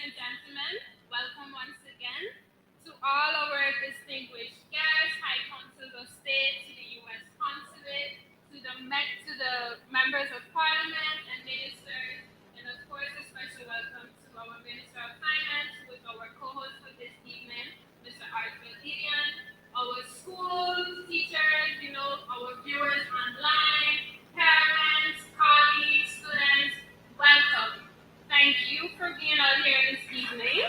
and gentlemen, welcome once again to all our distinguished guests, High Councils of State, to the U.S. Consulate, to the members of Parliament and ministers, and of course a special welcome to our Minister of Finance, who is our co-host for this evening, Mr. Arthur Gideon, our school teachers, our viewers online, parents, colleagues, students, welcome. Thank you for being out here this evening.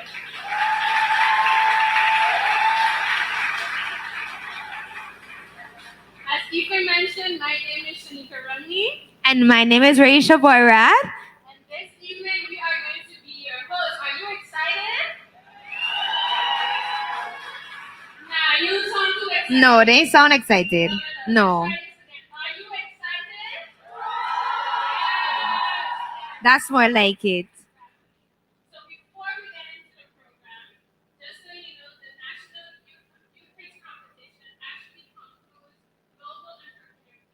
As Ethan mentioned, my name is Shanika Ramni. And my name is Raisha Boyrat. And this evening we are going to be your hosts. Are you excited? Nah, you sound too excited. No, they sound excited. No, Are you excited? that's more like it. So before we get into the program, just so you know, the National Youth Quiz Competition actually concludes global entrepreneur week.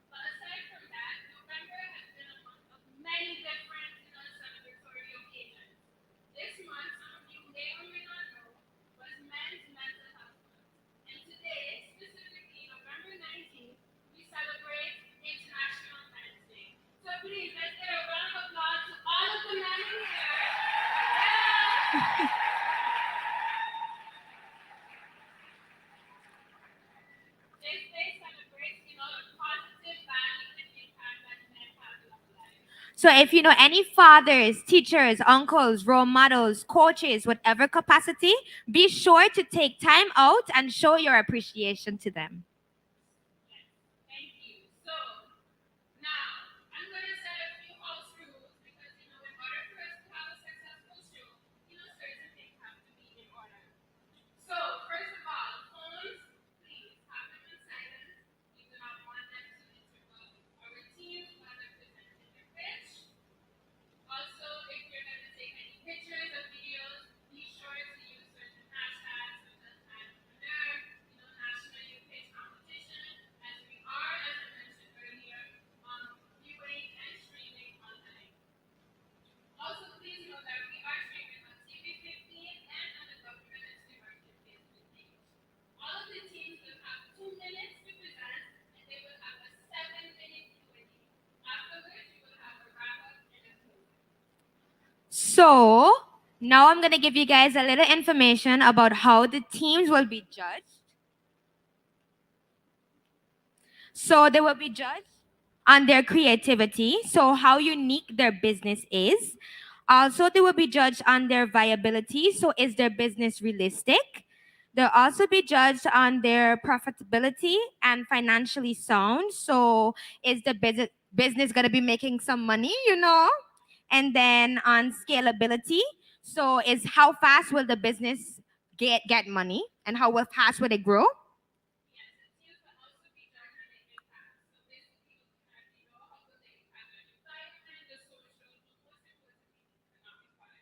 But aside from that, November has been a month of many different, celebratory occasions. This month, some of you may or may not know, was Men's Mental Health Month. And today, specifically November 19th, we celebrate International Men's Day. So please, let's get a round of applause to all of the men in here. Yeah. This day celebrates, the positive value and impact that men have in our lives. So if you know any fathers, teachers, uncles, role models, coaches, whatever capacity, be sure to take time out and show your appreciation to them. Yes, thank you. So now I'm gonna set a few house rules because in order for us to have a successful show, certain things have to be in order. So first of all, phones, please have them in silence. We do not want them to interrupt our teams while they're presenting their pitch. Also, if you're gonna take any pictures or videos, be sure to use certain hashtags such as entrepreneur, National Youth Pitch Competition, as we are, as I mentioned earlier, viewing and streaming online. Also, please know that we are streaming on TV15 and on the government and stewardship Facebook page. All of the teams will have 2 minutes to present, and they will have a 7-minute Q&A. Afterwards, you will have a wrap-up and a close. So now I'm going to give you guys a little information about how the teams will be judged. So they will be judged on their creativity, so how unique their business is. Also, they will be judged on their viability, so is their business realistic? They'll also be judged on their profitability and financially sound. So is the business going to be making some money? And then on scalability, so is how fast will the business get money and how fast will it grow? Yes, the teams will also be judged on the impact. So basically, looking at, how will they impact on the environment, the social, but most importantly, the economic part.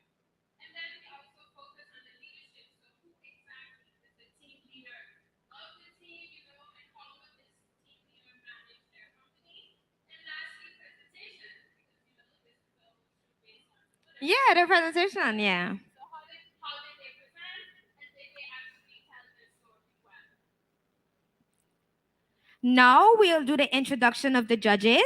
And then we also focus on the leadership. So who exactly is the team leader of the team, and how will this team leader manage their company? And lastly, presentation, because this is a show based on students. Yeah, the presentation, yeah. So how did they present, and did they actually tell their story well? Now we'll do the introduction of the judges.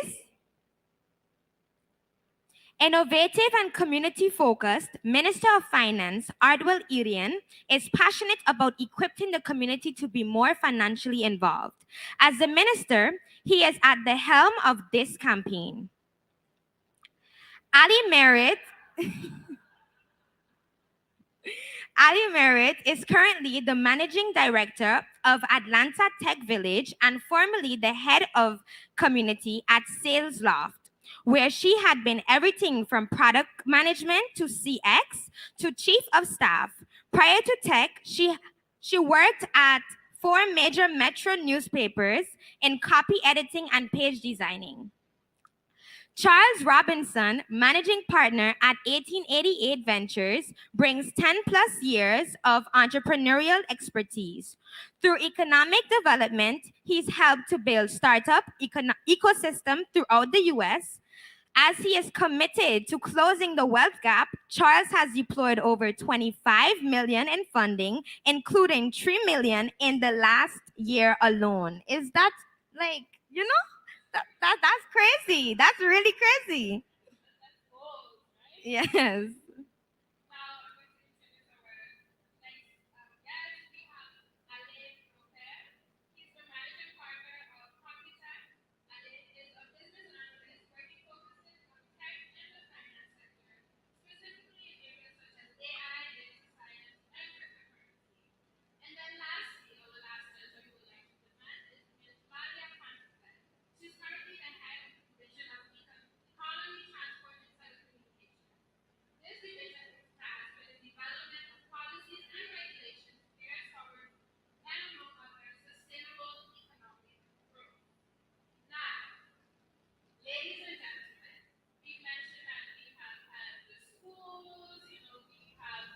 Innovative and community focused, Minister of Finance Ardwell Irian is passionate about equipping the community to be more financially involved. As the minister, he is at the helm of this campaign. Ali Merritt. Ali Merritt is currently the managing director of Atlanta Tech Village and formerly the head of community at Sales Loft, where she had been everything from product management to CX to chief of staff. Prior to tech, she worked at 4 major metro newspapers in copy editing and page designing. Charles Robinson, managing partner at 1888 Ventures, brings 10 plus years of entrepreneurial expertise. Through economic development, he's helped to build startup ecosystem throughout the US, As he is committed to closing the wealth gap, Charles has deployed over 25 million in funding, including 3 million in the last year alone. Is that like, you know, that's crazy. That's really crazy. That's gold, right? Yes. Now I'm going to introduce our next guest. We have Alain Robert. He's the managing partner of Computech. Alain is a business analyst where he focuses on tech and the finance sector, specifically in areas such as AI, data science, and cryptocurrency. And then lastly, or the last gentleman we would like to present is Ms. Valia Pantavet. She's currently the head of the division of economy, transport, and telecommunications. This division is tasked with the development of policies and regulations geared towards, and among others, sustainable economic growth. Now, ladies and gentlemen, we mentioned that we have had the schools, we have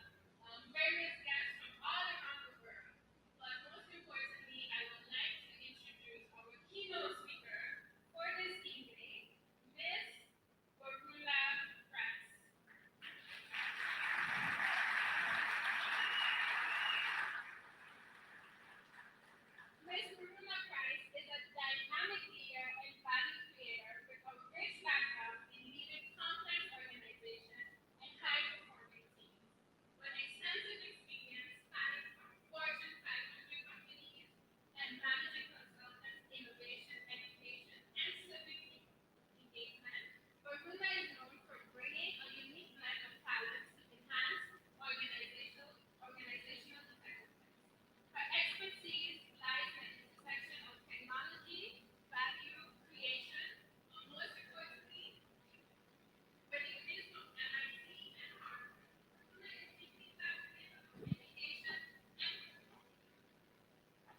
various guests from all around the world. But most importantly, I would like to introduce our keynote speaker for this evening, Miss Borula Press. Ms. Bruna Price is a dynamic leader and value creator with a rich background in leading complex organizations and high-performing teams. With extensive experience spanning from Fortune 500 companies and managing consultants, innovation, education, and civic engagement, Bruna is known for bringing a unique blend of talents to enhance organizational effectiveness. Her expertise lies in the intersection of technology, value creation, and most importantly, with degrees from MIT and Harvard. Bruna is deeply passionate about education and performance.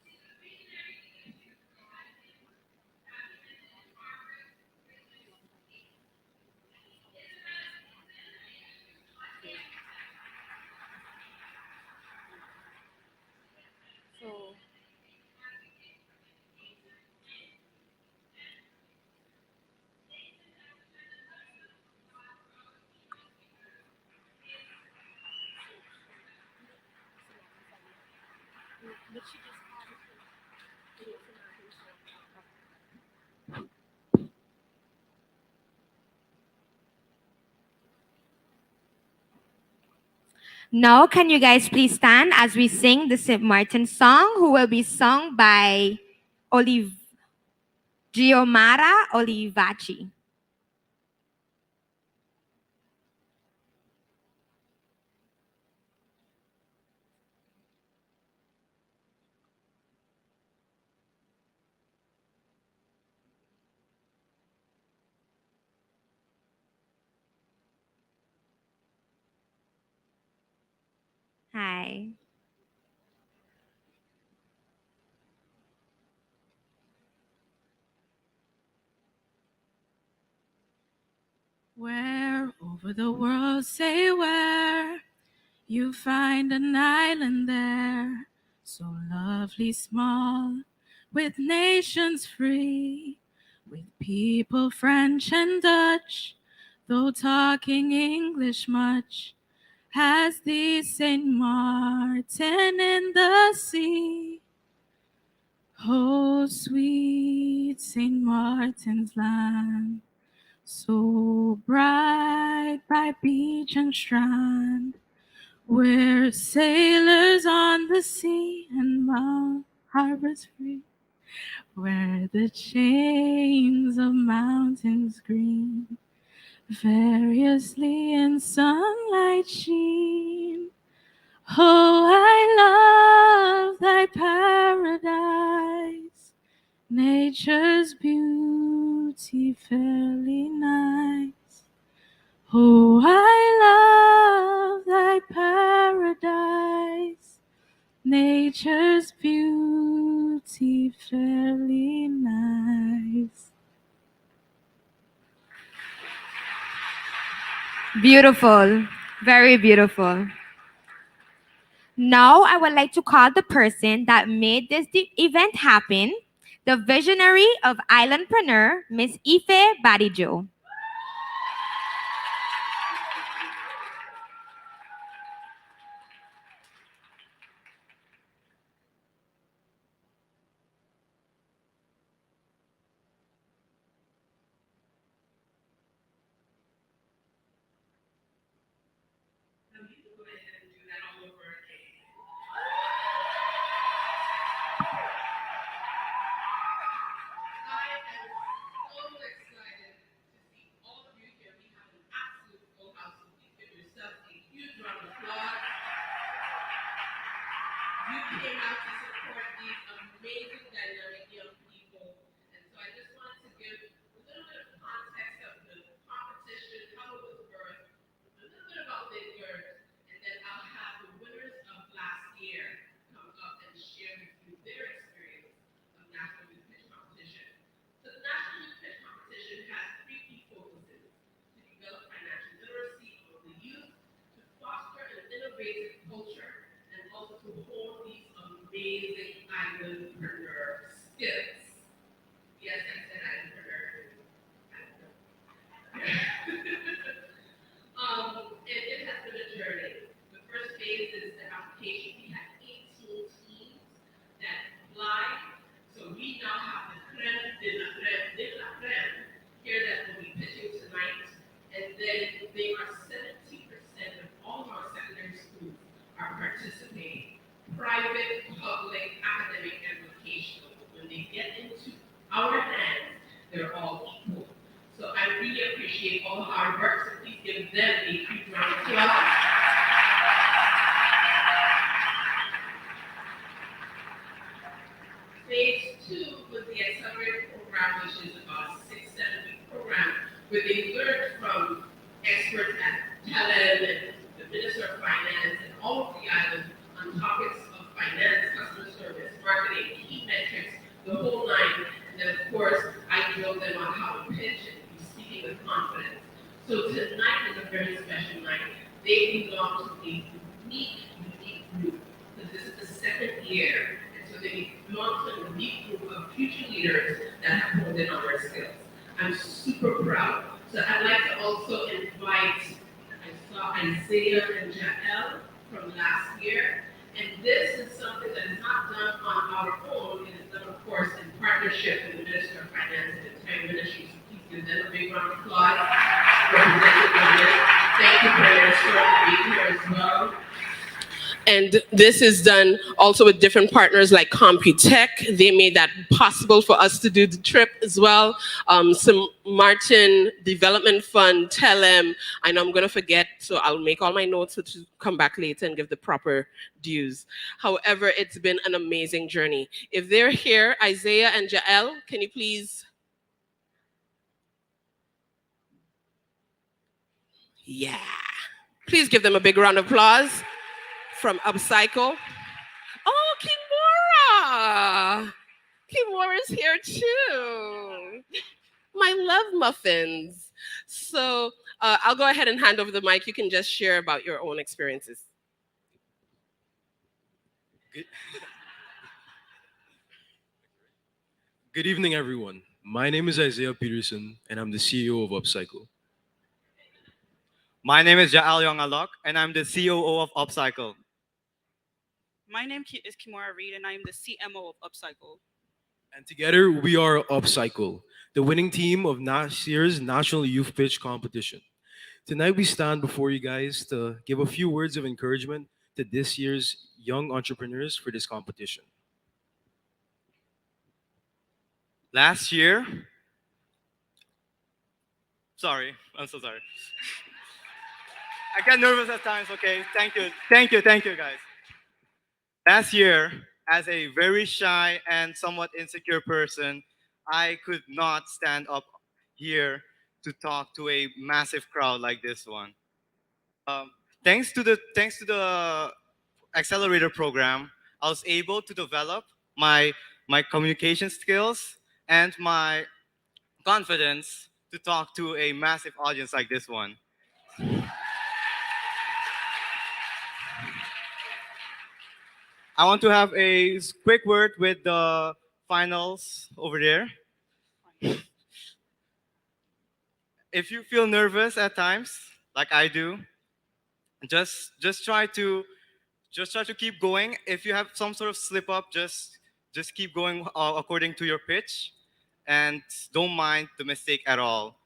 She's a visionary leadership who has been documented in Harvard's Business Week. Isabella Stinson, I introduce Audrey So now, can you guys please stand as we sing the St. Martin song, who will be sung by Olive Giomara Olivaci. Hi. Where over the world, say where you find an island there, so lovely small, with nations free, with people French and Dutch, though talking English much, has the St. Martin in the sea. Oh, sweet St. Martin's land, so bright by beach and strand, where sailors on the sea and mount harbors free, where the chains of mountains green variously in sunlight sheen. Oh, I love thy paradise, nature's beauty fairly nice. Oh, I love thy paradise, nature's beauty fairly nice. Beautiful. Very beautiful. Now, I would like to call the person that made this event happen, the visionary of Islandpreneur, Miss Ife Badijo. You came out to support these amazing, dynamic young people. And so I just wanted to give a little bit of context of the competition, how it was birthed, a little bit about Vidgers, and then I'll have the winners of last year come up and share with you their experience of National Youth Pitch Competition. So the National Youth Pitch Competition has three key focuses: to develop financial literacy among the youth, to foster an innovative culture, and also to hone these amazing entrepreneur skills. Yes, I said entrepreneur. It has been a journey. The first phase is the application. We had 18 teams that applied. So we now have the creme de la creme here that will be pitching tonight. And then they are 70% of all of our secondary schools are participating. Private, public, academic, and vocational. When they get into our hands, they're all equal. So I really appreciate all the hard work, so please give them a huge round of applause. Phase 2 was the accelerated program, which is about a 6-7 week program where they learned from experts at TELEM and the Minister of Finance and all of the islands on topics of finance, customer service, marketing, key metrics, the whole nine. And then, of course, I drilled them on how to pitch and be speaking with confidence. So tonight is a very special night. They belong to a unique group, because this is the second year. And so they belong to a unique group of future leaders that have honed in on their skills. I'm super proud. So I'd like to also invite, I saw Isaiah and Jael from last year. And this is something that is not done on our own. It is done, of course, in partnership with the Minister of Finance and Time Ministry. So please give them a big round of applause. Thank you, Minister, for being here as well. And this is done also with different partners like Computech. They made that possible for us to do the trip as well. Some Martin Development Fund, TELEM. I know I'm going to forget, so I'll make all my notes to come back later and give the proper dues. However, it's been an amazing journey. If they're here, Isaiah and Jael, can you please? Yeah. Please give them a big round of applause. From Upcycle. Oh, Kimora! Kimora's here too. My love muffins. So I'll go ahead and hand over the mic. You can just share about your own experiences. Good evening, everyone. My name is Isaiah Peterson, and I'm the CEO of Upcycle. My name is Jaal Yongalok, and I'm the COO of Upcycle. My name is Kimora Reed, and I am the CMO of Upcycle. And together, we are Upcycle, the winning team of last year's National Youth Pitch Competition. Tonight, we stand before you guys to give a few words of encouragement to this year's young entrepreneurs for this competition. Last year, I'm so sorry. I get nervous at times, okay? Thank you, guys. Last year, as a very shy and somewhat insecure person, I could not stand up here to talk to a massive crowd like this one. Thanks to the accelerator program, I was able to develop my communication skills and my confidence to talk to a massive audience like this one. I want to have a quick word with the finals over there. If you feel nervous at times, like I do, just try to keep going. If you have some sort of slip up, just keep going according to your pitch, and don't mind the mistake at all.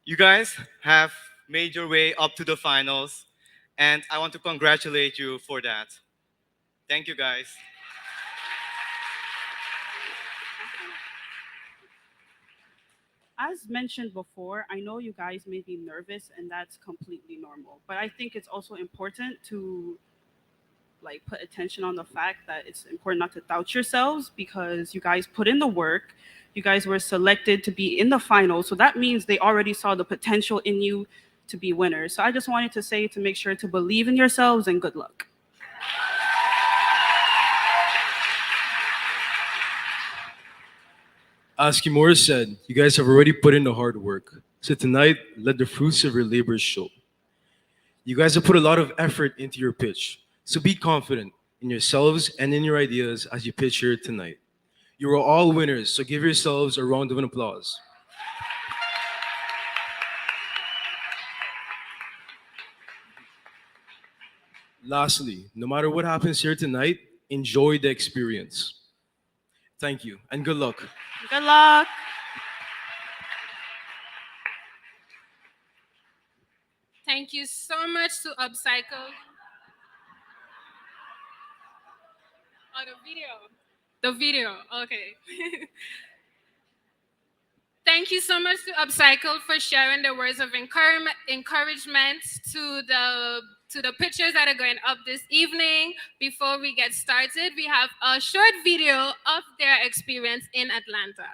You guys have made your way up to the finals, and I want to congratulate you for that. Thank you, guys. as mentioned before, I know you guys may be nervous and that's completely normal. But I think it's also important to like put attention on the fact that it's important not to doubt yourselves because you guys put in the work. You guys were selected to be in the final, so that means they already saw the potential in you to be winners. So I just wanted to say to make sure to believe in yourselves and good luck. As Kimura said, you guys have already put in the hard work. So tonight, let the fruits of your labors show. You guys have put a lot of effort into your pitch. So be confident in yourselves and in your ideas as you pitch here tonight. You are all winners, so give yourselves a round of applause. Lastly, no matter what happens here tonight, enjoy the experience. Thank you and good luck. Good luck. Thank you so much to Upcycle. Oh, the video. The video. Okay. Thank you so much to Upcycle for sharing the words of encouragement to the pictures that are going up this evening. Before we get started, we have a short video of their experience in Atlanta.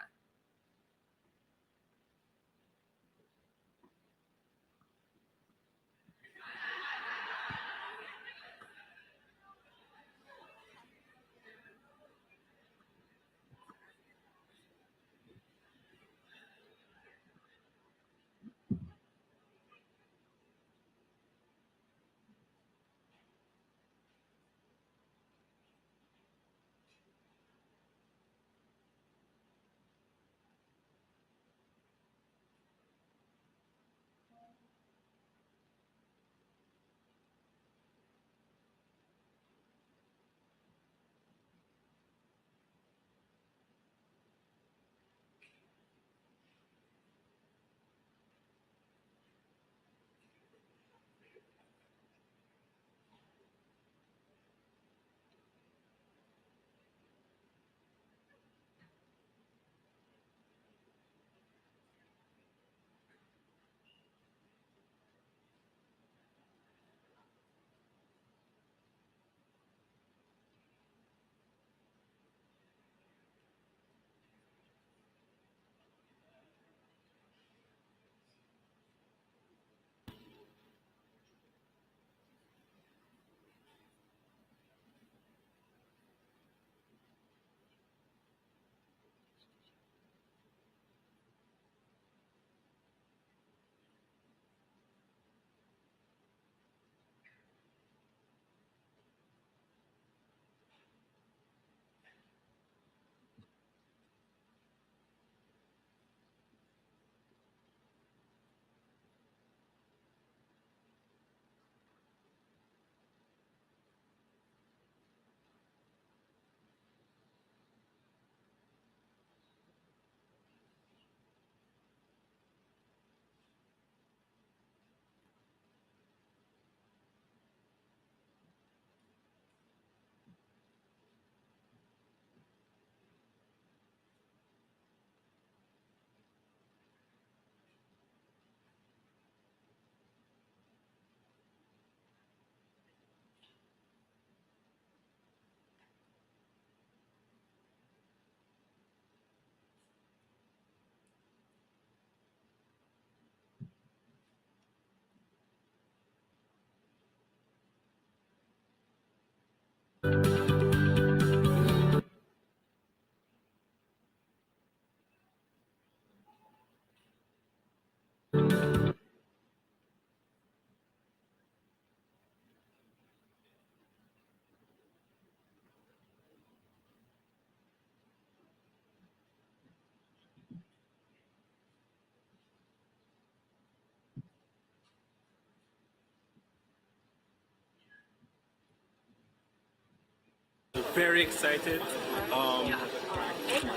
Very excited.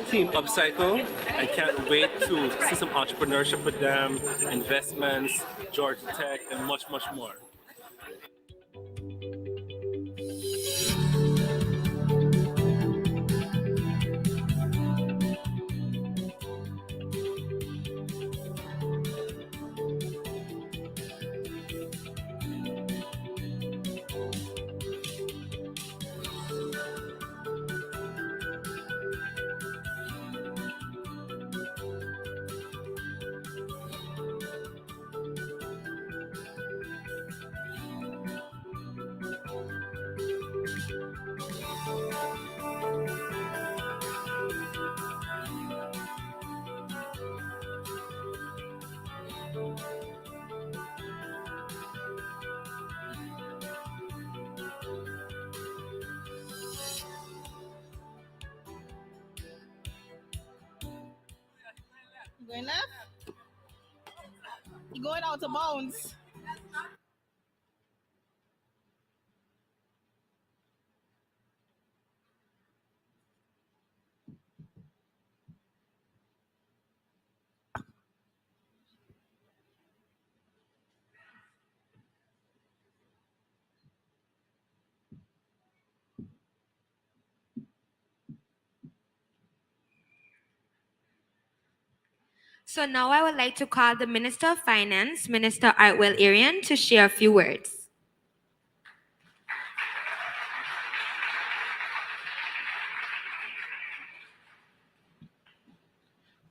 Team Upcycle. I can't wait to see some entrepreneurship with them, investments, Georgia Tech, and much, much more. You going left? You going out of bounds? So now I would like to call the Minister of Finance, Minister Artwell Arian, to share a few words.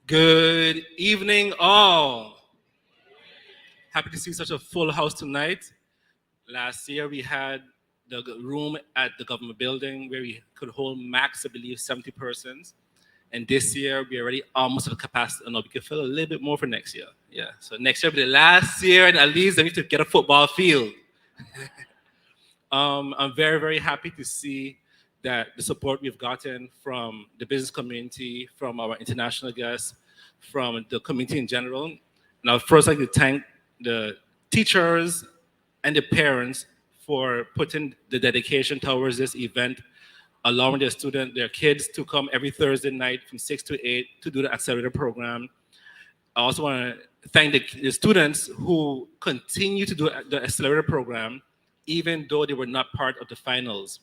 Good evening, all. Happy to see such a full house tonight. Last year, we had the room at the government building where we could hold max, I believe, 70 persons. And this year, we're already almost at the capacity. No, we can fill a little bit more for next year. Yeah, so next year will be the last year, and at least I need to get a football field. I'm very, very happy to see that the support we've gotten from the business community, from our international guests, from the community in general. And I'd first like to thank the teachers and the parents for putting the dedication towards this event, allowing their kids to come every Thursday night from 6 to 8 to do the accelerator program. I also want to thank the students who continue to do the accelerator program, even though they were not part of the finals.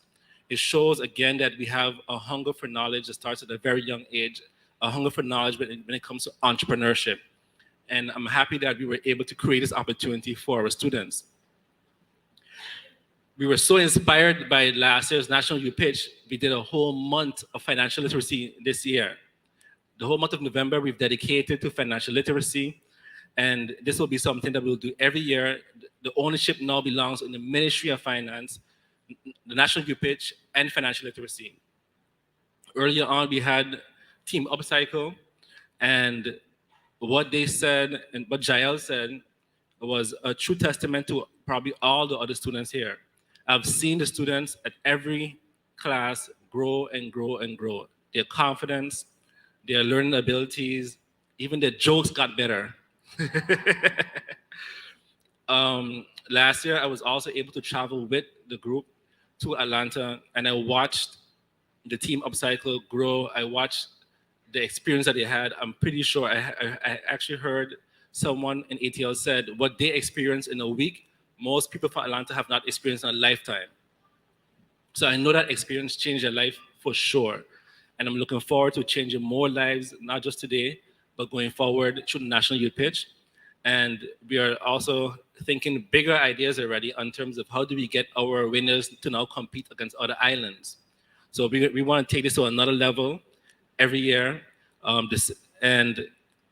It shows again that we have a hunger for knowledge that starts at a very young age, a hunger for knowledge when it comes to entrepreneurship. And I'm happy that we were able to create this opportunity for our students. We were so inspired by last year's National Youth Pitch. We did a whole month of financial literacy this year. The whole month of November, we've dedicated to financial literacy. And this will be something that we'll do every year. The ownership now belongs in the Ministry of Finance, the National Youth Pitch, and financial literacy. Earlier on, we had Team Upcycle, and what they said and what Jael said was a true testament to probably all the other students here. I've seen the students at every class grow and grow and grow. Their confidence, their learning abilities, even their jokes got better. Last year, I was also able to travel with the group to Atlanta, and I watched the Team Upcycle grow. I watched the experience that they had. I'm pretty sure I actually heard someone in ATL said what they experienced in a week, most people from Atlanta have not experienced in a lifetime. So I know that experience changed their life for sure. And I'm looking forward to changing more lives, not just today, but going forward through the National Youth Pitch. And we are also thinking bigger ideas already in terms of how do we get our winners to now compete against other islands. So we want to take this to another level every year. And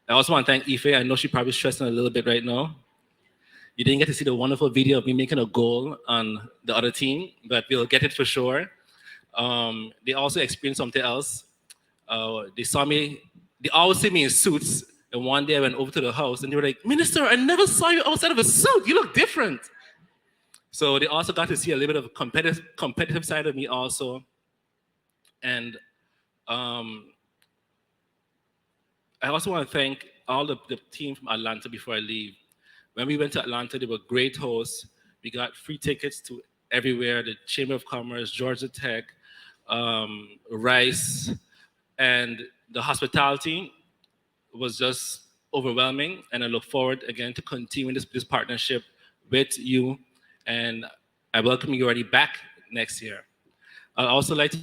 I also want to thank Ife. I know she's probably stressing a little bit right now. You didn't get to see the wonderful video of me making a goal on the other team, but we'll get it for sure. They also experienced something else. They always see me in suits. And one day I went over to the house and they were like, Minister, I never saw you outside of a suit. You look different. So they also got to see a little bit of competitive side of me also. And I also want to thank all the team from Atlanta before I leave. When we went to Atlanta, they were great hosts. We got free tickets to everywhere, the Chamber of Commerce, Georgia Tech, Rice, and the hospitality was just overwhelming. And I look forward again to continuing this partnership with you. And I welcome you already back next year. I'd also like to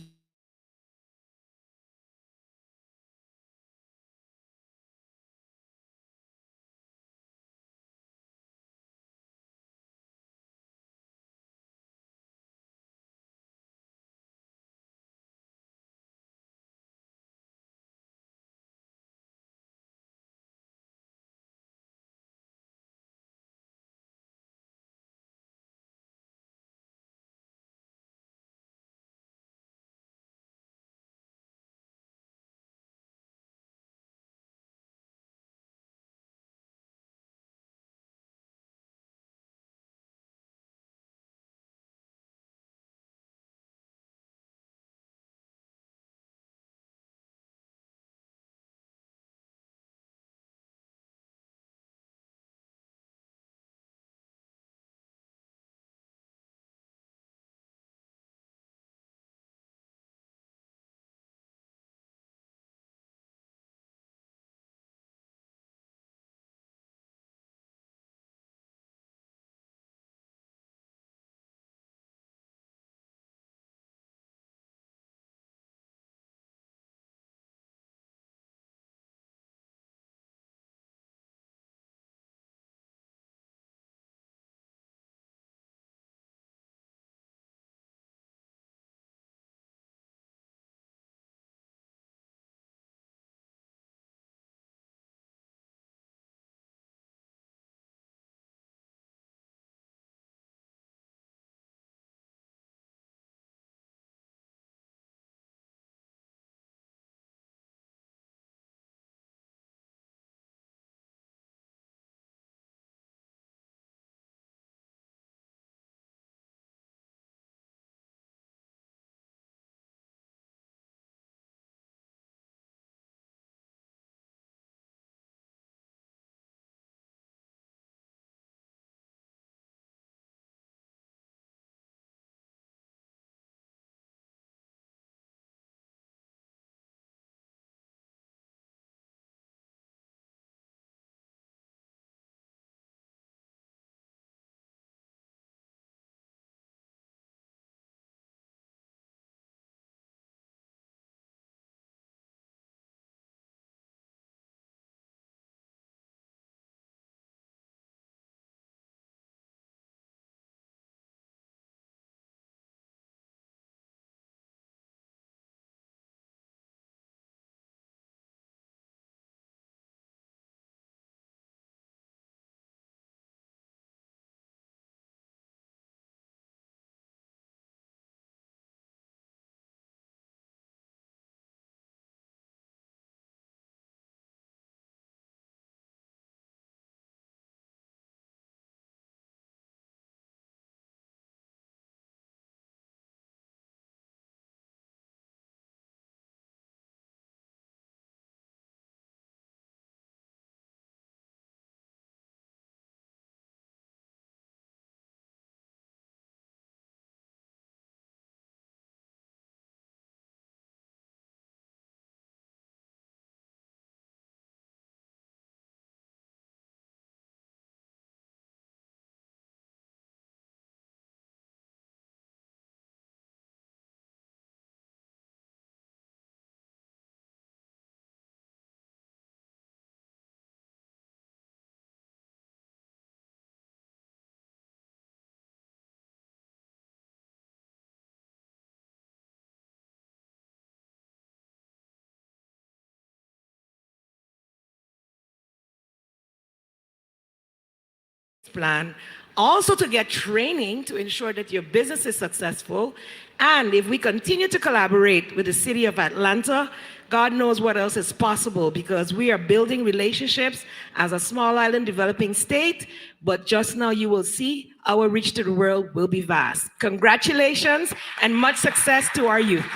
plan, also to get training to ensure that your business is successful. And if we continue to collaborate with the city of Atlanta, God knows what else is possible, because we are building relationships as a small island developing state. But just now you will see our reach to the world will be vast. Congratulations and much success to our youth.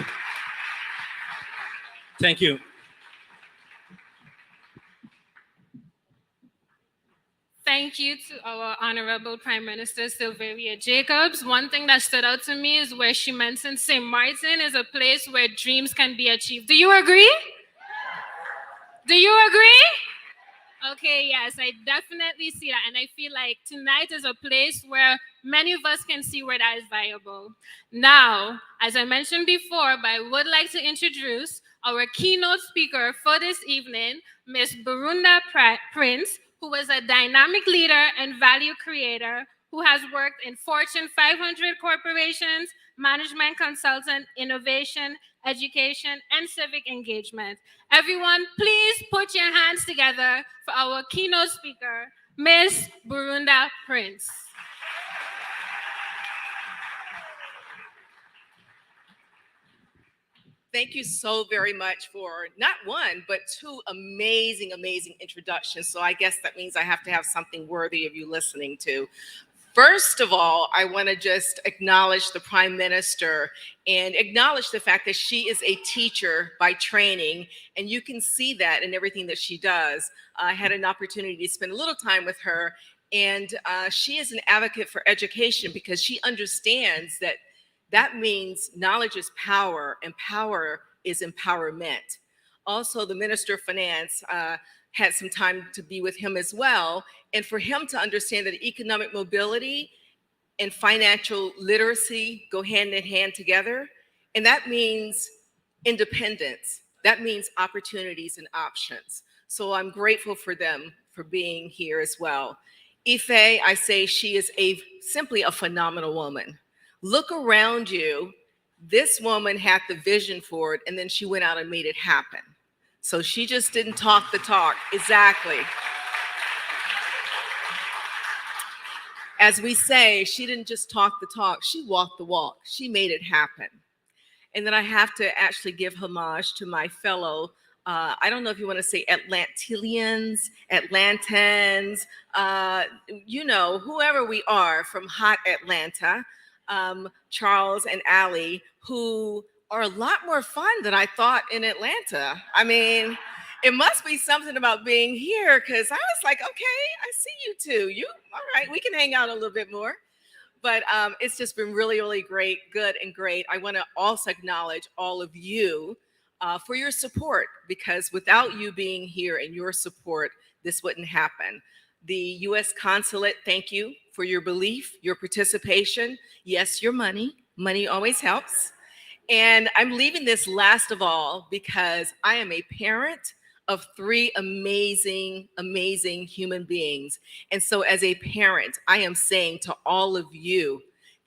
Thank you. Thank you to our Honorable Prime Minister Sylvia Jacobs. One thing that stood out to me is where she mentioned St. Martin is a place where dreams can be achieved. Do you agree? Do you agree? Okay, yes, I definitely see that. And I feel like tonight is a place where many of us can see where that is viable. Now, as I mentioned before, but I would like to introduce our keynote speaker for this evening, Ms. Burunda Prince, who is a dynamic leader and value creator who has worked in Fortune 500 corporations, management consultant, innovation, education, and civic engagement. Everyone, please put your hands together for our keynote speaker, Ms. Burunda Prince. Thank you so very much for not one, but two amazing, amazing introductions. So I guess that means I have to have something worthy of you listening to. First of all, I want to just acknowledge the Prime Minister and acknowledge the fact that she is a teacher by training, and you can see that in everything that she does. I had an opportunity to spend a little time with her, and she is an advocate for education because she understands that that means knowledge is power, and power is empowerment. Also, the Minister of Finance had some time to be with him as well, and for him to understand that economic mobility and financial literacy go hand in hand together, and that means independence. That means opportunities and options. So I'm grateful for them for being here as well. Ife, I say she is simply a phenomenal woman. Look around you. This woman had the vision for it, and then she went out and made it happen. So she just didn't talk the talk. Exactly. As we say, she didn't just talk the talk, she walked the walk. She made it happen. And then I have to actually give homage to my fellow, I don't know if you want to say Atlanteans, Atlantans, you know, whoever we are from hot Atlanta, Charles and Allie, who are a lot more fun than I thought in Atlanta. I mean, it must be something about being here, because I was like, okay, I see you two. You, all right, we can hang out a little bit more. But it's just been really, really great, good and great. I want to also acknowledge all of you for your support, because without you being here and your support, this wouldn't happen. The U.S. Consulate, thank you for your belief, your participation. Yes, your money. Money always helps. And I'm leaving this last of all because I am a parent of 3 amazing, amazing human beings. And so as a parent, I am saying to all of you,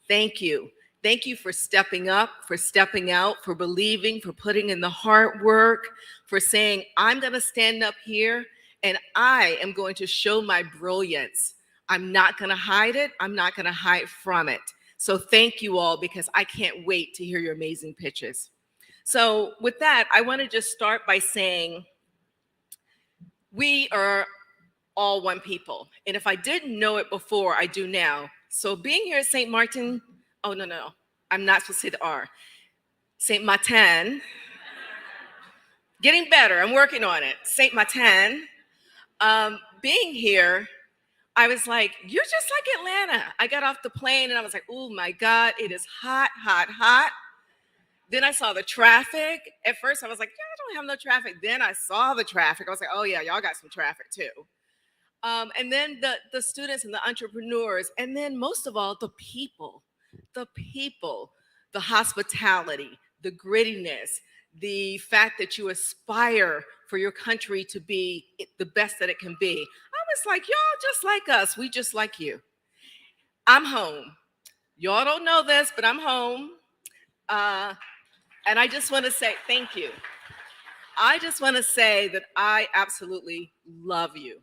thank you. Thank you for stepping up, for stepping out, for believing, for putting in the hard work, for saying, I'm going to stand up here and I am going to show my brilliance. I'm not going to hide it. I'm not going to hide from it. So thank you all, because I can't wait to hear your amazing pitches. So with that, I want to just start by saying we are all one people. And if I didn't know it before, I do now. So being here at St. Martin, oh, no, I'm not supposed to say the R. St. Martin, getting better, I'm working on it. St. Martin, being here, I was like, you're just like Atlanta. I got off the plane and I was like, oh my God, it is hot, hot, hot. Then I saw the traffic. At first I was like, yeah, I don't have no traffic. Then I saw the traffic. I was like, oh yeah, y'all got some traffic too. And then the students and the entrepreneurs. And then most of all, the people, the hospitality, the grittiness, the fact that you aspire for your country to be the best that it can be. I was like, y'all just like us. We just like you. I'm home. Y'all don't know this, but I'm home. And I just want to say thank you. I just want to say that I absolutely love you.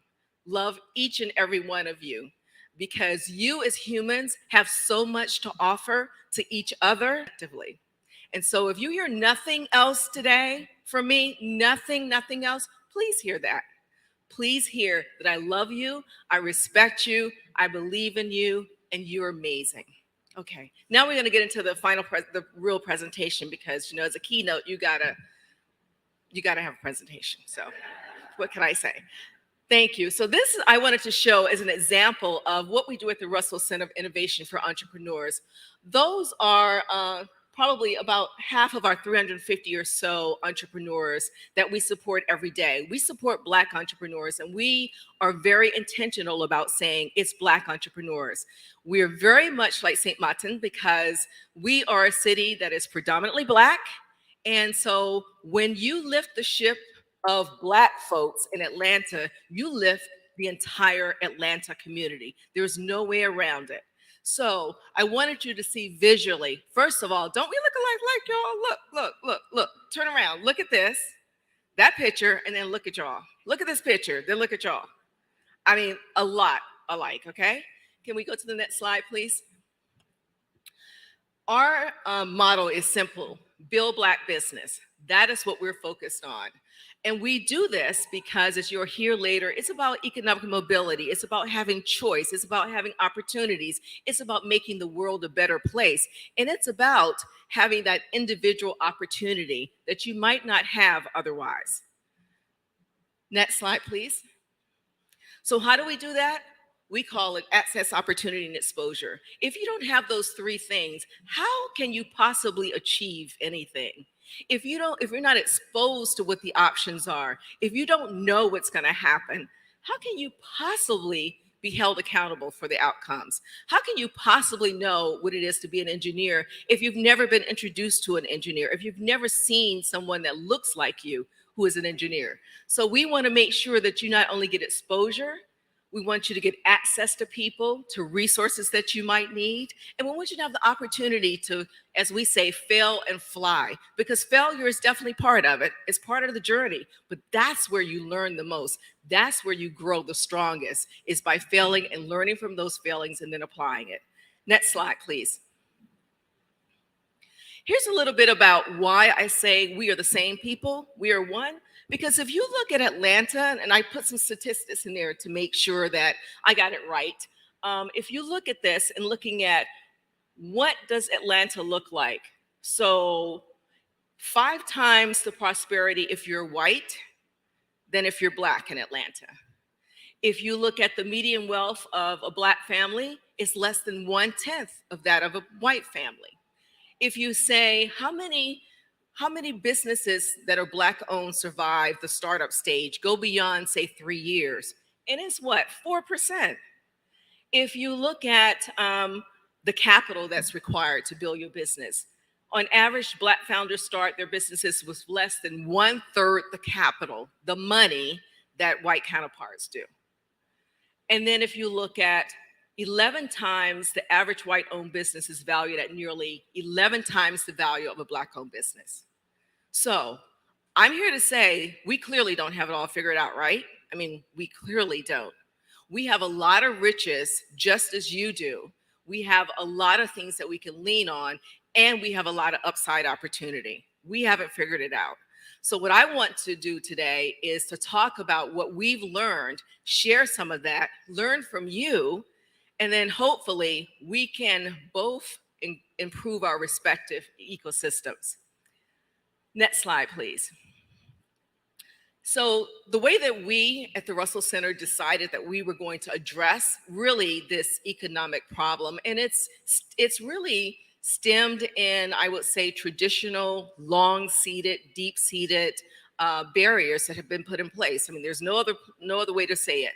Love each and every one of you. because you as humans have so much to offer to each other actively. And so if you hear nothing else today from me, nothing else, please hear that. Please hear that I love you, I respect you, I believe in you, and you're amazing. Okay, now we're going to get into the the real presentation, because as a keynote, you gotta have a presentation. So, what can I say? Thank you. So this I wanted to show as an example of what we do at the Russell Center of Innovation for Entrepreneurs. Those are probably about half of our 350 or so entrepreneurs that we support every day. We support Black entrepreneurs, and we are very intentional about saying it's Black entrepreneurs. We're very much like St. Martin because we are a city that is predominantly Black. And so when you lift the ship of Black folks in Atlanta, you lift the entire Atlanta community. There's no way around it. So I wanted you to see visually. First of all, don't we look alike, y'all? Look. Turn around. Look at this, that picture, and then look at y'all. Look at this picture, then look at y'all. I mean, a lot alike, okay? Can we go to the next slide, please? Our motto is simple: build Black business. That is what we're focused on. And we do this because, as you'll hear later, it's about economic mobility. It's about having choice. It's about having opportunities. It's about making the world a better place. And it's about having that individual opportunity that you might not have otherwise. Next slide, please. So how do we do that? We call it access, opportunity, and exposure. If you don't have those three things, how can you possibly achieve anything? If you're not exposed to what the options are, if you don't know what's going to happen, how can you possibly be held accountable for the outcomes? How can you possibly know what it is to be an engineer if you've never been introduced to an engineer, if you've never seen someone that looks like you who is an engineer? So we want to make sure that you not only get exposure, we want you to get access to people, to resources that you might need. And we want you to have the opportunity to, as we say, fail and fly, because failure is definitely part of it. It's part of the journey, but that's where you learn the most. That's where you grow the strongest, is by failing and learning from those failings and then applying it. Next slide, please. Here's a little bit about why I say we are the same people. We are one. Because if you look at Atlanta, and I put some statistics in there to make sure that I got it right. If you look at this and looking at what does Atlanta look like? So 5 times the prosperity if you're white than if you're Black in Atlanta. If you look at the median wealth of a Black family, it's less than 1/10 of that of a white family. If you say how many businesses that are Black owned survive the startup stage, go beyond, say, 3 years? And it's what, 4%. If you look at the capital that's required to build your business, on average, Black founders start their businesses with less than 1/3 the capital, the money that white counterparts do. And then if you look at 11 times the average white-owned business is valued at nearly 11 times the value of a Black-owned business. So I'm here to say we clearly don't have it all figured out, right? I mean, we clearly don't. We have a lot of riches, just as you do. We have a lot of things that we can lean on, and we have a lot of upside opportunity. We haven't figured it out. So what I want to do today is to talk about what we've learned, share some of that, learn from you, and then hopefully we can both improve our respective ecosystems. Next slide, please. So the way that we at the Russell Center decided that we were going to address really this economic problem, and it's really stemmed in, I would say, traditional, long-seated, deep-seated barriers that have been put in place. I mean, there's no other way to say it.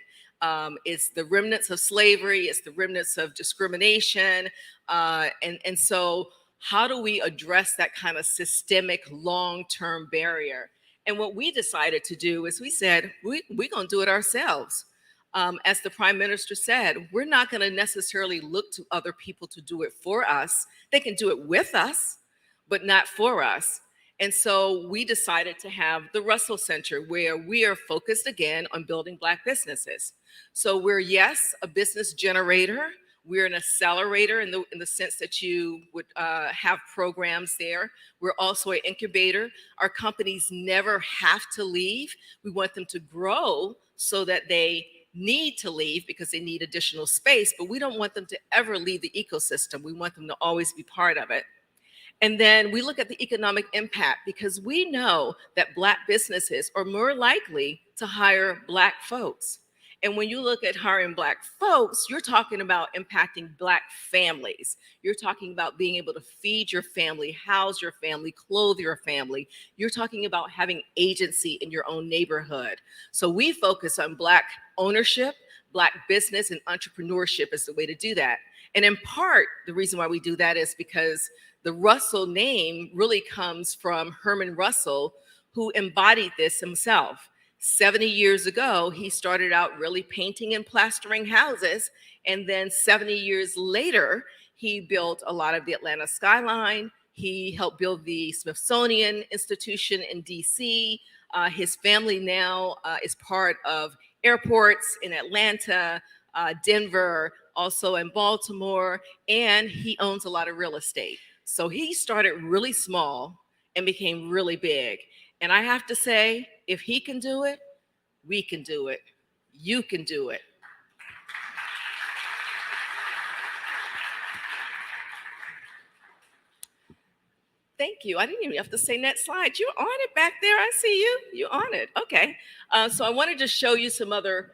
It's the remnants of slavery, it's the remnants of discrimination. And so how do we address that kind of systemic long-term barrier? And what we decided to do is we said, we're going to do it ourselves. As the Prime Minister said, we're not going to necessarily look to other people to do it for us. They can do it with us, but not for us. And so we decided to have the Russell Center, where we are focused again on building Black businesses. So we're, yes, a business generator. We're an accelerator in the sense that you would have programs there. We're also an incubator. Our companies never have to leave. We want them to grow so that they need to leave because they need additional space, but we don't want them to ever leave the ecosystem. We want them to always be part of it. And then we look at the economic impact, because we know that Black businesses are more likely to hire Black folks. And when you look at hiring Black folks, you're talking about impacting Black families. You're talking about being able to feed your family, house your family, clothe your family. You're talking about having agency in your own neighborhood. So we focus on Black ownership, Black business, and entrepreneurship is the way to do that. And in part, the reason why we do that is because the Russell name really comes from Herman Russell, who embodied this himself. 70 years ago, he started out really painting and plastering houses. And then 70 years later, he built a lot of the Atlanta skyline. He helped build the Smithsonian Institution in DC. His family now is part of airports in Atlanta, Denver, also in Baltimore, and he owns a lot of real estate. So he started really small and became really big. And I have to say, if he can do it, we can do it. You can do it. Thank you. I didn't even have to say next slide. You're on it back there. I see you. You're on it. Okay. So I wanted to show you some other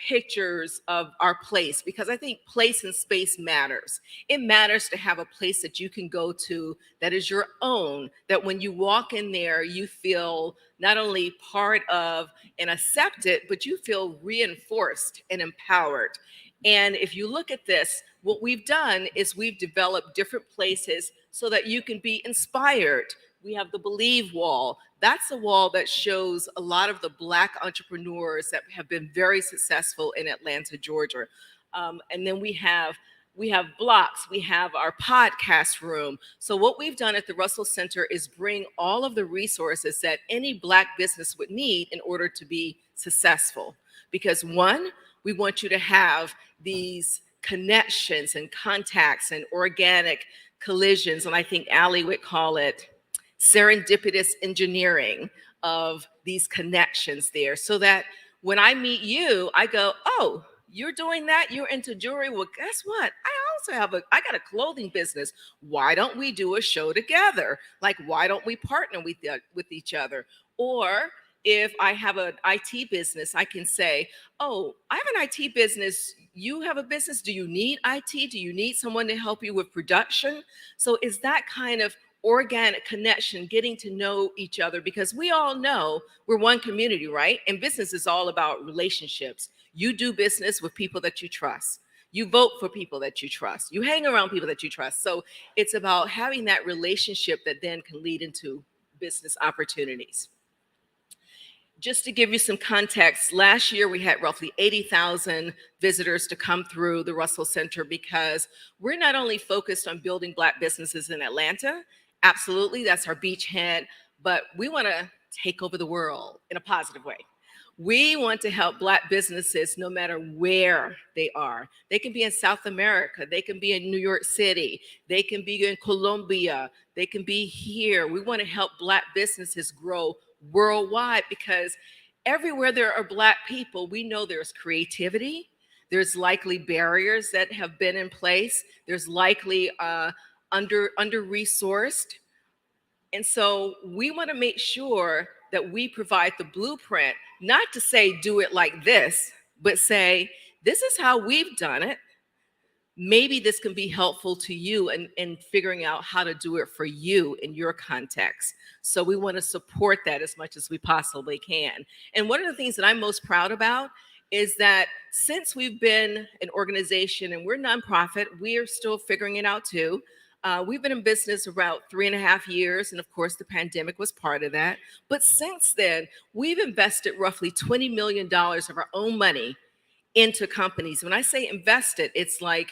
pictures of our place, because I think place and space matters. It matters to have a place that you can go to that is your own, that when you walk in there, you feel not only part of and accepted, but you feel reinforced and empowered. And if you look at this, what we've done is we've developed different places so that you can be inspired. We have the Believe Wall. That's a wall that shows a lot of the Black entrepreneurs that have been very successful in Atlanta, Georgia. And then we have blocks. We have our podcast room. So what we've done at the Russell Center is bring all of the resources that any Black business would need in order to be successful. Because one, we want you to have these connections and contacts and organic collisions. And I think Allie would call it serendipitous engineering of these connections there, so that when I meet you, I go, oh, you're doing that? You're into jewelry? Well, guess what? I got a clothing business. Why don't we do a show together? Like, why don't we partner with each other? Or if I have an IT business, I can say, oh, I have an IT business. You have a business. Do you need IT? Do you need someone to help you with production? So is that kind of organic connection, getting to know each other, because we all know we're one community, right? And business is all about relationships. You do business with people that you trust. You vote for people that you trust. You hang around people that you trust. So it's about having that relationship that then can lead into business opportunities. Just to give you some context, last year we had roughly 80,000 visitors to come through the Russell Center, because we're not only focused on building Black businesses in Atlanta. Absolutely, that's our beachhead, but we want to take over the world in a positive way. We want to help Black businesses no matter where they are. They can be in South America, they can be in New York City, they can be in Colombia, they can be here. We want to help Black businesses grow worldwide, because everywhere there are Black people, we know there's creativity, there's likely barriers that have been in place, there's likely under-resourced. And so we want to make sure that we provide the blueprint, not to say do it like this, but say, this is how we've done it. Maybe this can be helpful to you in figuring out how to do it for you in your context. So we want to support that as much as we possibly can. And one of the things that I'm most proud about is that since we've been an organization and we're nonprofit, we are still figuring it out too. We've been in business about 3.5 years, and of course the pandemic was part of that. But since then, we've invested roughly $20 million of our own money into companies. When I say invested, it's like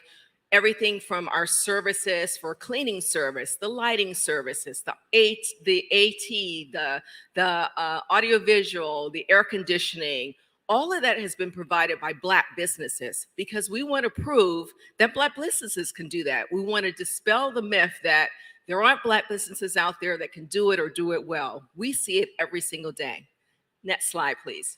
everything from our services for cleaning service, the lighting services, the AT, the audiovisual, the air conditioning. All of that has been provided by Black businesses because we want to prove that Black businesses can do that. We want to dispel the myth that there aren't Black businesses out there that can do it or do it well. We see it every single day. Next slide, please.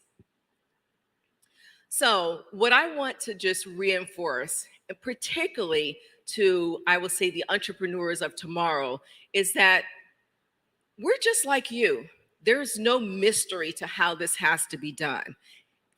So what I want to just reinforce, and particularly to, I will say, the entrepreneurs of tomorrow, is that we're just like you. There's no mystery to how this has to be done.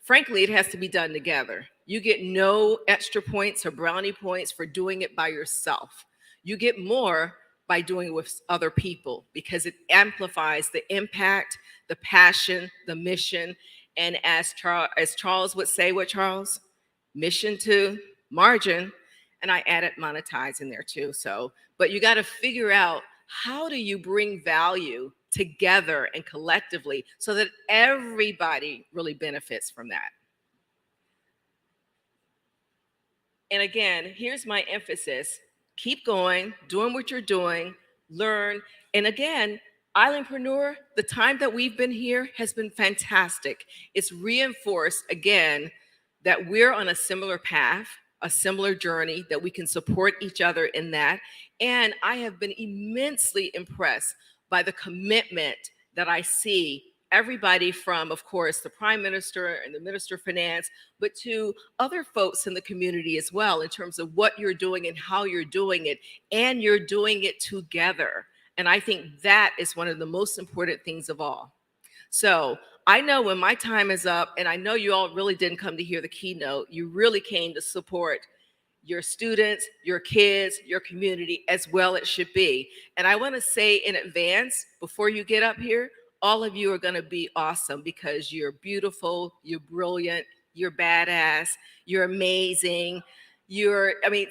Frankly, it has to be done together. You get no extra points or brownie points for doing it by yourself. You get more by doing it with other people because it amplifies the impact, the passion, the mission. And as Charles would say, what Charles? Mission to margin. And I added monetize in there too. So, but you got to figure out, how do you bring value together and collectively so that everybody really benefits from that? And again, here's my emphasis. Keep going, doing what you're doing, learn. And again, Islandpreneur, the time that we've been here has been fantastic. It's reinforced, again, that we're on a similar path, a similar journey, that we can support each other in that. And I have been immensely impressed by the commitment that I see everybody from, of course, the Prime Minister and the Minister of Finance, but to other folks in the community as well, in terms of what you're doing and how you're doing it, and you're doing it together. And I think that is one of the most important things of all. So I know when my time is up, and I know you all really didn't come to hear the keynote, you really came to support your students, your kids, your community, as well it should be. And I want to say in advance, before you get up here, all of you are going to be awesome because you're beautiful, you're brilliant, you're badass, you're amazing.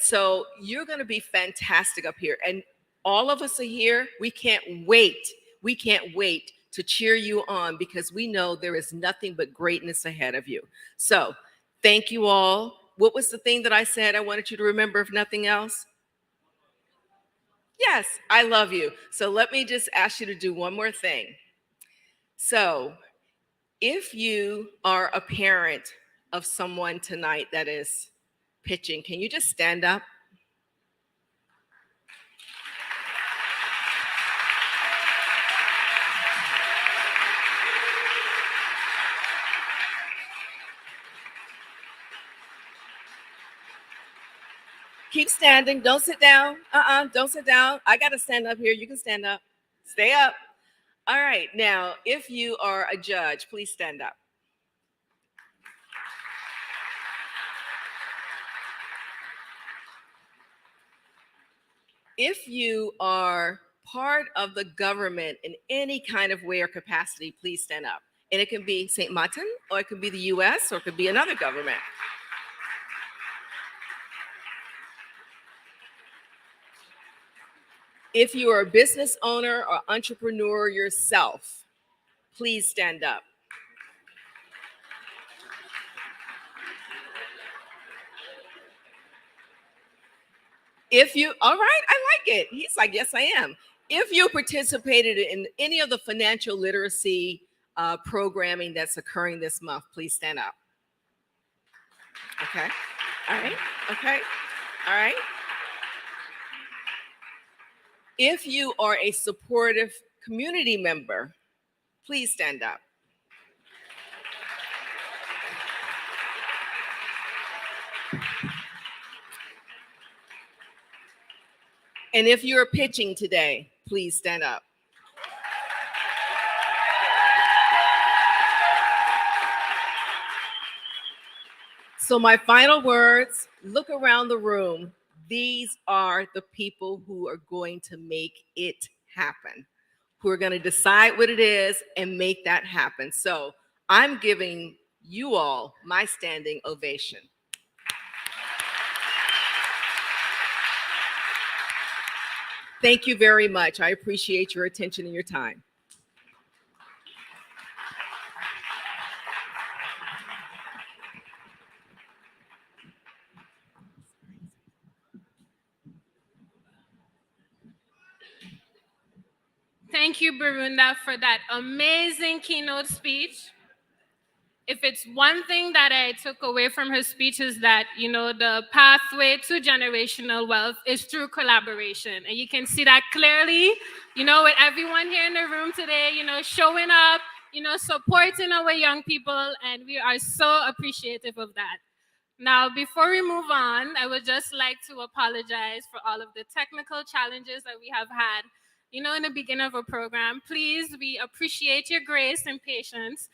So you're going to be fantastic up here. And all of us are here. We can't wait. We can't wait to cheer you on because we know there is nothing but greatness ahead of you. So thank you all. What was the thing that I said I wanted you to remember, if nothing else? Yes, I love you. So let me just ask you to do one more thing. So if you are a parent of someone tonight that is pitching, can you just stand up? Keep standing. Don't sit down. Don't sit down. I got to stand up here. You can stand up. Stay up. All right. Now, if you are a judge, please stand up. If you are part of the government in any kind of way or capacity, please stand up. And it can be St. Martin, or it could be the US, or it could be another government. If you are a business owner or entrepreneur yourself, please stand up. All right, I like it. He's like, yes, I am. If you participated in any of the financial literacy programming that's occurring this month, please stand up. Okay, all right, okay, all right. If you are a supportive community member, please stand up. And if you're pitching today, please stand up. So my final words, look around the room. These are the people who are going to make it happen, who are going to decide what it is and make that happen. So I'm giving you all my standing ovation. Thank you very much. I appreciate your attention and your time. thank you, Barunda, for that amazing keynote speech. If it's one thing that I took away from her speech is that, the pathway to generational wealth is through collaboration. And you can see that clearly, with everyone here in the room today, showing up, supporting our young people. And we are so appreciative of that. Now, before we move on, I would just like to apologize for all of the technical challenges that we have had, in the beginning of a program. Please, we appreciate your grace and patience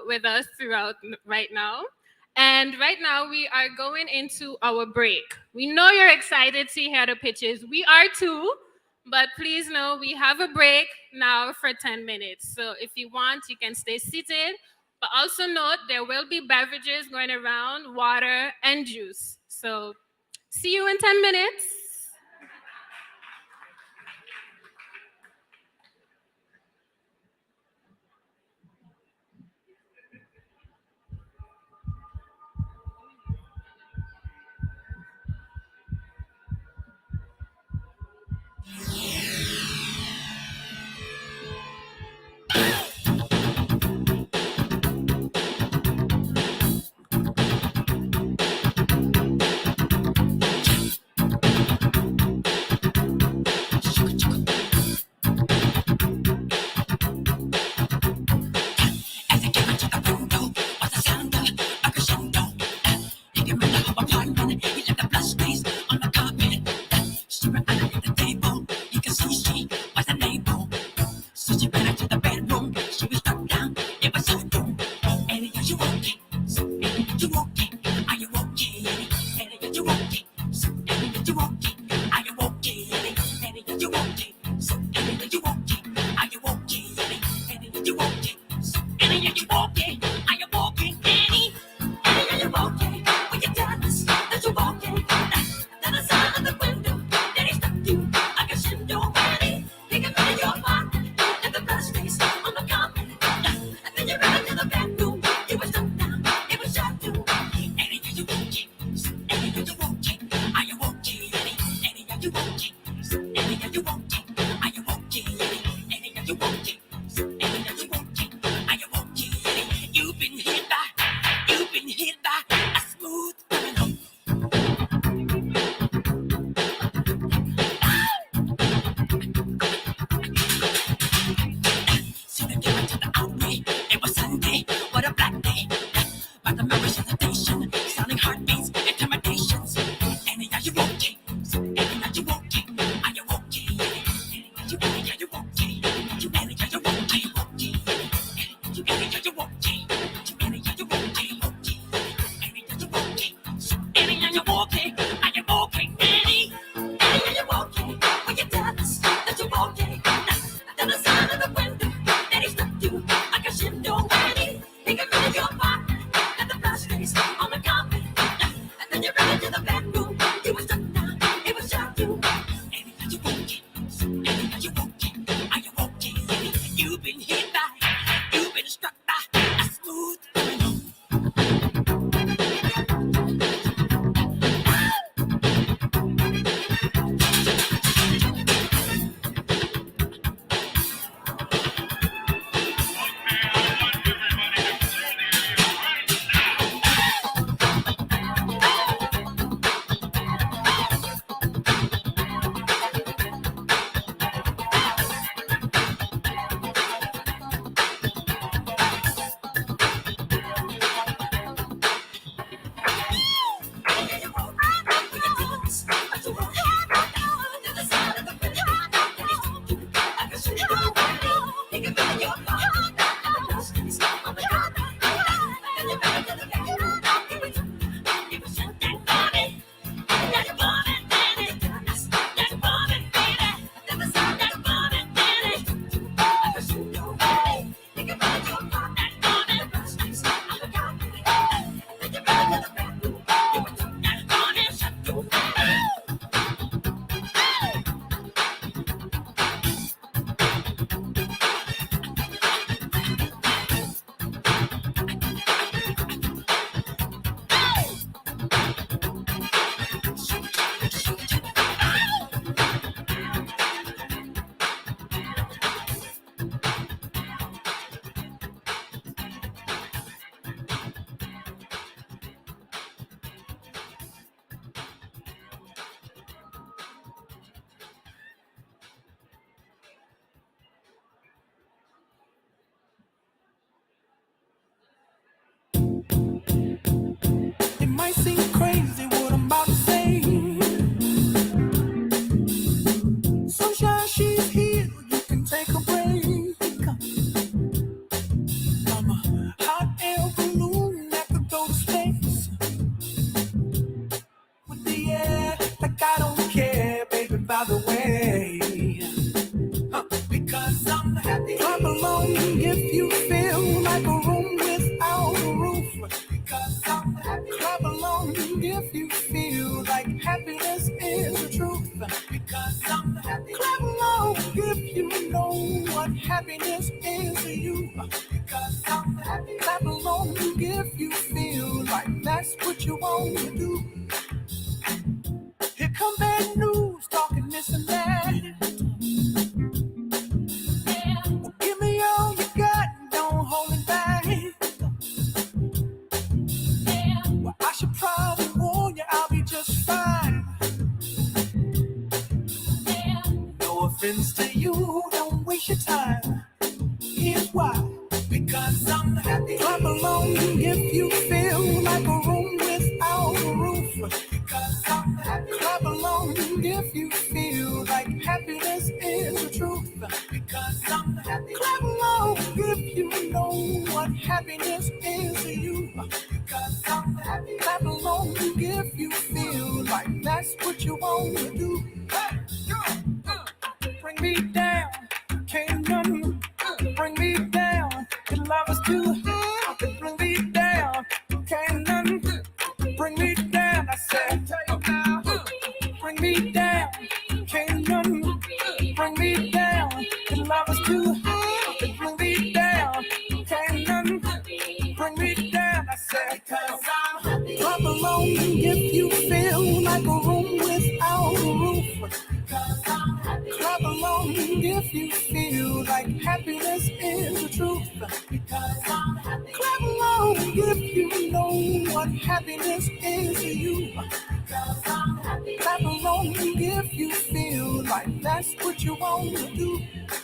with us throughout right now. And right now, we are going into our break. We know you're excited to hear the pitches. We are too, but please know we have a break now for 10 minutes. So if you want, you can stay seated. But also note, there will be beverages going around, water and juice. So see you in 10 minutes. out the way. Because I'm happy. Clap along if you feel like a room without a roof. Because I'm happy. Clap along if you feel like happiness is the truth. Because I'm happy. Clap along if you know what happiness is to you. Because I'm happy. Clap along if you feel like that's what you want to do. Here come bad news, talking this and that. Well, give me all you got, don't hold it back. Well, I should probably warn you, I'll be just fine. No offense to you, don't waste your time. Here's why. Because I'm happy. Clap along if you feel like a room without a roof. Because I'm happy. Clap along if you feel like happiness is the truth. Because I'm happy. Clap along if you know what happiness is to you. Because I'm happy. Clap along if you feel like that's what you want to do. Hey, bring me down, can't none bring me down. Your love is too high, bring me down, can't none bring me down. I said, bring me down, can't none bring me down. Your love is too high, bring me down, can't none bring me down. I said, cause I'm happy. Clap along if you feel like a room without a roof. Cause I'm happy. Clap along if you feel like happiness is the truth. Because I'm happy. Clap along if you know what happiness is to you. Because I'm happy. Clap along if you feel like that's what you want to do.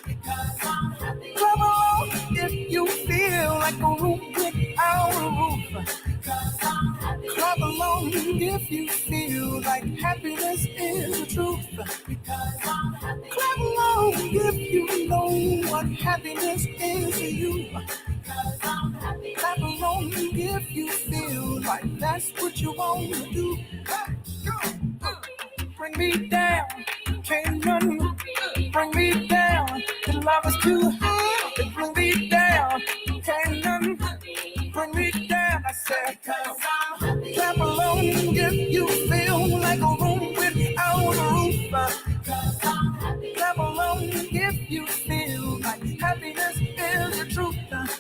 Because I'm happy. Clap along if you feel like a room without a roof. Because I'm happy. Clap along if you feel like happiness is the truth. Because I'm happy. Clap along if you know what happiness is to you. Because I'm happy. Clap along if you feel like that's what you want to do. Hey, go. Bring me down, can't none bring me down. The love is too high, bring me down, can't none bring me down. I said, cause I'm happy. Clap along if you feel like a room without a roof. Because I'm happy. Clap along if you feel like happiness is the truth.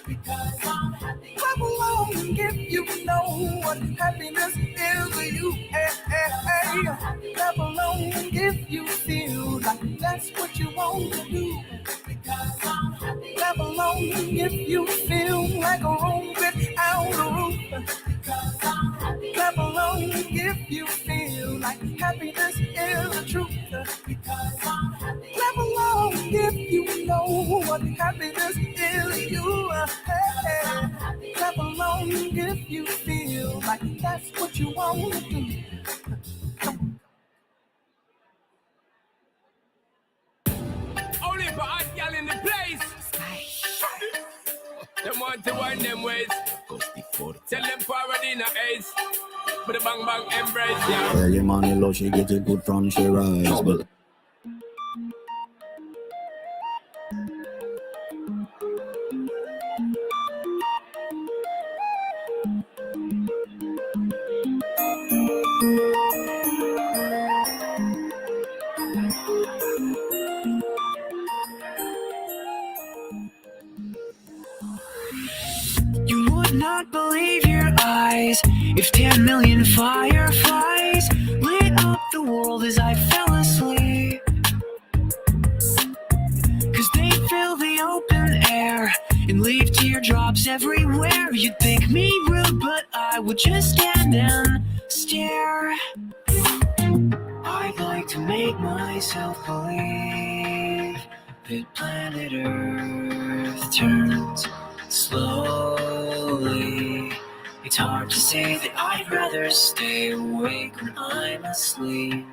Because I'm happy. Clap along if you know what happiness is to you. Hey, hey, hey. Clap along if you feel like that's what you want to do. Because I'm happy. Clap along if you feel like a room without a roof. Because I'm happy. Clap along if you feel like happiness is the truth. Because I'm happy. Clap along if you know what happiness is to you. Hey, clap along if you feel like that's what you want to do. Only for hot gal in the place. Them want to wind them ways. Tell them forward in the ace. But the bang bang embrace, yeah. Early money low, she get it good from she rise, but You would not believe your eyes if 10 million fireflies lit up the world as I fell asleep. Cause they fill the open air and leave teardrops everywhere. You'd think me rude, but I would just stand and stare. I'd like to make myself believe that planet Earth turns slowly. It's hard to say that I'd rather stay awake when I'm asleep.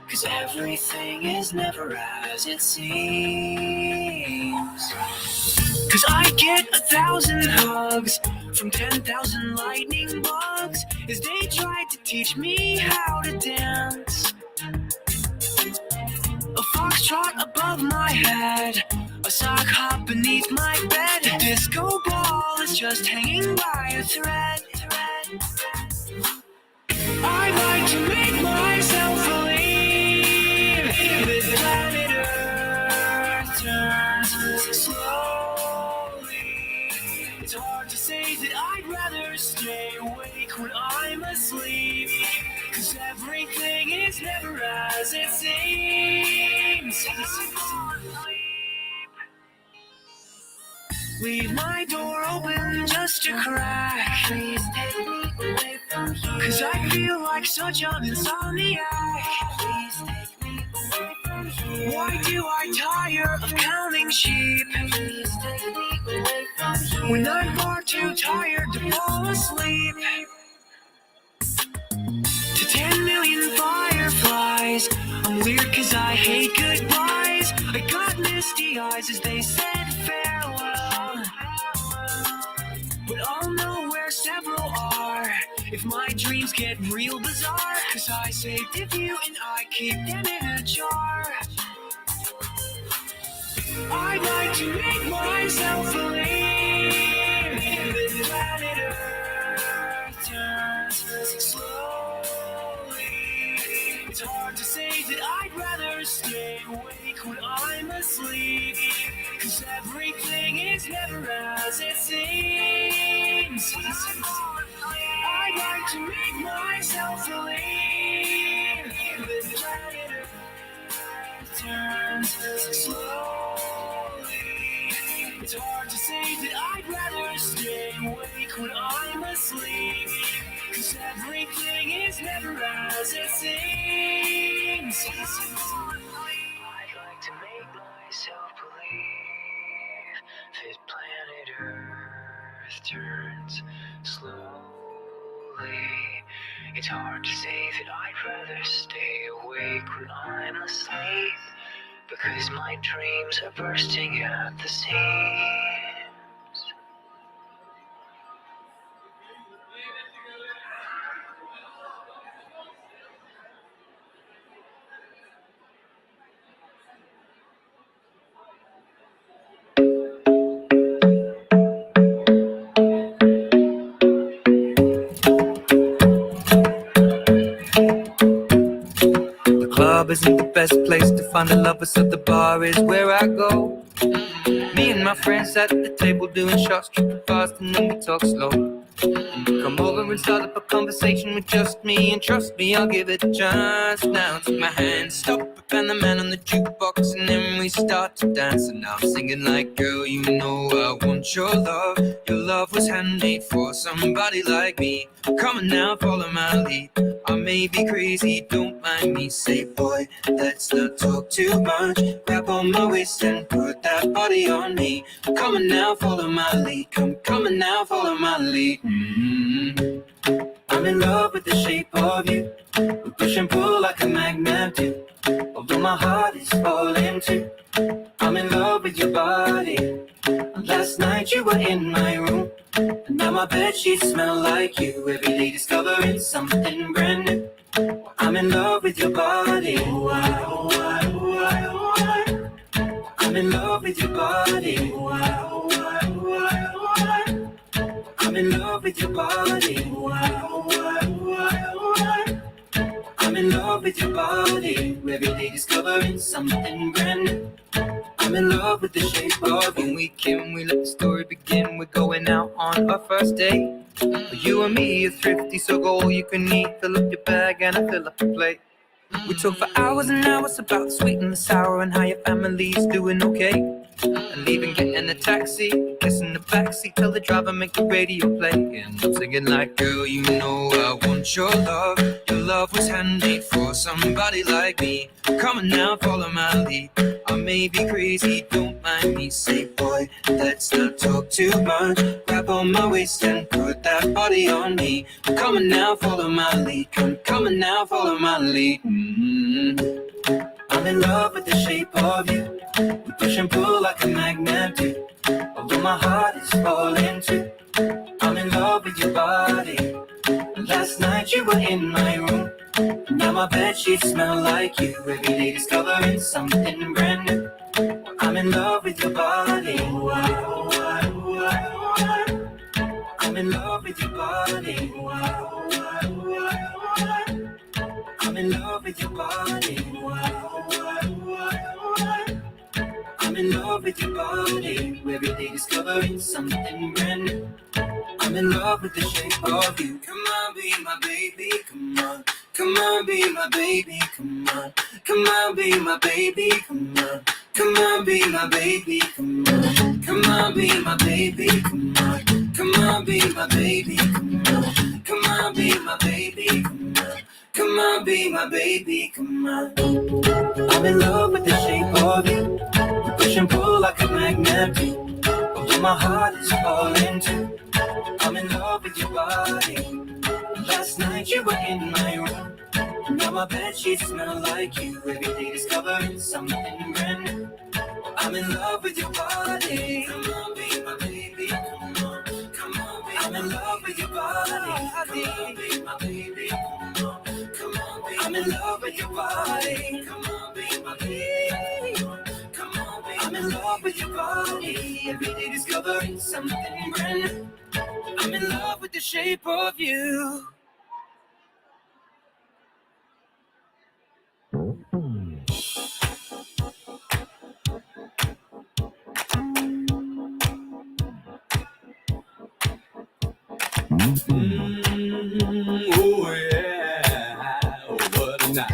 Cause everything is never as it seems. Cause I get 1,000 hugs from 10,000 lightning bugs as they try to teach me how to dance. foxtrot above my head, a sock hop beneath my bed. The disco ball is just hanging by a thread. I like to make myself believe that planet Earth turns slowly. It's hard to say that I'd rather stay awake when I'm asleep, 'cause everything is never as it seems. Leave my door open just a crack. Please take me away from here, 'cause I feel like such an insomniac. Please take me away from here. Why do I tire of counting sheep? Please take me away from here, when I'm far too tired to fall asleep. To 10 million fireflies, I'm weird 'cause I hate goodbyes. I got misty eyes as they said farewell, but I'll know where several are if my dreams get real bizarre, 'cause I saved a few and I keep them in a jar. I'd like to make myself believe that planet Earth turns slowly. It's hard to say that I'd rather stay awake when I'm asleep, 'cause everything is never as it seems. I'd like to make myself believe that planet Earth turns slowly. It's hard to say that I'd rather stay awake when I'm asleep, 'cause everything is never as it seems. I'd like to make myself believe that planet Earth turns slowly. It's hard to say that I'd rather stay awake when I'm asleep, because my dreams are bursting at the seams. The club isn't the best place to find a lover, so the bar is where I go. Me and my friends at the table doing shots, tripping fast, and then we talk slow. Come over and start up a conversation with just me, and trust me, I'll give it a chance. Now take my hand, stop it, and the man on the jukebox, and then we start to dance. And now I'm singing like, girl, you know I want your love. Your love was handmade for somebody like me. Come on now, follow my lead. I may be crazy, don't mind me. Say, boy, let's not talk too much. Grab on my waist and put that body on me. Come on now, follow my lead. Come on now, follow my lead. I'm in love with the shape of you. We push and pull like a magnet do. Although my heart is falling too. I'm in love with your body. Last night you were in my room, and now my bedsheets smell like you. Every day discovering something brand new. I'm in love with your body. Oh, I, oh, I, oh, I, oh, I. I'm in love with your body. Oh, I, oh, I, oh, I, oh, I. I'm in love with your body. Oh, I, oh, I, oh, I, oh, I. I'm in love with your body. Every day discovering something brand new. I'm in love with the shape of you. When we can, we let the story begin. We're going out on our first date. You and me are thrifty, so go all you can eat. Fill up your bag and I fill up the plate. We talk for hours and hours about the sweet and the sour and how your family's doing okay. And even getting a taxi, kissing the backseat, tell the driver make the radio play. And I'm singing like, girl, you know I want your love. Your love was handmade for somebody like me. Come on now, follow my lead. I may be crazy, don't mind me. Say, boy, let's not talk too much. Grab on my waist and put that body on me. Come on now, follow my lead. Come on now, follow my lead. I'm in love with the shape of you. We push and pull like a magnet do. Although my heart is falling too. I'm in love with your body. Last night you were in my room, Now my bed sheets smell like you. Every day discovering something brand new. I'm in love with your body. I'm in love with your body. I'm in love with your body. I'm in love with your body. Every day discovering something brand new. I'm in love with the shape of you. Come on, be my baby, come on. Come on, be my baby, come on. Come on, be my baby, come on. Come on, be my baby, come on. Come on, be my baby, come on. Come on, be my baby, come on. Come on, be my baby, come on. Come on, be my baby, come on. I'm in love with the shape of you. We push and pull like a magnet do. Although my heart is falling too. I'm in love with your body. Last night you were in my room. Now my bed sheets smell like you. Every day discovering something brand new. I'm in love with your body. Come on, be my baby. Come on, come on, be. I'm in love with your body. Come on, be my baby. Come on, come on, be. I'm in love with your body. Come on, be my baby. Come on, be. I'm in love with your body. Every day discovering something brand new. I'm in love with the shape of you. Oh yeah, oh, what a night.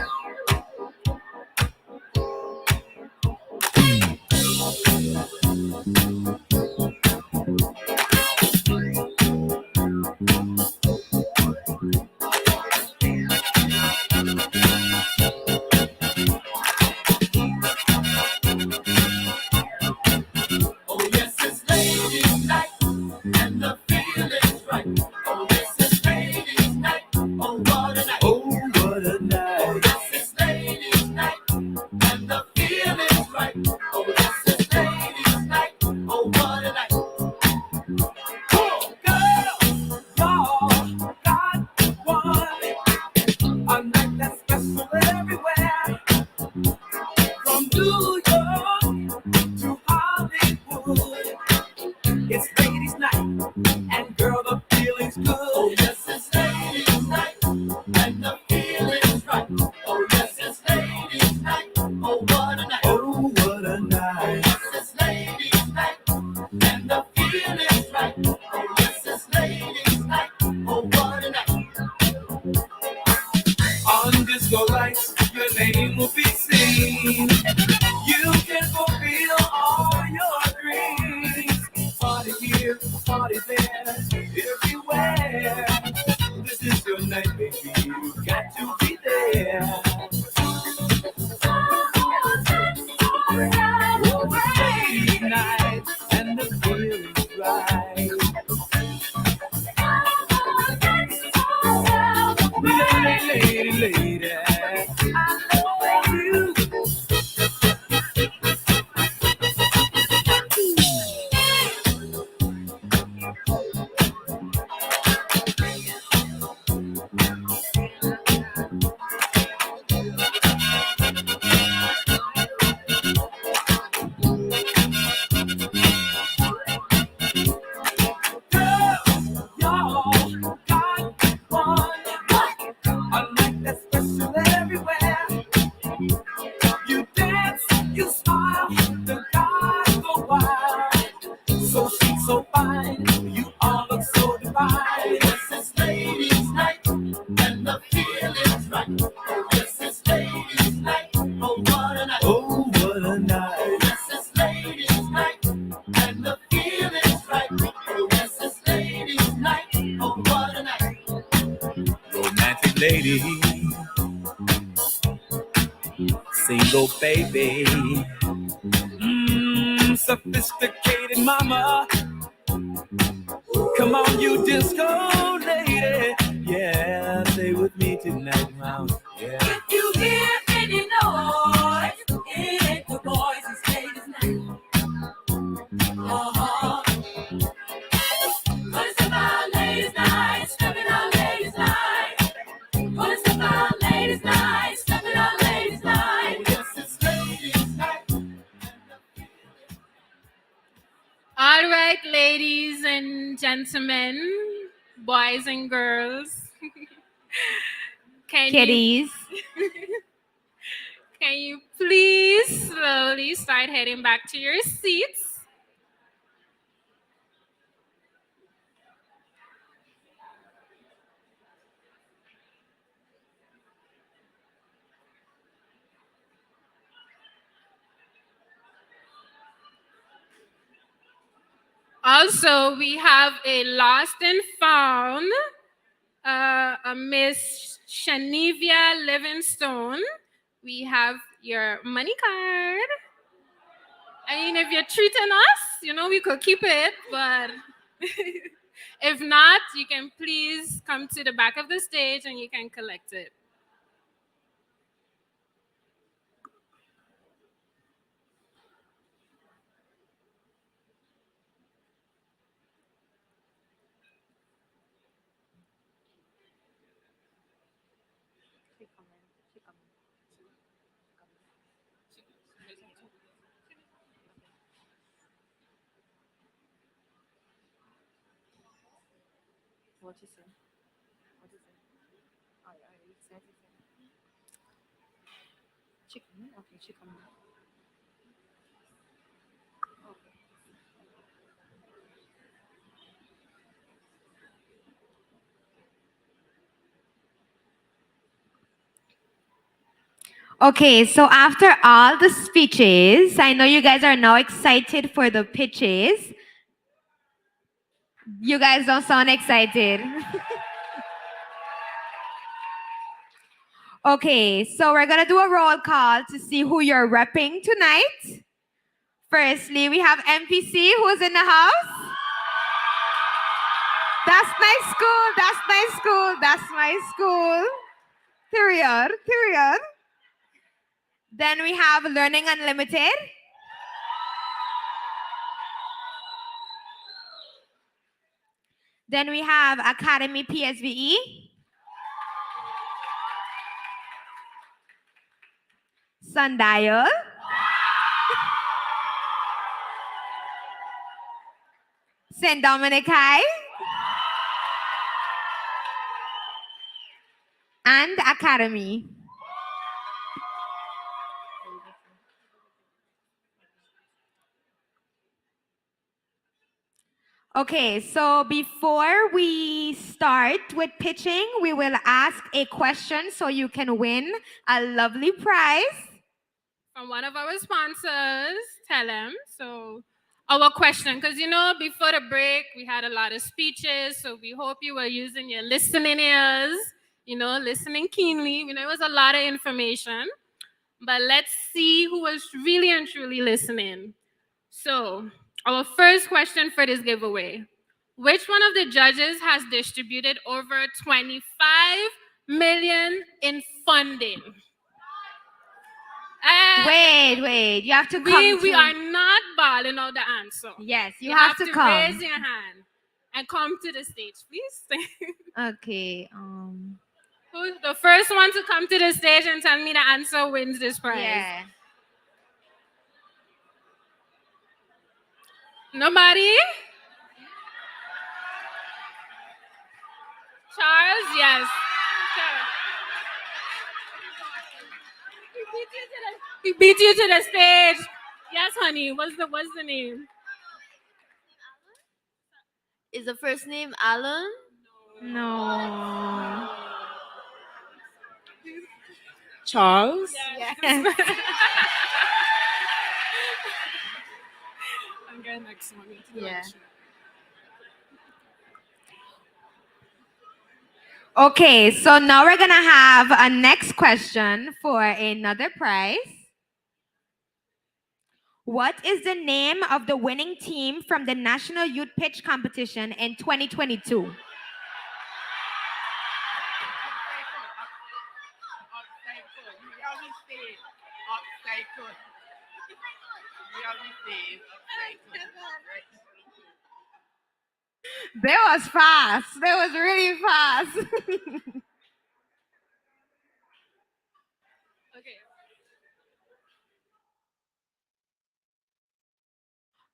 Oh yes, it's ladies' night, and the feeling's right. Oh yes, it's ladies' night. Oh what a night. Oh what a night. Oh yes, it's ladies' night, and the feeling's right. Oh yes, it's ladies' night. Oh what a night. Oh girl, y'all got one. A night that's special everywhere. From New York to Hollywood. It's ladies' night, and girl, the feeling's good. Oh yes, it's ladies' night, and the feeling's right. Oh yes, it's ladies' night. Oh what a night. Oh what a night. Oh yes, it's ladies' night, and the feeling's right. Oh yes, it's ladies' night. Oh what a night. On disco lights, your name will be seen. You can fulfill all your dreams. Party here, party there, everywhere. This is your night, baby. You got to be there. Oh, it's lady night, and the feeling's right. Lady, I love you. Y'all got one. A night that's special everywhere. You dance, you smile, the guys go wild. So chic, so fine, you all look so divine. Yes, it's ladies' night, and the feeling's right. Oh, yes, it's ladies' night. Oh, what a night. Oh, what a night. Oh, yes, it's ladies' night, and the feeling's right. Oh, yes, it's ladies' night. Oh, what a night. Romantic lady, single baby, sophisticated mama. Come on, you disco lady, yeah, stay with me tonight, mom. Yeah. If you hear any noise, it ain't the boys, it's ladies' night. Uh-huh. What is about ladies' night? Stepping on ladies' night. What is about ladies' and gentlemen, boys and girls, can Kitties. can you please slowly start heading back to your seats? Also, we have a lost and found, a Miss Shanivia Livingstone. We have your money card. I mean, if you're treating us, we could keep it, but if not, you can please come to the back of the stage and you can collect it. What you say? What you say? Oh, yeah, you said it. Chicken. Okay, chicken. Okay. Okay, so after all the speeches, I know you guys are now excited for the pitches. You guys don't sound excited. Okay, so we're gonna do a roll call to see who you're repping tonight. Firstly, we have MPC who's in the house. That's my school, that's my school, that's my school. Period, period. Then we have Learning Unlimited. Then we have Academy PSVE. Sundial. St. Dominic High. And Academy. Okay, so before we start with pitching, we will ask a question so you can win a lovely prize from one of our sponsors, Tell them. So our question, because before the break, we had a lot of speeches, so we hope you were using your listening ears, listening keenly. It was a lot of information, but let's see who was really and truly listening. So our first question for this giveaway: which one of the judges has distributed over 25 million in funding? Wait, you have to come. We are not balling out the answer. Yes, you have to come. Raise your hand and come to the stage, please. Okay. Who's the first one to come to the stage and tell me the answer wins this prize? Yeah. Nobody? Charles, yes. He beat you to the stage. Yes, honey. What's the name? Is the first name Alan? No. Charles? Yes. I'm getting next one. Yeah. Okay, so now we're gonna have a next question for another prize. What is the name of the winning team from the National Youth Pitch Competition in 2022? That was fast. That was really fast.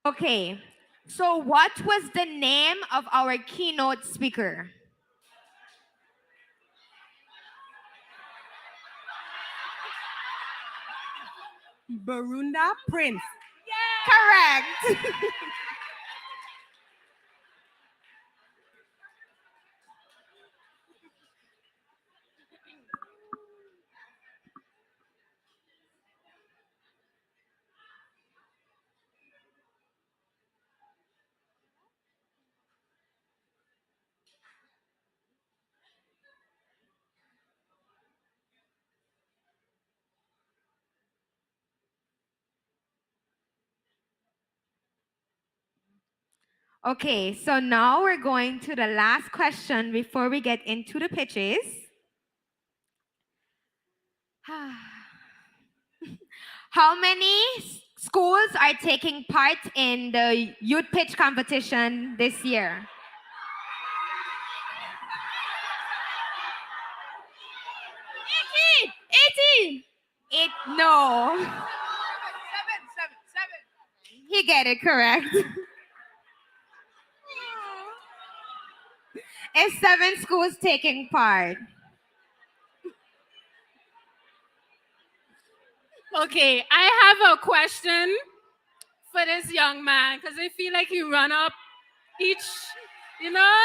Okay, So, what was the name of our keynote speaker? Barunda Prince. Correct. Okay, so now we're going to the last question before we get into the pitches. How many schools are taking part in the youth pitch competition this year? 18! No. He get it correct. It's 7 schools taking part. Okay, I have a question for this young man because I feel like he run up each, you know?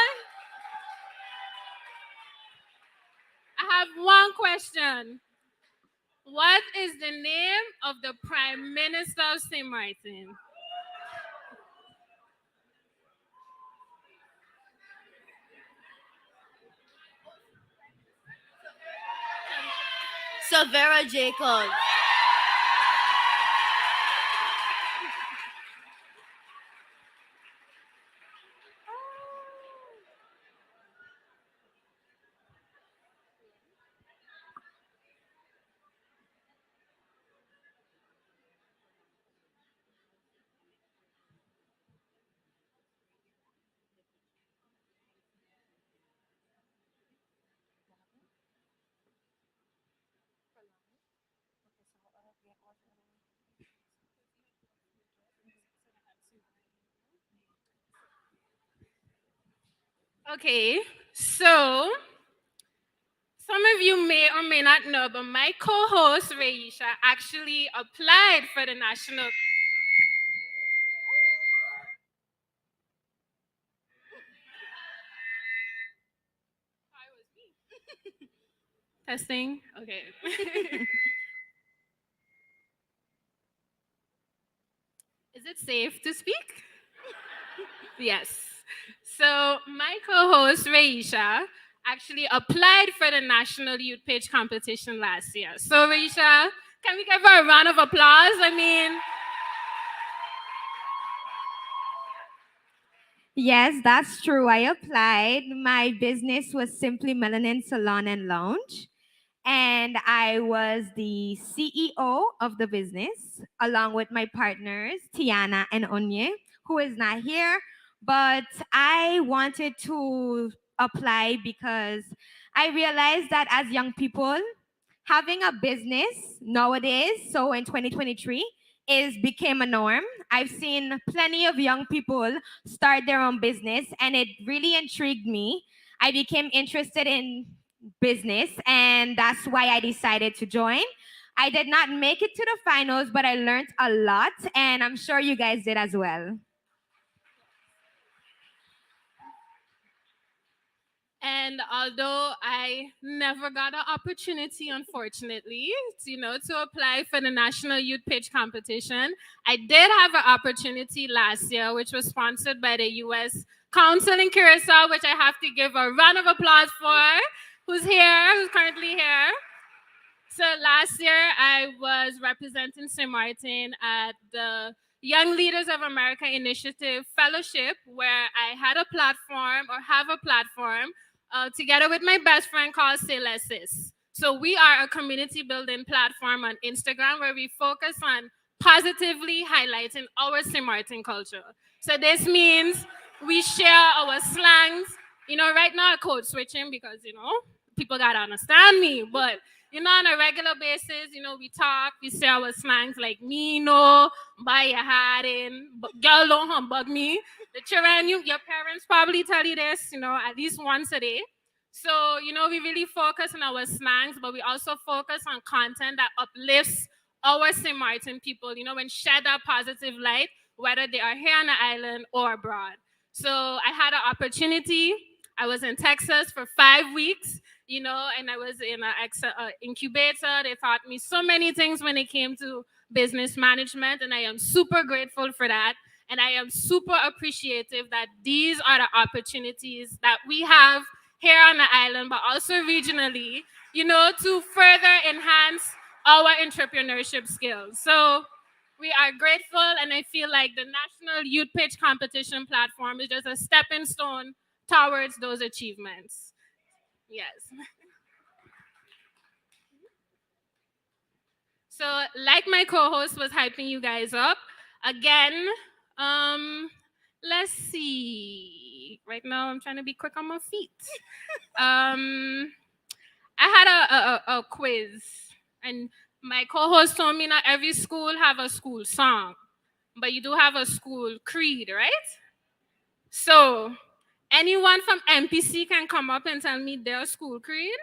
I have one question. What is the name of the Prime Minister of St. Martin? Savera Jacobs. Okay, so some of you may or may not know, but my co-host Reisha actually applied for the national. Testing. Okay. Is it safe to speak? Yes. So my co-host Reisha actually applied for the National Youth Pitch competition last year. So Reisha, can we give her a round of applause? I mean, Yes, that's true. I applied. My business was Simply Melanin Salon and Lounge. And I was the CEO of the business, along with my partners, Tiana and Onye, who is not here. But I wanted to apply because I realized that as young people, having a business nowadays, so in 2023, is became a norm. I've seen plenty of young people start their own business, and it really intrigued me. I became interested in business, and that's why I decided to join. I did not make it to the finals, but I learned a lot, and I'm sure you guys did as well. and although I never got an opportunity, unfortunately, to apply for the National Youth Pitch competition, I did have an opportunity last year, which was sponsored by the U.S. Council in Curacao, which I have to give a round of applause for. Who's currently here. So last year, I was representing St. Martin at the Young Leaders of America Initiative Fellowship, where I had a platform, or have a platform, together with my best friend called Celestis. So we are a community building platform on Instagram where we focus on positively highlighting our St. Martin culture. So this means we share our slangs. Right now, code switching because, people got to understand me. But, on a regular basis, we talk, we say our slangs like me, no, buy your hat in, but girl, don't humbug me. The children, your parents probably tell you this, at least once a day. So, we really focus on our slangs, but we also focus on content that uplifts our St. Martin people, and shed that positive light, whether they are here on the island or abroad. So I had an opportunity. I was in Texas for 5 weeks, and I was in an incubator. They taught me so many things when it came to business management, and I am super grateful for that. And I am super appreciative that these are the opportunities that we have here on the island, but also regionally, to further enhance our entrepreneurship skills. So we are grateful, and I feel like the National Youth Pitch Competition platform is just a stepping stone towards those achievements. Yes. So like my co-host was hyping you guys up, again, let's see. Right now I'm trying to be quick on my feet. I had a quiz, and my co-host told me not every school have a school song, but you do have a school creed, right? So anyone from MPC can come up and tell me their school creed?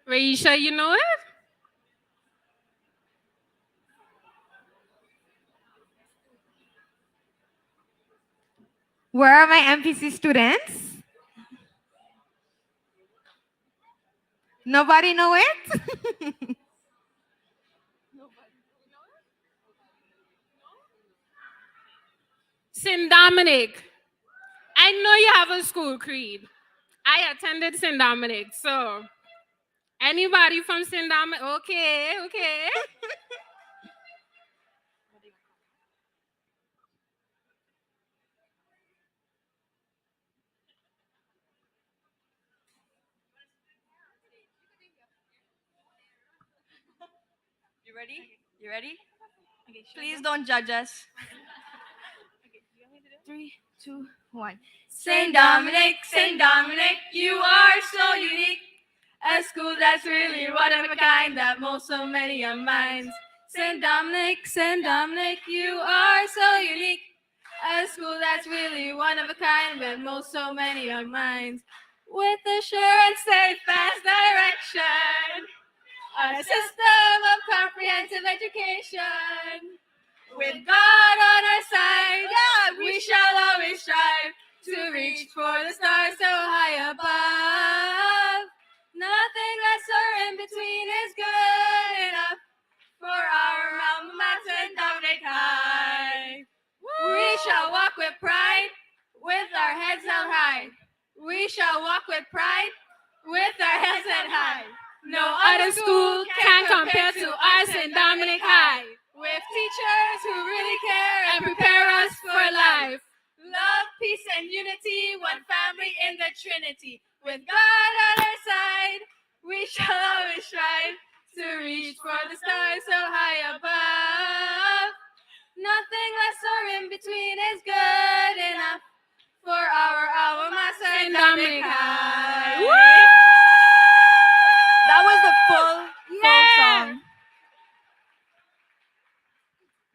Raisha, you know it? Where are my MPC students? Nobody know it? St. Dominic. I know you have a school creed. I attended St. Dominic, so anybody from St. Dominic? Okay. You ready? You ready? Please don't judge us. 3, 2, 1. St. Dominic, you are so unique. A school that's really one of a kind that molds so many young minds. St. Dominic, you are so unique. A school that's really one of a kind that molds so many young minds. With a sure and steadfast direction. A system of comprehensive education. With God on our side, we shall always strive to reach for the stars so high above. Nothing less or in between is good enough for our alma mater, St. Dominic High. We shall walk with pride, with our heads held high. We shall walk with pride, with our heads held high. No other school can compare to our St. Dominic High. With teachers who really care And prepare us for life. Love, peace, and unity, one family in the Trinity. With God on our side, we shall always strive to reach for the stars so high above. Nothing less or in between is good enough for our alma mater, St. Dominic High. That was the full song.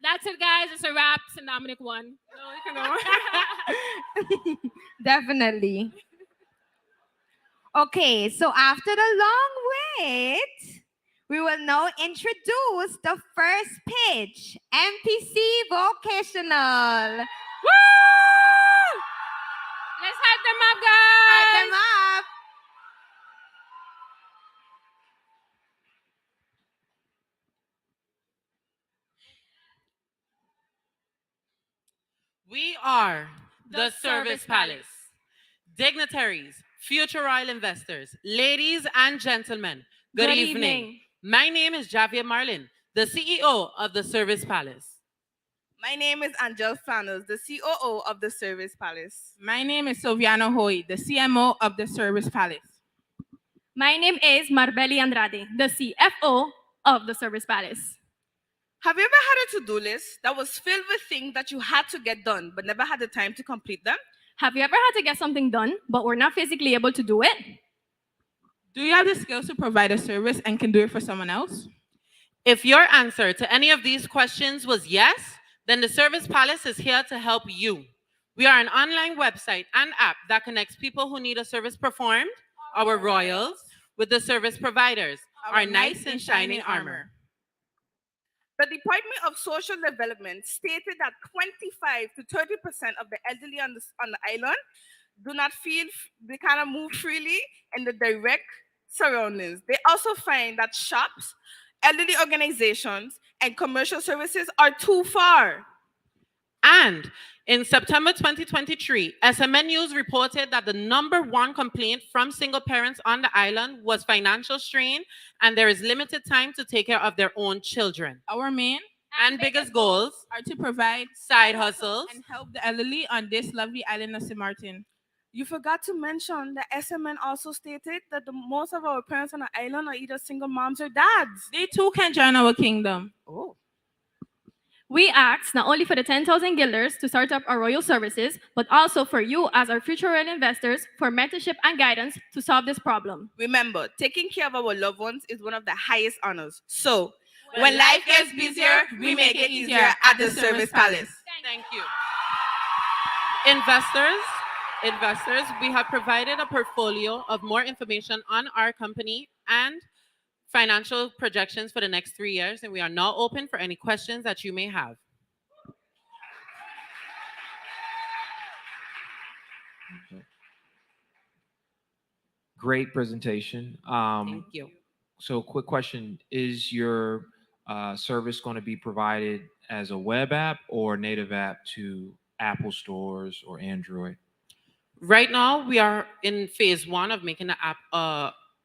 That's it, guys. It's a wrap. St. Dominic won. So you can go. Definitely. Okay, so after the long wait, we will now introduce the first pitch, MPC Vocational. Woo! Let's hype them up, guys. Hype them up. We are the Service Palace. Dignitaries, future royal investors, ladies and gentlemen, good evening. My name is Javier Marlin, the CEO of the Service Palace. My name is Angel Flanos, the COO of the Service Palace. My name is Silviana Hoy, the CMO of the Service Palace. My name is Marbeli Andrade, the CFO of the Service Palace. Have you ever had a to-do list that was filled with things that you had to get done but never had the time to complete them? Have you ever had to get something done, but were not physically able to do it? Do you have the skills to provide a service and can do it for someone else? If your answer to any of these questions was yes, then the Service Palace is here to help you. We are an online website and app that connects people who need a service performed, our royals, with the service providers, our knights in shining armor. The Department of Social Development stated that 25 to 30% of the elderly on the island do not feel they cannot move freely in the direct surroundings. They also find that shops, elderly organizations, and commercial services are too far. And in September 2023, SMN News reported that the #1 complaint from single parents on the island was financial strain, and there is limited time to take care of their own children. Our main and biggest goals are to provide side hustles and help the elderly on this lovely island of St. Martin. You forgot to mention that SMN also stated that most of our parents on the island are either single moms or dads. They too can join our kingdom. Oh. We ask not only for the 10,000 guilders to start up our royal services, but also for you as our future royal investors for mentorship and guidance to solve this problem. Remember, taking care of our loved ones is one of the highest honors. So, when life gets busier, we make it easier at the Service Palace. Thank you. Investors, we have provided a portfolio of more information on our company and financial projections for the next 3 years, and we are now open for any questions that you may have. Great presentation. Thank you. So quick question, is your service going to be provided as a web app or native app to Apple stores or Android? Right now, we are in phase 1 of making the app,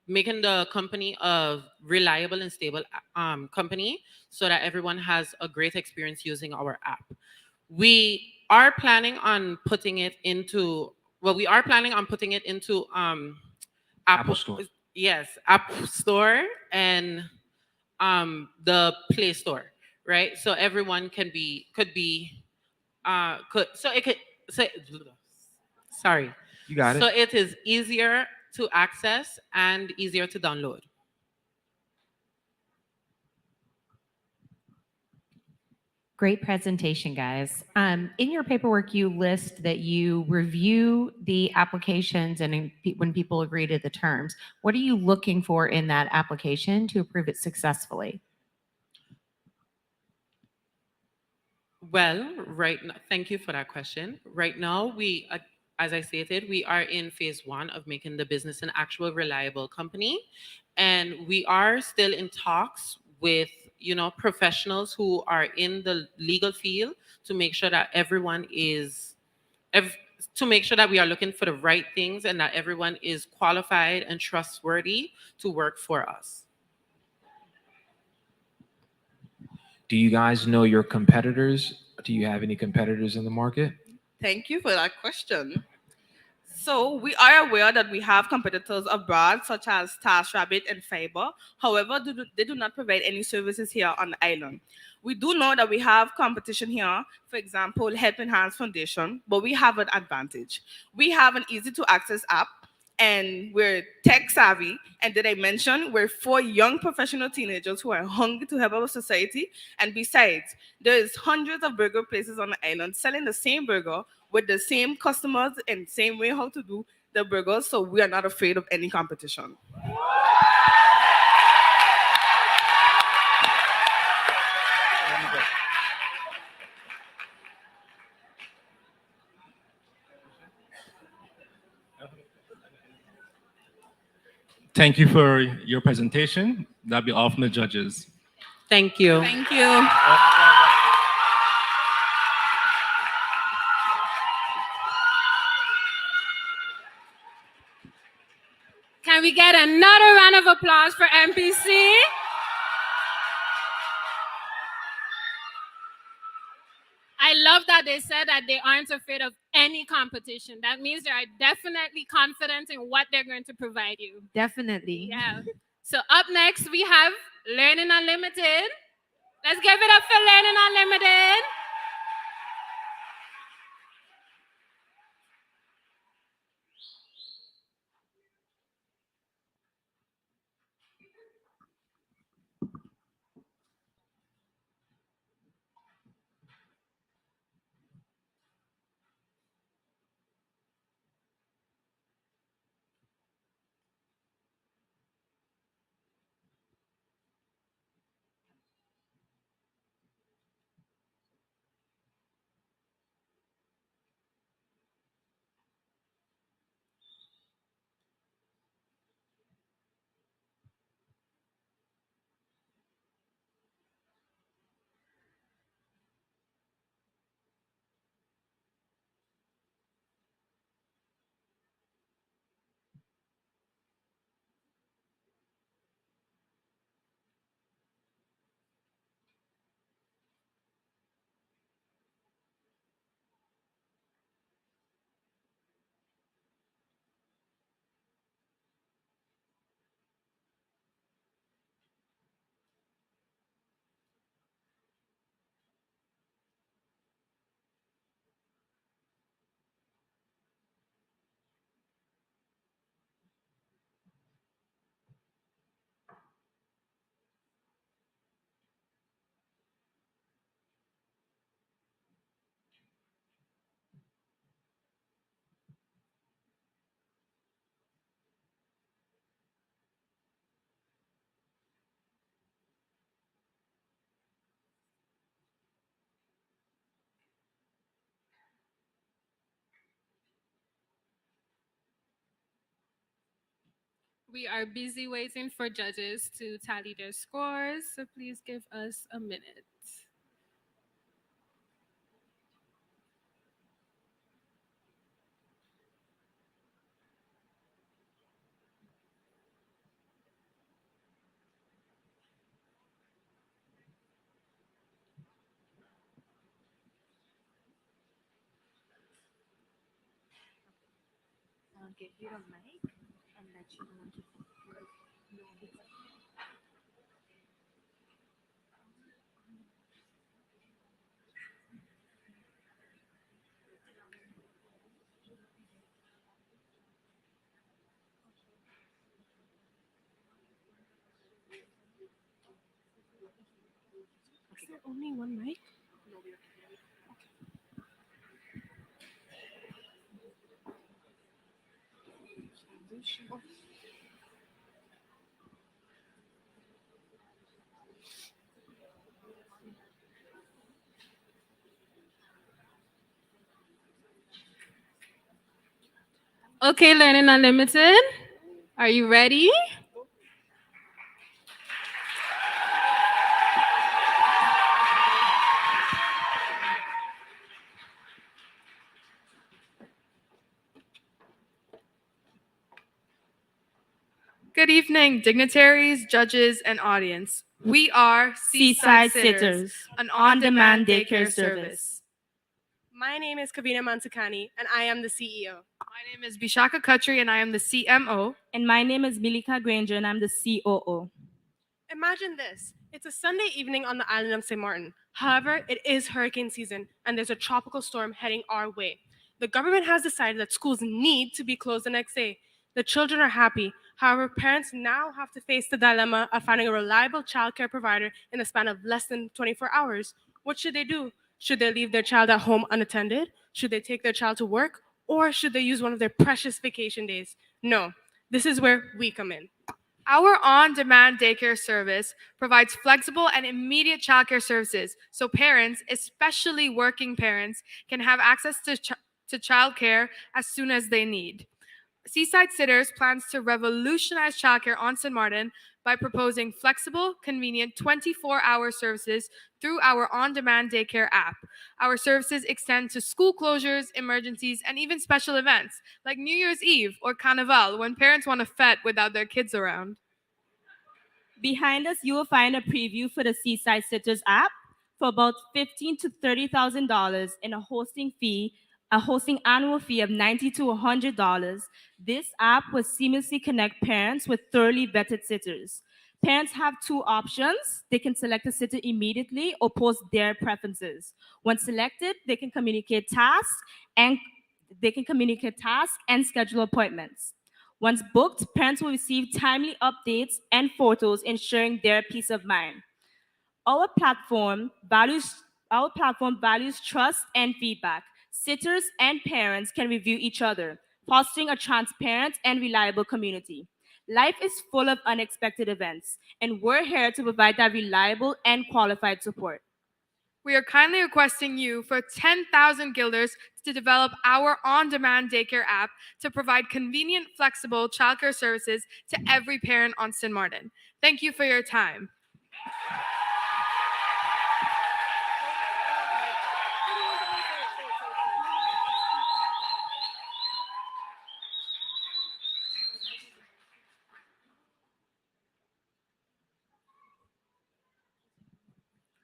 making the company a reliable and stable company so that everyone has a great experience using our app. We are planning on putting it into, Apple Store. Yes, App Store and the Play Store, right? So everyone sorry. You got it. So it is easier to access and easier to download. Great presentation, guys. In your paperwork, you list that you review the applications and when people agree to the terms. What are you looking for in that application to approve it successfully? Well, thank you for that question. Right now, we, as I stated, we are in phase 1 of making the business an actual reliable company. And we are still in talks with, professionals who are in the legal field to make sure that everyone is, to make sure that we are looking for the right things and that everyone is qualified and trustworthy to work for us. Do you guys know your competitors? Do you have any competitors in the market? Thank you for that question. So we are aware that we have competitors abroad, such as TaskRabbit and Fiverr. However, they do not provide any services here on the island. We do know that we have competition here, for example, Helping Hands Foundation, but we have an advantage. We have an easy-to-access app, and we're tech savvy. And did I mention we're 4 young professional teenagers who are hungry to help our society? And besides, there's hundreds of burger places on the island selling the same burger with the same customers and same way how to do the burgers, so we are not afraid of any competition. Thank you for your presentation. That'll be all from the judges. Thank you. Thank you. Can we get another round of applause for MPC? I love that they said that they aren't afraid of any competition. That means they are definitely confident in what they're going to provide you. Definitely. Yeah. So up next, we have Learning Unlimited. Let's give it up for Learning Unlimited. We are busy waiting for judges to tally their scores, so please give us a minute. I'll give you the mic and let you know. Is there only one mic? Okay, Learning Unlimited, are you ready? Good evening, dignitaries, judges, and audience. We are Seaside Sitters, an on-demand daycare service. My name is Kavina Mantakani, and I am the CEO. My name is Bishaka Khatri, and I am the CMO. And my name is Milika Granger, and I'm the COO. Imagine this. It's a Sunday evening on the island of St. Martin. However, it is hurricane season, and there's a tropical storm heading our way. The government has decided that schools need to be closed the next day. The children are happy. However, parents now have to face the dilemma of finding a reliable childcare provider in the span of less than 24 hours. What should they do? Should they leave their child at home unattended? Should they take their child to work? Or should they use one of their precious vacation days? No, this is where we come in. Our on-demand daycare service provides flexible and immediate childcare services so parents, especially working parents, can have access to childcare as soon as they need. Seaside Sitters plans to revolutionize childcare on St. Martin by proposing flexible, convenient 24-hour services through our on-demand daycare app. Our services extend to school closures, emergencies, and even special events like New Year's Eve or Carnival when parents want to fete without their kids around. Behind us, you will find a preview for the Seaside Sitters app for about $15,000 to $30,000 in a hosting annual fee of $90 to $100. This app will seamlessly connect parents with thoroughly vetted sitters. Parents have two options. They can select a sitter immediately or post their preferences. Once selected, they can communicate tasks and schedule appointments. Once booked, parents will receive timely updates and photos, ensuring their peace of mind. Our platform values trust and feedback. Sitters and parents can review each other, fostering a transparent and reliable community. Life is full of unexpected events, and we're here to provide that reliable and qualified support. We are kindly requesting you for 10,000 guilders to develop our on-demand daycare app to provide convenient, flexible childcare services to every parent on St. Martin. Thank you for your time.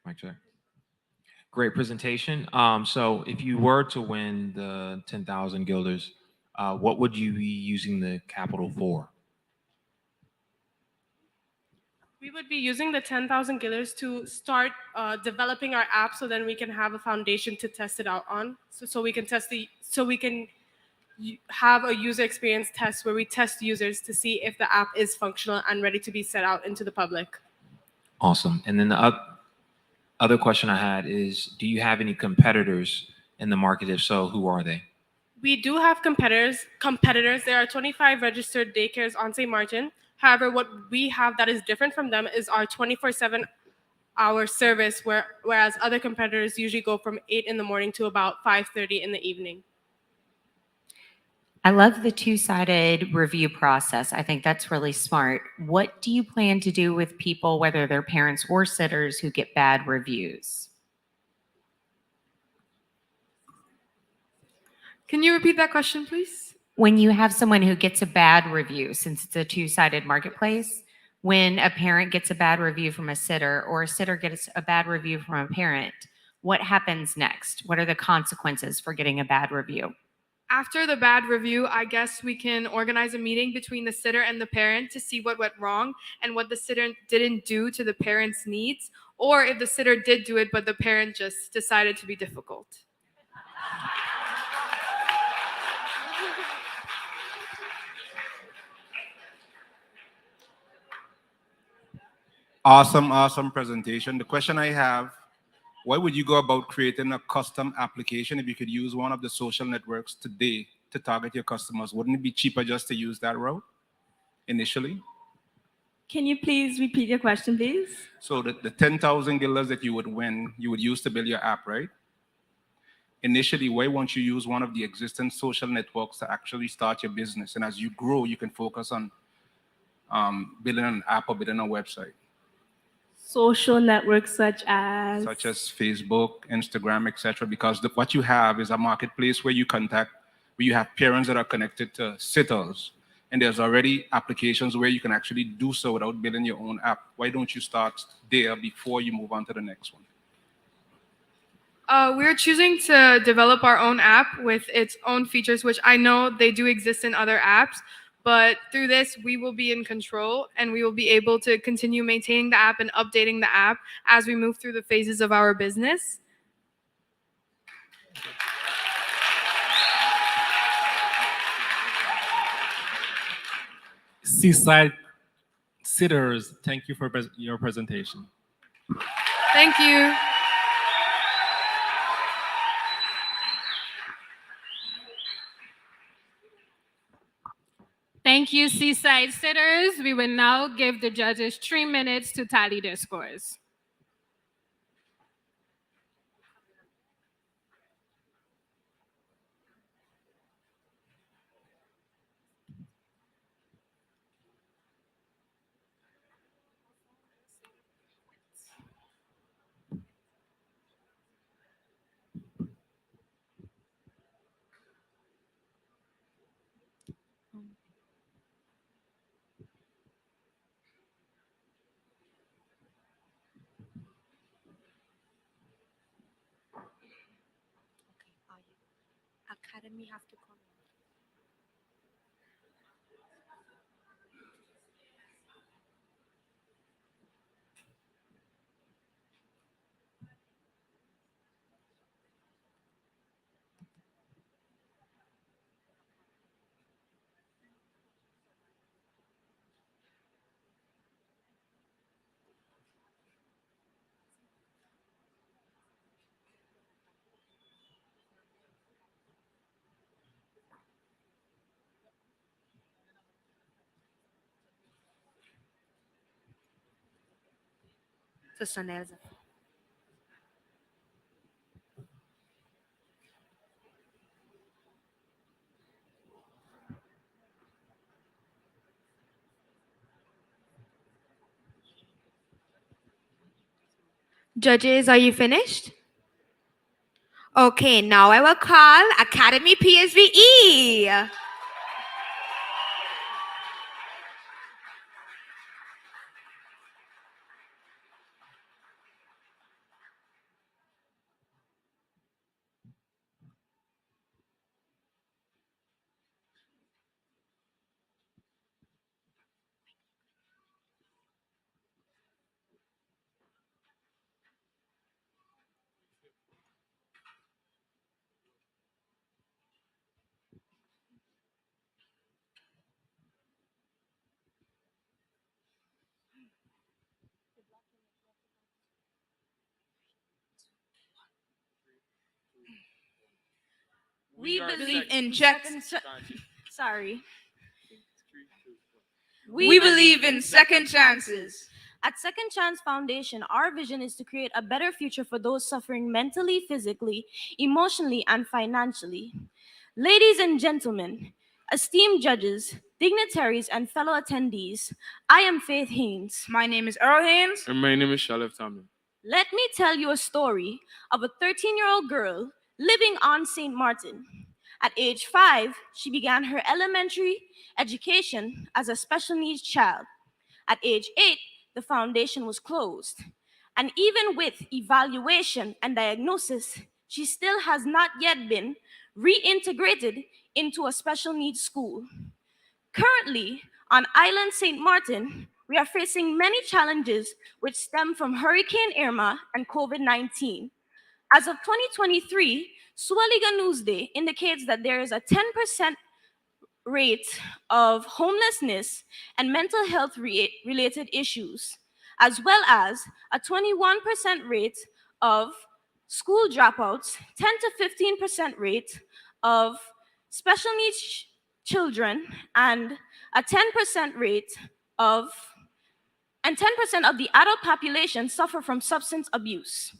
Mic check. Great presentation. So if you were to win the 10,000 guilders, what would you be using the capital for? We would be using the 10,000 guilders to start developing our app so then we can have a foundation to test it out on. So we can have a user experience test where we test users to see if the app is functional and ready to be set out into the public. Awesome. And then the other question I had is, do you have any competitors in the market? If so, who are they? We do have competitors. There are 25 registered daycares on St. Martin. However, what we have that is different from them is our 24/7-hour service, whereas other competitors usually go from 8 in the morning to about 5:30 in the evening. I love the two-sided review process. I think that's really smart. What do you plan to do with people, whether they're parents or sitters, who get bad reviews? Can you repeat that question, please? When you have someone who gets a bad review, since it's a two-sided marketplace, when a parent gets a bad review from a sitter or a sitter gets a bad review from a parent, what happens next? What are the consequences for getting a bad review? After the bad review, I guess we can organize a meeting between the sitter and the parent to see what went wrong and what the sitter didn't do to the parent's needs, or if the sitter did do it, but the parent just decided to be difficult. Awesome presentation. The question I have, why would you go about creating a custom application if you could use one of the social networks today to target your customers? Wouldn't it be cheaper just to use that route initially? Can you please repeat your question, please? So the 10,000 guilders that you would win, you would use to build your app, right? Initially, why won't you use one of the existing social networks to actually start your business? And as you grow, you can focus on building an app or building a website. Social networks such as Facebook, Instagram, etc. Because what you have is a marketplace where you have parents that are connected to sitters, and there's already applications where you can actually do so without building your own app. Why don't you start there before you move on to the next one? We're choosing to develop our own app with its own features, which I know they do exist in other apps. But through this, we will be in control and we will be able to continue maintaining the app and updating the app as we move through the phases of our business. Seaside sitters, thank you for your presentation. Thank you. Thank you, Seaside sitters. We will now give the judges 3 minutes to tally their scores. Academy have to come. personnel. Judges, are you finished? Okay, now I will call Academy PSVE. We believe in Sorry. We believe in second chances. At Second Chance Foundation, our vision is to create a better future for those suffering mentally, physically, emotionally, and financially. Ladies and gentlemen, esteemed judges, dignitaries, and fellow attendees, I am Faith Haynes. My name is Earl Haynes. And my name is Shalif Tomlin. Let me tell you a story of a 13-year-old girl living on St. Martin. At age 5, she began her elementary education as a special needs child. At age 8, the foundation was closed. And even with evaluation and diagnosis, she still has not yet been reintegrated into a special needs school. Currently, on Island St. Martin, we are facing many challenges which stem from Hurricane Irma and COVID-19. As of 2023, Sualiga Newsday indicates that there is a 10% rate of homelessness and mental health related issues, as well as a 21% rate of school dropouts, 10 to 15% rate of special needs children, and a 10% rate of, and 10% of the adult population suffer from substance abuse.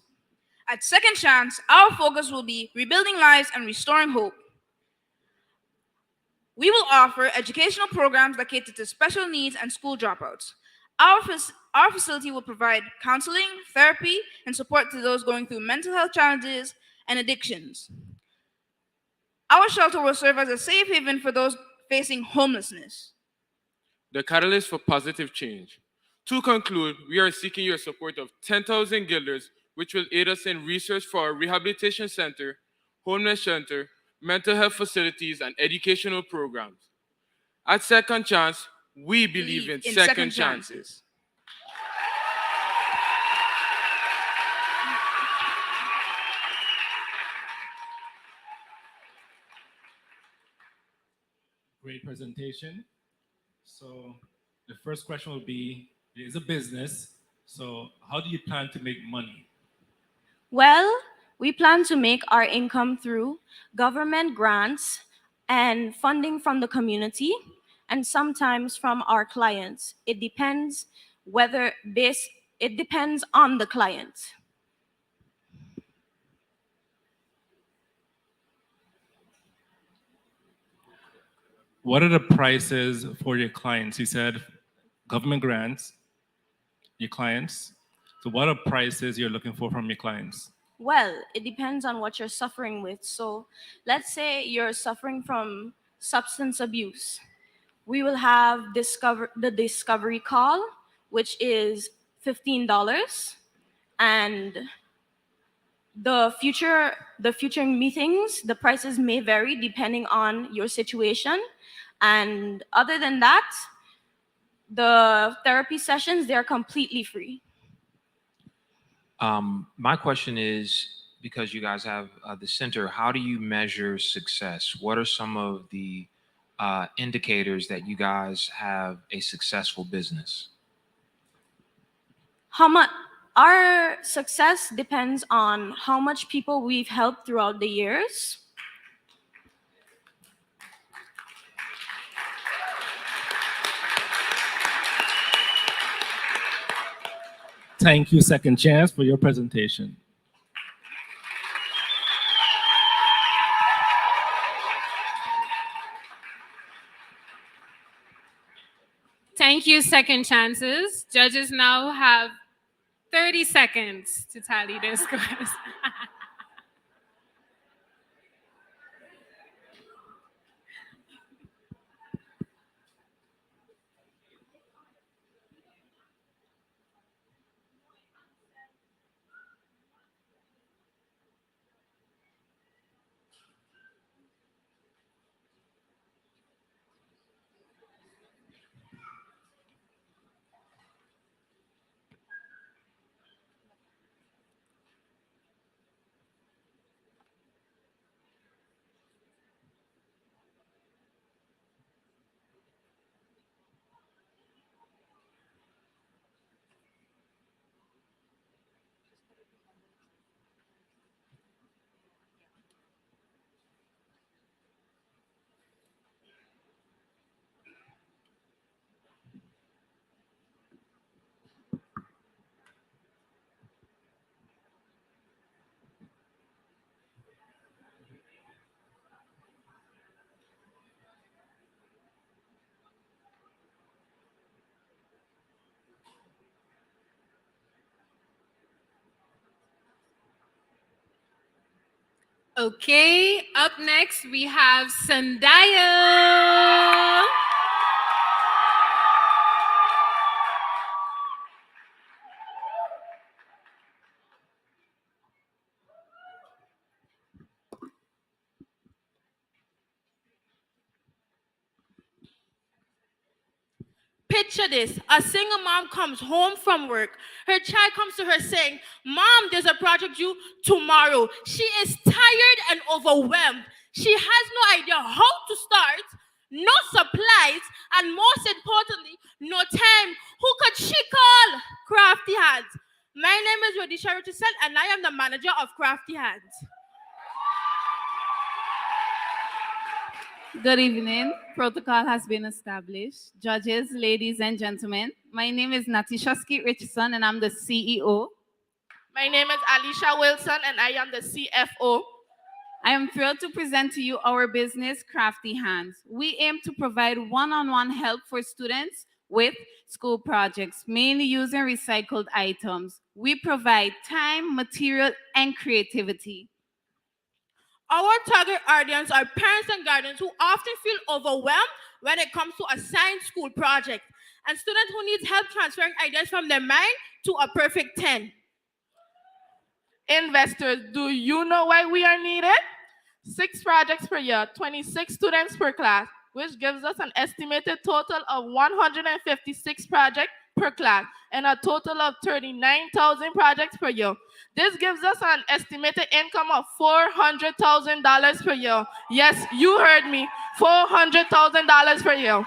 At Second Chance, our focus will be rebuilding lives and restoring hope. We will offer educational programs that cater to special needs and school dropouts. Our facility will provide counseling, therapy, and support to those going through mental health challenges and addictions. Our shelter will serve as a safe haven for those facing homelessness. The catalyst for positive change. To conclude, we are seeking your support of 10,000 guilders, which will aid us in research for our rehabilitation center, homeless shelter, mental health facilities, and educational programs. At Second Chance, we believe in second chances. Great presentation. So the first question will be, it is a business, so how do you plan to make money? Well, we plan to make our income through government grants and funding from the community, and sometimes from our clients. It depends on the client. What are the prices for your clients? You said government grants, your clients. So what are prices you're looking for from your clients? Well, it depends on what you're suffering with. So let's say you're suffering from substance abuse. We will have the discovery call, which is $15, and the future meetings, the prices may vary depending on your situation. And other than that, the therapy sessions, they're completely free. My question is, because you guys have the center, how do you measure success? What are some of the indicators that you guys have a successful business? Our success depends on how much people we've helped throughout the years. Thank you, Second Chance, for your presentation. Thank you, Second Chances. Judges now have 30 seconds to tally their scores. Okay, up next we have Sandaya. Picture this. A single mom comes home from work. Her child comes to her saying, "Mom, there's a project due tomorrow." She is tired and overwhelmed. She has no idea how to start, no supplies, and most importantly, no time. Who could she call? Crafty Hands. My name is Rodisha Richardson, and I am the manager of Crafty Hands. Good evening. Protocol has been established. Judges, ladies and gentlemen, my name is Natisha Skeet Richardson and I'm the CEO. My name is Alicia Wilson, and I am the CFO. I am thrilled to present to you our business, Crafty Hands. We aim to provide one-on-one help for students with school projects, mainly using recycled items. We provide time, material, and creativity. Our target audience are parents and guardians who often feel overwhelmed when it comes to assigned school projects, and students who need help transferring ideas from their mind to a perfect 10. Investors, do you know why we are needed? 6 projects per year, 26 students per class, which gives us an estimated total of 156 projects per class and a total of 39,000 projects per year. This gives us an estimated income of $400,000 per year. Yes, you heard me, $400,000 per year.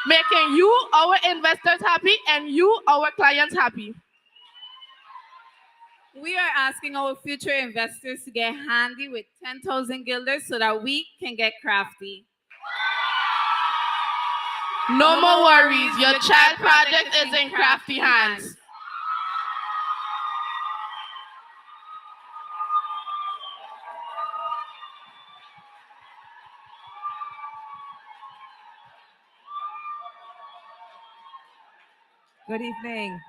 Making you, our investors, happy and you, our clients, happy. We are asking our future investors to get handy with 10,000 guilders so that we can get crafty. No more worries, your child project is in Crafty Hands. Good evening.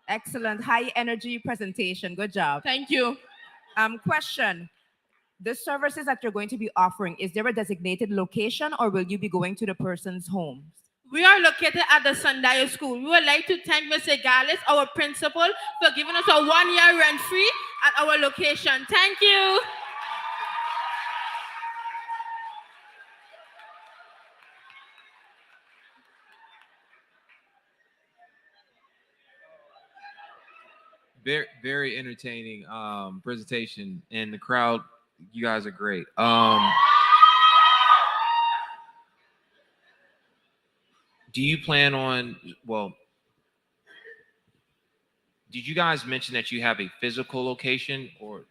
Excellent high energy presentation. Good job. Thank you. Question. The services that you're going to be offering, is there a designated location or will you be going to the person's homes? We are located at the Sandaya School. We would like to thank Mr. Gales, our principal, for giving us a 1-year rent-free at our location. Thank you. Very, very entertaining presentation, and the crowd, you guys are great. Do you plan on, well, did you guys mention that you have a physical location or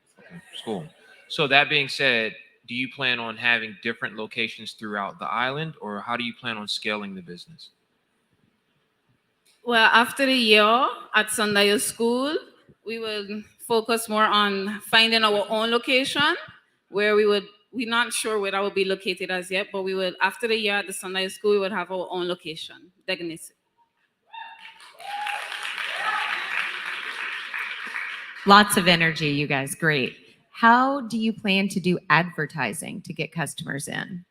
school? So that being said, do you plan on having different locations throughout the island, or how do you plan on scaling the business? Well, after the year at Sunday School, we will focus more on finding our own location where we're not sure where that will be located as yet, but we will, after the year at the Sunday School, we would have our own location. Definitely. Lots of energy, you guys. Great. How do you plan to do advertising to get customers in?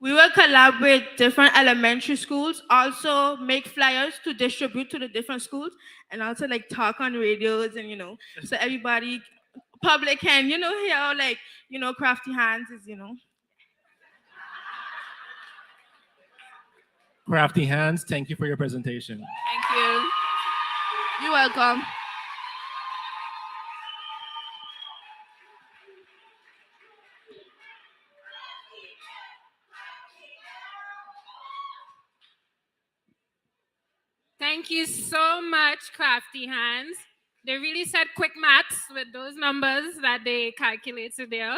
We will collaborate with different elementary schools, also make flyers to distribute to the different schools, and also like talk on radios and so everybody, public can hear like Crafty Hands is Crafty Hands, thank you for your presentation. Thank you. You're welcome. Thank you so much, Crafty Hands. They really said quick maths with those numbers that they calculated there.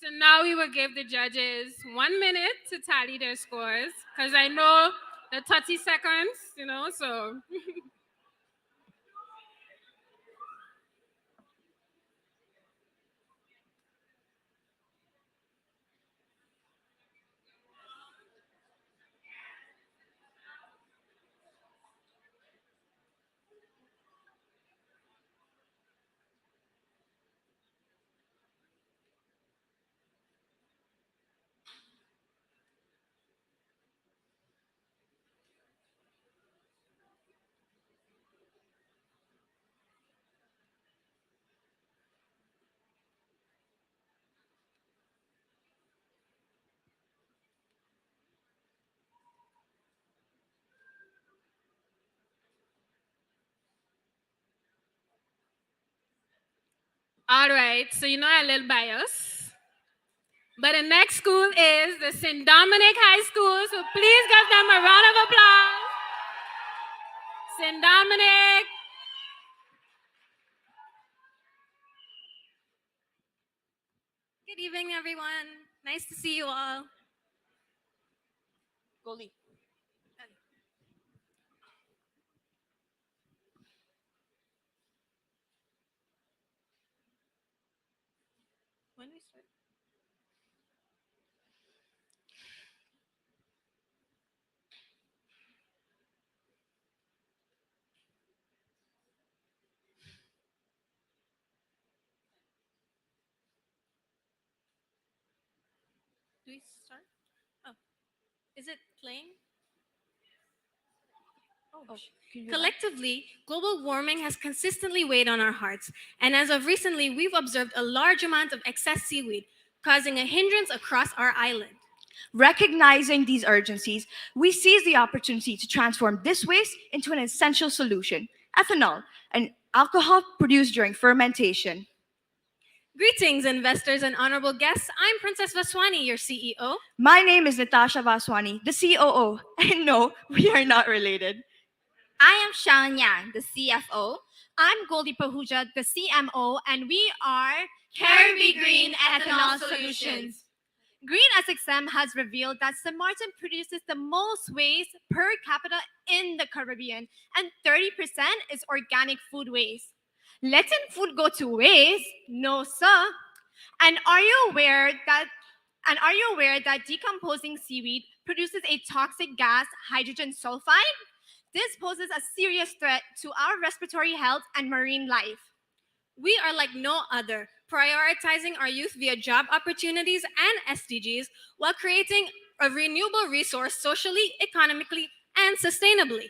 So now we will give the judges 1 minute to tally their scores, because I know the 30 seconds, so. All right, so I'm a little biased. But the next school is the St. Dominic High School, so please give them a round of applause. St. Dominic. Good evening, everyone. Nice to see you all. Goldie. When we start? Do we start? Oh, is it playing? Oh. Collectively, global warming has consistently weighed on our hearts, and as of recently, we've observed a large amount of excess seaweed, causing a hindrance across our island. Recognizing these urgencies, we seize the opportunity to transform this waste into an essential solution: ethanol, an alcohol produced during fermentation. Greetings, investors and honorable guests. I'm Princess Vaswani, your CEO. My name is Natasha Vaswani, the COO, and no, we are not related. I am Sharon Yang, the CFO. I'm Goldie Pahuja, the CMO, and we are Caribbean Green Ethanol Solutions. Green SXM has revealed that St. Martin produces the most waste per capita in the Caribbean, and 30% is organic food waste. Letting food go to waste? No, sir. And are you aware that decomposing seaweed produces a toxic gas, hydrogen sulfide? This poses a serious threat to our respiratory health and marine life. We are like no other, prioritizing our youth via job opportunities and SDGs while creating a renewable resource socially, economically, and sustainably.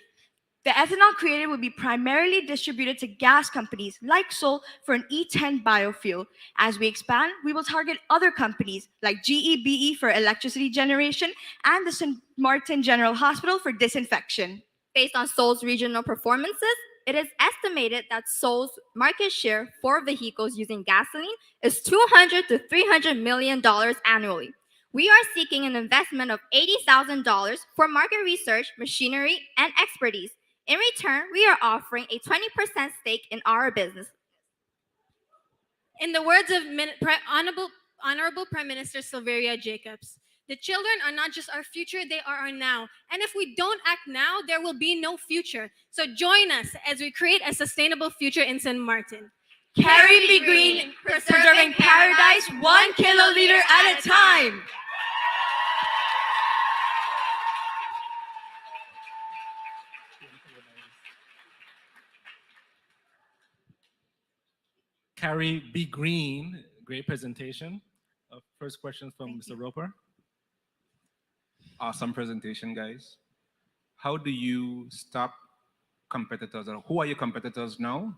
The ethanol created will be primarily distributed to gas companies like Sol for an E10 biofuel. As we expand, we will target other companies like GEBE for electricity generation and the St. Martin General Hospital for disinfection. Based on Sol's regional performances, it is estimated that Sol's market share for vehicles using gasoline is $200 to $300 million annually. We are seeking an investment of $80,000 for market research, machinery, and expertise. In return, we are offering a 20% stake in our business. In the words of Honorable Prime Minister Silveria Jacobs, The children are not just our future, they are our now. And if we don't act now, there will be no future. So join us as we create a sustainable future in St. Martin. Carry Be Green, preserving paradise 1 kiloliter at a time. Carrie B. Green, great presentation. First question from Mr. Roper. Awesome presentation, guys. How do you stop competitors, or who are your competitors now?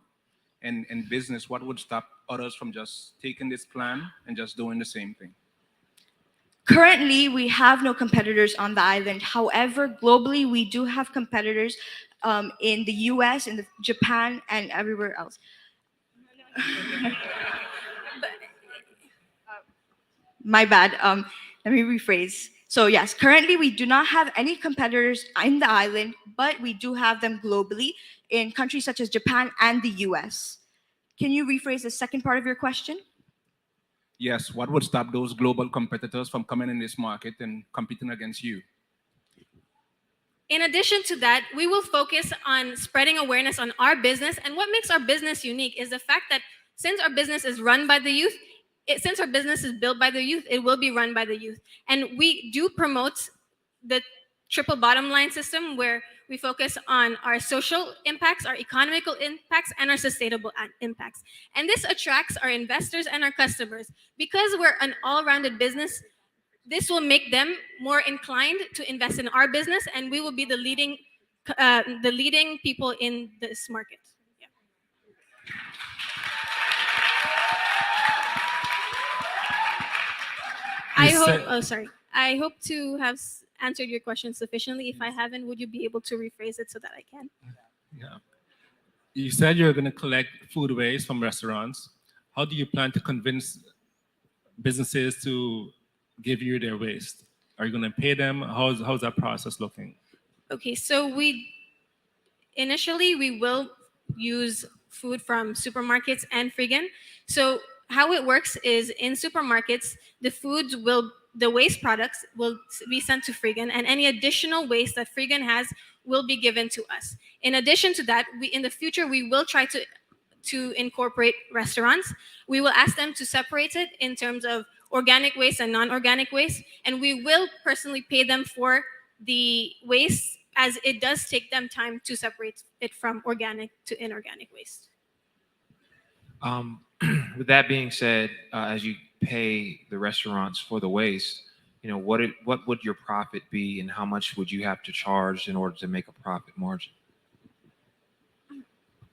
And in business, what would stop others from just taking this plan and just doing the same thing? Currently, we have no competitors on the island. However, globally, we do have competitors in the US, in Japan, and everywhere else. My bad. Let me rephrase. So yes, currently we do not have any competitors in the island, but we do have them globally in countries such as Japan and the US. Can you rephrase the second part of your question? Yes, what would stop those global competitors from coming in this market and competing against you? In addition to that, we will focus on spreading awareness on our business. And what makes our business unique is the fact that since our business is run by the youth, since our business is built by the youth, it will be run by the youth. And we do promote the triple bottom line system, where we focus on our social impacts, our economical impacts, and our sustainable impacts. And this attracts our investors and our customers. Because we're an all-rounded business, this will make them more inclined to invest in our business, and we will be the leading people in this market. Yeah. I hope to have answered your question sufficiently. If I haven't, would you be able to rephrase it so that I can? Yeah. You said you're going to collect food waste from restaurants. How do you plan to convince businesses to give you their waste? Are you going to pay them? How's that process looking? Okay, so initially we will use food from supermarkets and Frigan. So how it works is in supermarkets, the waste products will be sent to Frigan, and any additional waste that Frigan has will be given to us. In addition to that, in the future, we will try to incorporate restaurants. We will ask them to separate it in terms of organic waste and non-organic waste, and we will personally pay them for the waste, as it does take them time to separate it from organic to inorganic waste. With that being said, as you pay the restaurants for the waste, what would your profit be, and how much would you have to charge in order to make a profit margin?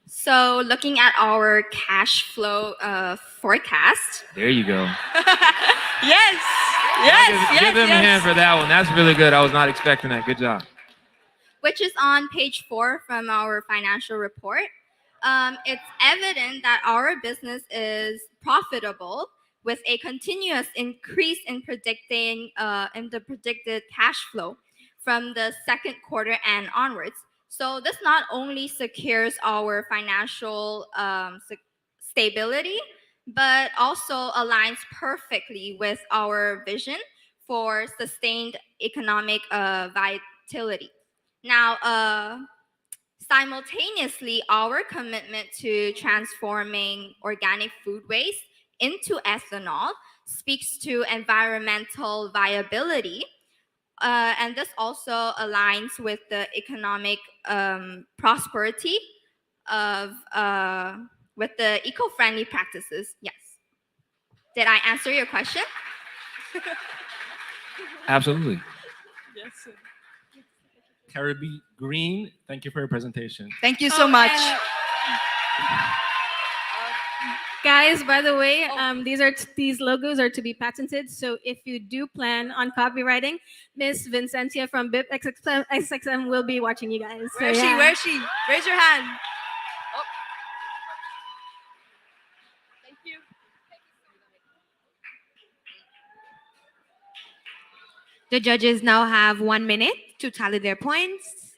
So looking at our cash flow forecast. There you go. Yes. Give them a hand for that one. That's really good. I was not expecting that. Good job. Which is on page 4 from our financial report. It's evident that our business is profitable with a continuous increase in the predicted cash flow from the second quarter and onwards. So this not only secures our financial stability, but also aligns perfectly with our vision for sustained economic vitality. Now, simultaneously, our commitment to transforming organic food waste into ethanol speaks to environmental viability. And this also aligns with the economic prosperity with the eco-friendly practices. Yes. Did I answer your question? Absolutely. Yes, sir. Caribbean Green, thank you for your presentation. Thank you so much. Guys, by the way, these logos are to be patented. So if you do plan on copywriting, Miss Vincentia from BIP XXM will be watching you guys. So, Where is she? Where is she? Raise your hand. Oh. Thank you. The judges now have 1 minute to tally their points.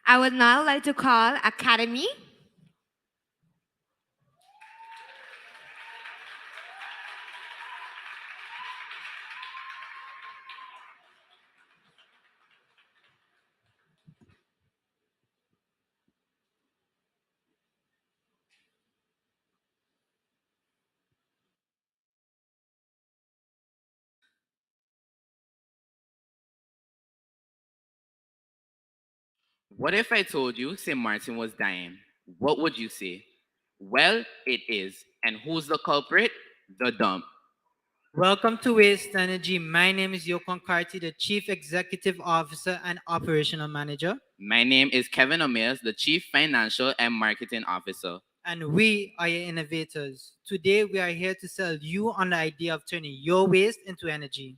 I would now like to call Academy. What if I told you St. Martin was dying? What would you say? Well, it is. And who's the culprit? The dump. Welcome to Waste Energy. My name is Yokon Karti, the Chief Executive Officer and Operational Manager. My name is Kevin Omeas, the Chief Financial and Marketing Officer. And we are your innovators. Today, we are here to sell you on the idea of turning your waste into energy.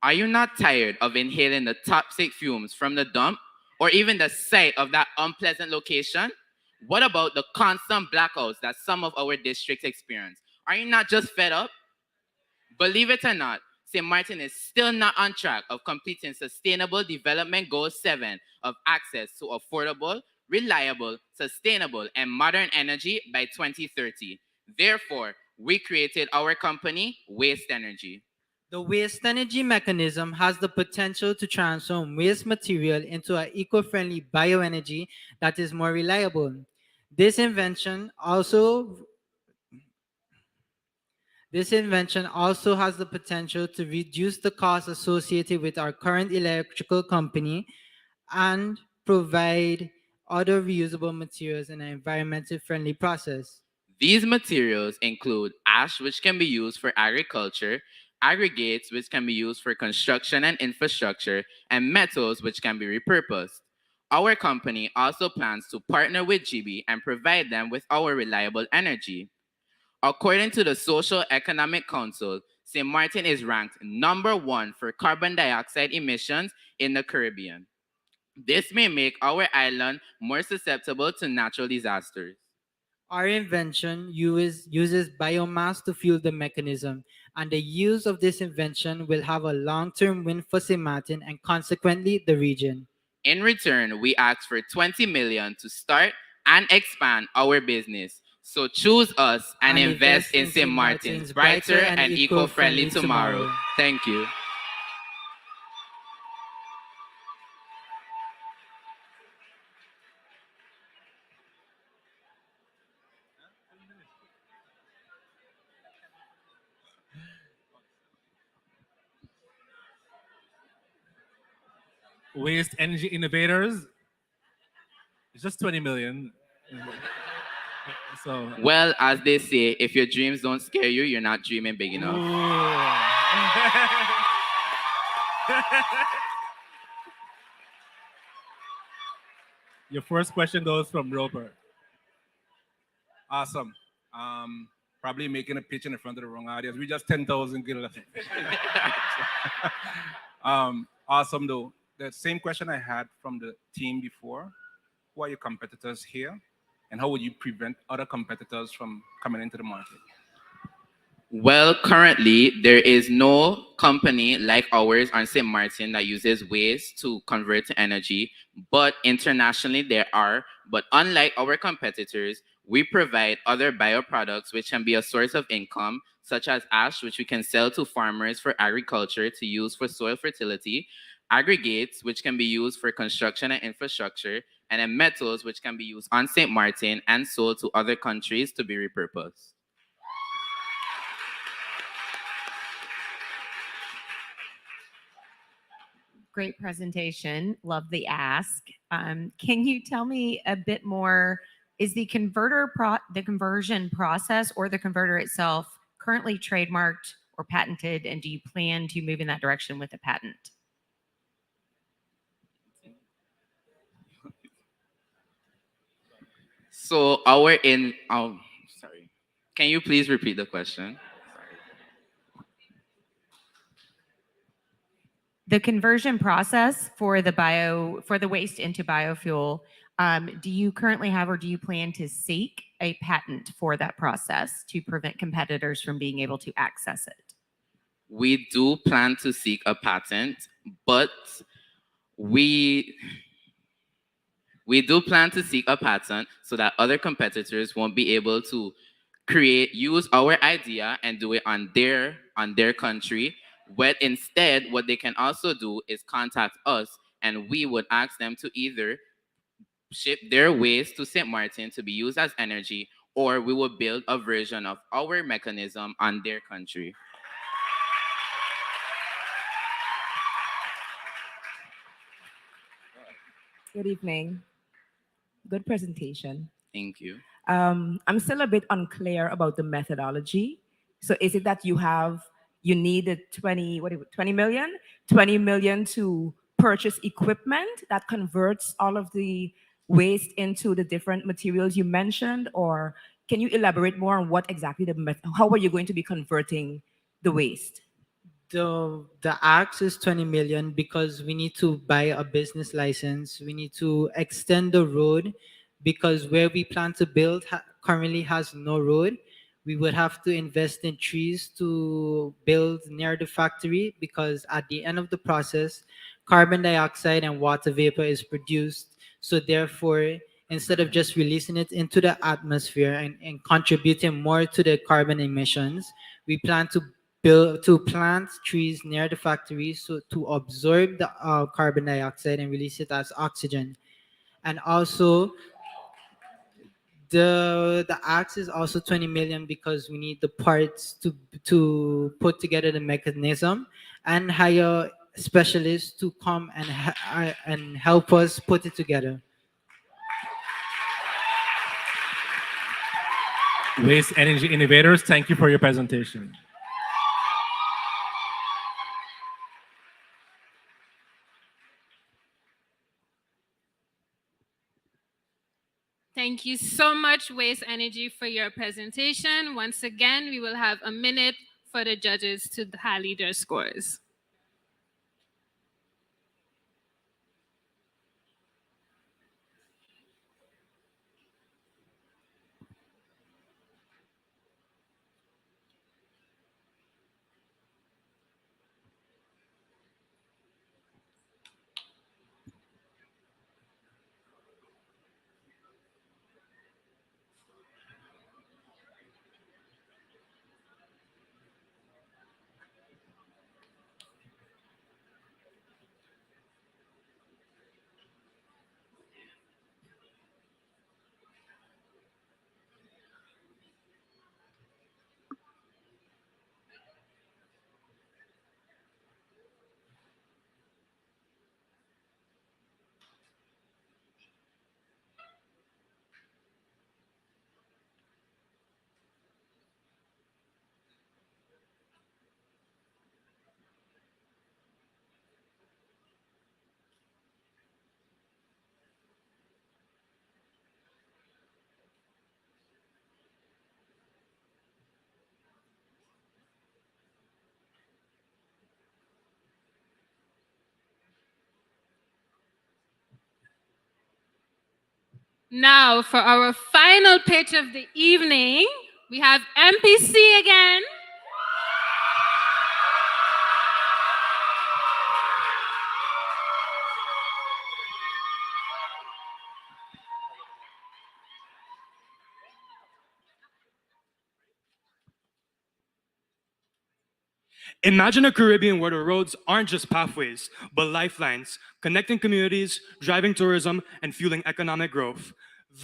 Are you not tired of inhaling the toxic fumes from the dump or even the sight of that unpleasant location? What about the constant blackouts that some of our districts experience? Are you not just fed up? Believe it or not, St. Martin is still not on track of completing Sustainable Development Goal 7 of access to affordable, reliable, sustainable, and modern energy by 2030. Therefore, we created our company, Waste Energy. The waste energy mechanism has the potential to transform waste material into an eco-friendly bioenergy that is more reliable. This invention also has the potential to reduce the costs associated with our current electrical company and provide other reusable materials in an environmentally friendly process. These materials include ash, which can be used for agriculture, aggregates, which can be used for construction and infrastructure, and metals, which can be repurposed. Our company also plans to partner with GB and provide them with our reliable energy. According to the Social Economic Council, St. Martin is ranked #1 for carbon dioxide emissions in the Caribbean. This may make our island more susceptible to natural disasters. Our invention uses biomass to fuel the mechanism, and the use of this invention will have a long-term win for St. Martin and consequently the region. In return, we ask for 20 million to start and expand our business. So choose us and invest in St. Martin's brighter and eco-friendly tomorrow. Thank you. Waste energy innovators. It's just 20 million. So Well, as they say, if your dreams don't scare you, you're not dreaming big enough. Your first question goes from Roper. Awesome. Probably making a pitch in the front of the wrong audience. We just 10,000 guild. Awesome though. The same question I had from the team before. Who are your competitors here? And how would you prevent other competitors from coming into the market? Well, currently, there is no company like ours on St. Martin that uses waste to convert to energy, but internationally there are. But unlike our competitors, we provide other bioproducts which can be a source of income, such as ash, which we can sell to farmers for agriculture to use for soil fertility, aggregates, which can be used for construction and infrastructure, and then metals, which can be used on St. Martin and sold to other countries to be repurposed. Great presentation. Love the ask. Can you tell me a bit more? Is the conversion process or the converter itself currently trademarked or patented, and do you plan to move in that direction with a patent? So sorry. Can you please repeat the question? The conversion process for the waste into biofuel, do you currently have or do you plan to seek a patent for that process to prevent competitors from being able to access it? We do plan to seek a patent, but we We do plan to seek a patent so that other competitors won't be able to use our idea and do it on their country. But instead, what they can also do is contact us, and we would ask them to either ship their waste to St. Martin to be used as energy, or we will build a version of our mechanism on their country. Good evening. Good presentation. Thank you. I'm still a bit unclear about the methodology. So is it that you needed 20 million? 20 million to purchase equipment that converts all of the waste into the different materials you mentioned? Or can you elaborate more on what exactly how are you going to be converting the waste? The ask is 20 million because we need to buy a business license. We need to extend the road because where we plan to build currently has no road. We would have to invest in trees to build near the factory because at the end of the process, carbon dioxide and water vapor is produced. So therefore, instead of just releasing it into the atmosphere and contributing more to the carbon emissions, we plan to plant trees near the factory so to absorb the carbon dioxide and release it as oxygen. And also the axe is also 20 million because we need the parts to put together the mechanism and hire specialists to come and help us put it together. Waste Energy Innovators, thank you for your presentation. Thank you so much, Waste Energy, for your presentation. Once again, we will have a minute for the judges to tally their scores. Now, for our final pitch of the evening, we have MPC again. Imagine a Caribbean where the roads aren't just pathways, but lifelines, connecting communities, driving tourism, and fueling economic growth.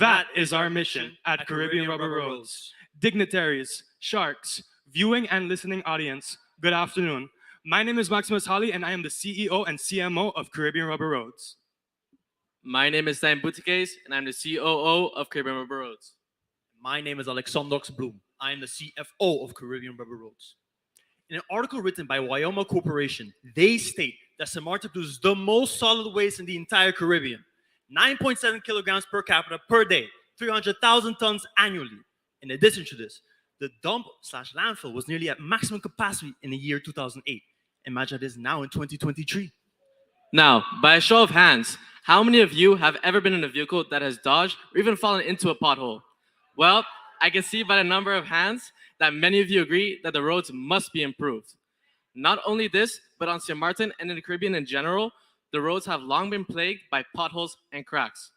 That is our mission at Caribbean Rubber Roads. Dignitaries, sharks, viewing and listening audience, good afternoon. My name is Maximus Holly, and I am the CEO and CMO of Caribbean Rubber Roads. My name is Sam Boutikes, and I'm the COO of Caribbean Rubber Roads. My name is Alexandrox Bloom. I am the CFO of Caribbean Rubber Roads. In an article written by Wyoma Corporation, they state that St. Martin produces the most solid waste in the entire Caribbean. 9.7 kilograms per capita per day, 300,000 tons annually. In addition to this, the dump/landfill was nearly at maximum capacity in the year 2008. Imagine this now in 2023. Now, by a show of hands, how many of you have ever been in a vehicle that has dodged or even fallen into a pothole? Well, I can see by the number of hands that many of you agree that the roads must be improved. Not only this, but on St. Martin and in the Caribbean in general, the roads have long been plagued by potholes and cracks.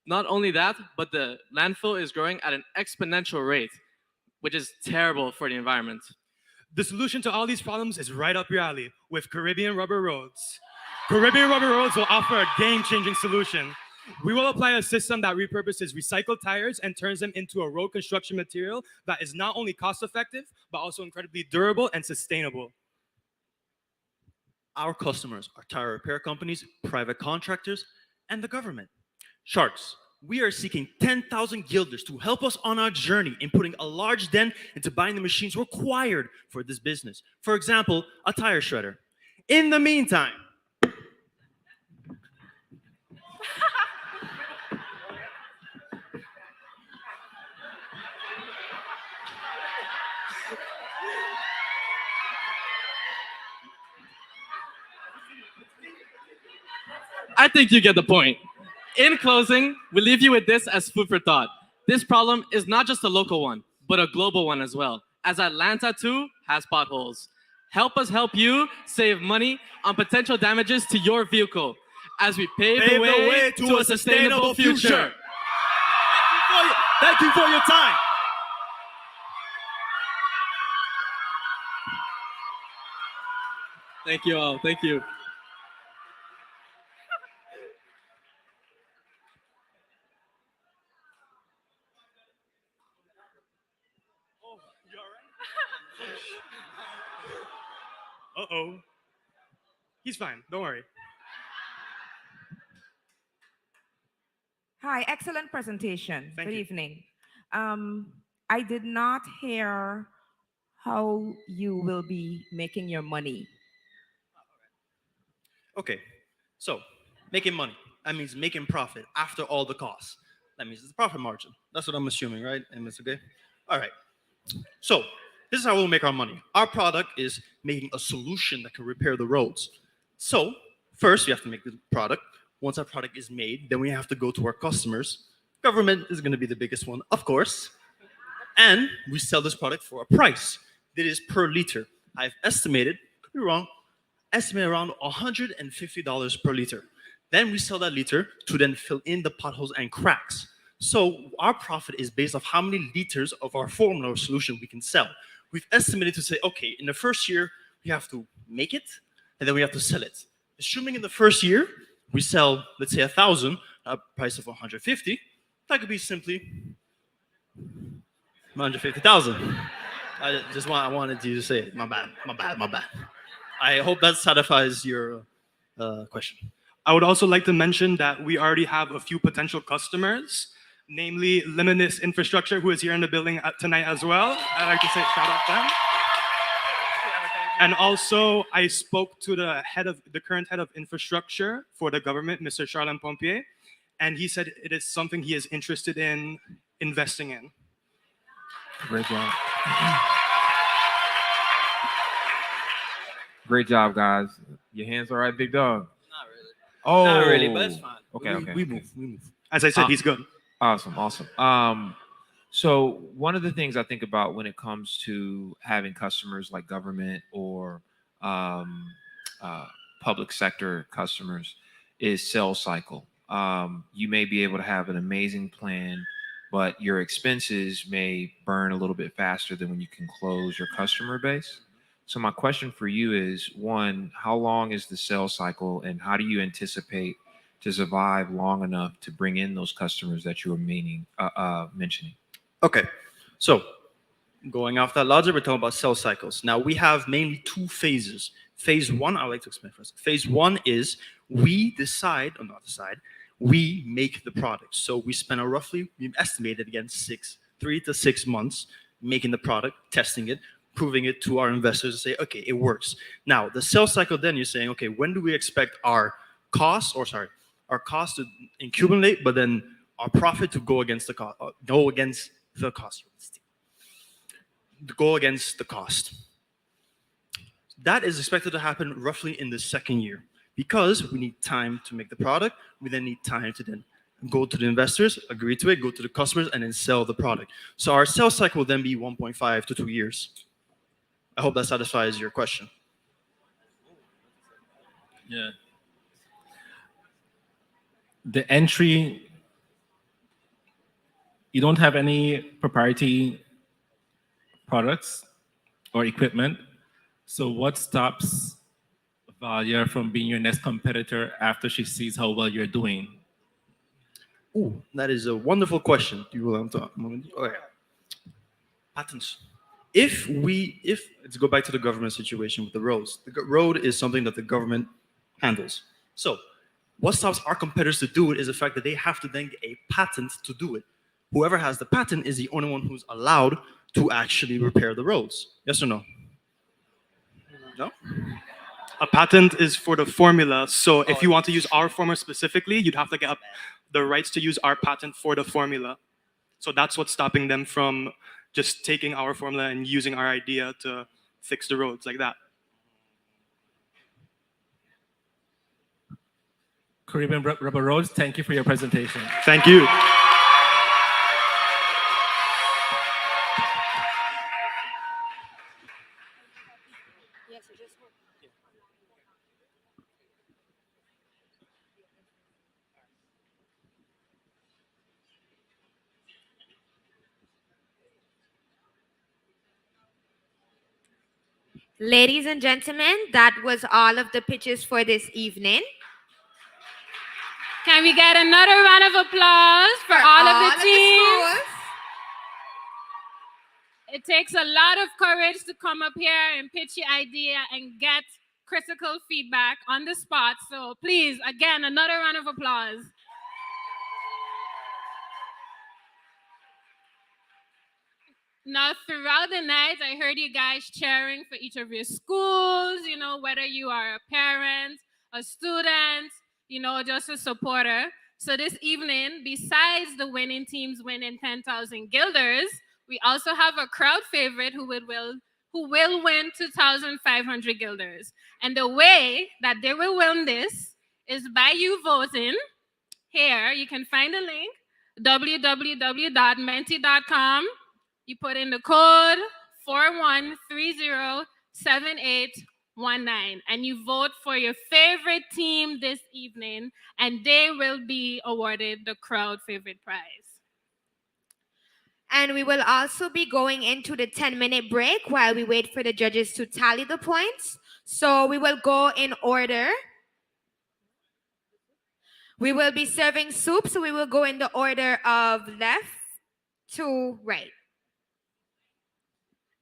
Not only that, but the landfill is growing at an exponential rate, which is terrible for the environment. The solution to all these problems is right up your alley with Caribbean Rubber Roads. Caribbean Rubber Roads will offer a game-changing solution. We will apply a system that repurposes recycled tires and turns them into a road construction material that is not only cost-effective, but also incredibly durable and sustainable. Our customers are tire repair companies, private contractors, and the government. Sharks, we are seeking 10,000 guilders to help us on our journey in putting a large dent into buying the machines required for this business. For example, a tire shredder. In the meantime, I think you get the point. In closing, we leave you with this as food for thought. This problem is not just a local one, but a global one as well, as Atlanta too has potholes. Help us help you save money on potential damages to your vehicle as we pave the way to a sustainable future. Thank you for your time. Thank you all. Thank you. Uh-oh. He's fine. Don't worry. Hi, excellent presentation. Thank Good you. evening. I did not hear how you will be making your money. Okay, so making money. That means making profit after all the costs. That means it's a profit margin. That's what I'm assuming, right? And it's okay? All right. So this is how we'll make our money. Our product is making a solution that can repair the roads. So first, we have to make the product. Once our product is made, then we have to go to our customers. Government is going to be the biggest one, of course. And we sell this product for a price that is per liter. I've estimated, could be wrong, estimate around $150 per liter. Then we sell that liter to then fill in the potholes and cracks. So our profit is based off how many liters of our formula or solution we can sell. We've estimated to say, okay, in the first year, we have to make it, and then we have to sell it. Assuming in the first year, we sell, let's say 1,000, a price of 150, that could be simply 150,000. I wanted you to say it. My bad. I hope that satisfies your question. I would also like to mention that we already have a few potential customers, namely Limitless Infrastructure, who is here in the building tonight as well. I'd like to say shout out to them. And also, I spoke to the current head of infrastructure for the government, Mr. Charles Pompier, and he said it is something he is interested in investing in. Great job. Great job, guys. Your hands all right, big dog? Not really. Oh, Not really, but it's fine. Okay. We move. As I said, he's good. Awesome. So one of the things I think about when it comes to having customers like government or public sector customers is sales cycle. You may be able to have an amazing plan, but your expenses may burn a little bit faster than when you can close your customer base. So my question for you is, one, how long is the sales cycle, and how do you anticipate to survive long enough to bring in those customers that you were mentioning? Okay, so going off that logic, we're talking about sales cycles. Now we have mainly two phases. Phase one, I would like to explain first. Phase one is we make the product. So we spend we've estimated again 3 to 6 months making the product, testing it, proving it to our investors and say, okay, it works. Now the sales cycle, then you're saying, okay, when do we expect our costs to accumulate, but then our profit to go against the cost, go against the cost. That is expected to happen roughly in the second year because we need time to make the product. We then need time to then go to the investors, agree to it, go to the customers, and then sell the product. So our sales cycle will then be 1.5 to 2 years. I hope that satisfies your question. Yeah. The entry you don't have any proprietary products or equipment. So what stops Valia from being your next competitor after she sees how well you're doing? Ooh, that is a wonderful question. You will okay. Patents. If let's go back to the government situation with the roads. The road is something that the government handles. So what stops our competitors to do it is the fact that they have to then get a patent to do it. Whoever has the patent is the only one who's allowed to actually repair the roads. Yes or no? No? A patent is for the formula. So if you want to use our formula specifically, you'd have to get the rights to use our patent for the formula. So that's what's stopping them from just taking our formula and using our idea to fix the roads like that. Caribbean Rubber Roads, thank you for your presentation. Thank you. Ladies and gentlemen, that was all of the pitches for this evening. Can we get another round of applause for all of the teams? It takes a lot of courage to come up here and pitch your idea and get critical feedback on the spot. So please, again, another round of applause. Now, throughout the night, I heard you guys cheering for each of your schools, you know, whether you are a parent, a student, you know, just a supporter. So this evening, besides the winning teams winning 10,000 guilders, we also have a crowd favorite who will win 2,500 guilders. And the way that they will win this is by you voting. Here, you can find the link, www.menti.com. You put in the code 41307819 and you vote for your favorite team this evening, and they will be awarded the crowd favorite prize. And we will also be going into the 10-minute break while we wait for the judges to tally the points. So we will go in order. We will be serving soup, so we will go in the order of left to right.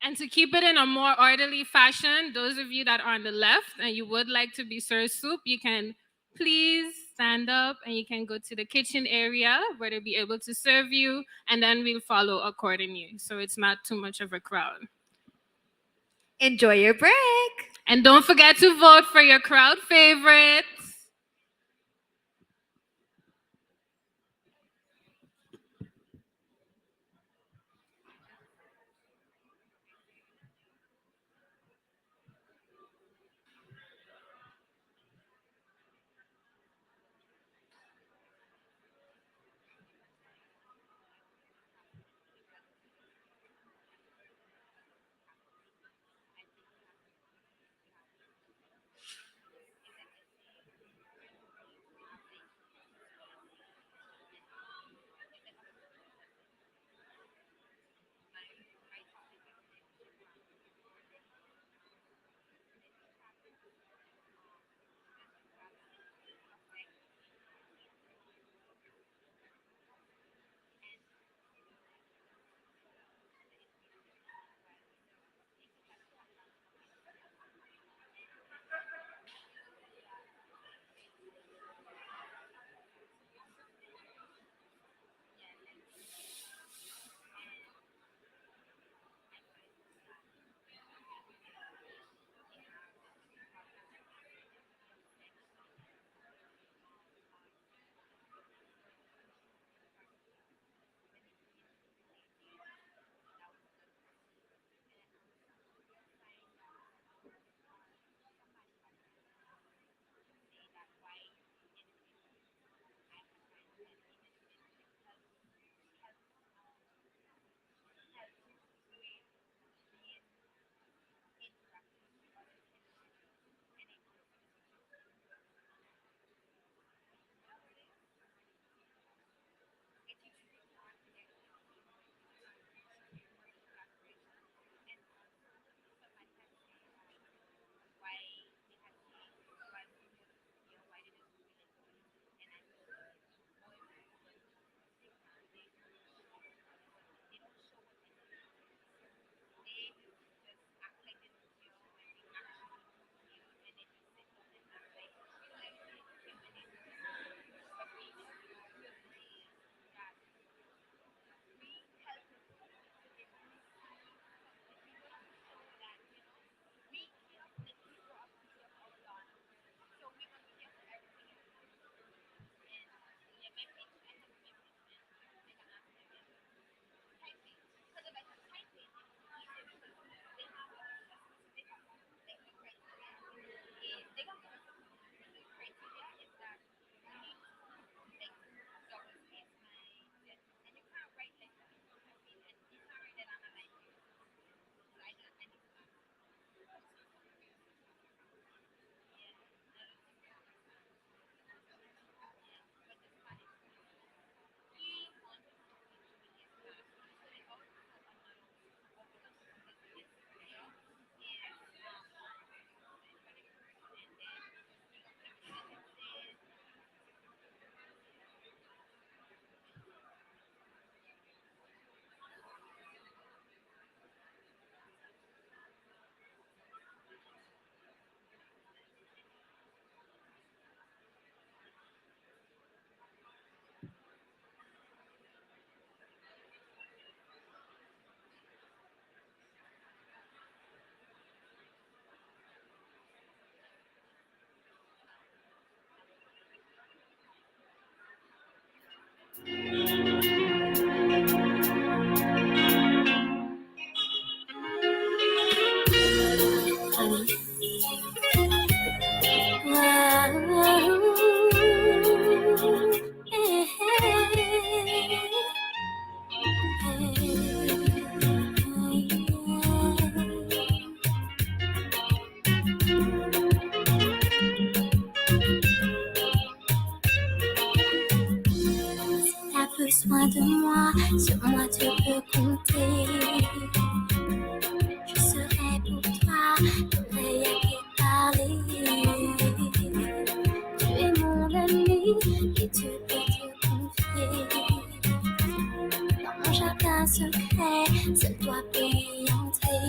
And to keep it in a more orderly fashion, those of you that are on the left and you would like to be served soup, you can please stand up and you can go to the kitchen area where they'll be able to serve you, and then we'll follow accordingly. So it's not too much of a crowd. Enjoy your break. And don't forget to vote for your crowd favorites. T'as besoin de moi, sur moi tu peux compter. Je serai pour toi l'oreille à qui parler. Tu es mon ami et tu peux te confier. Dans mon jardin secret, seul toi peux y entrer.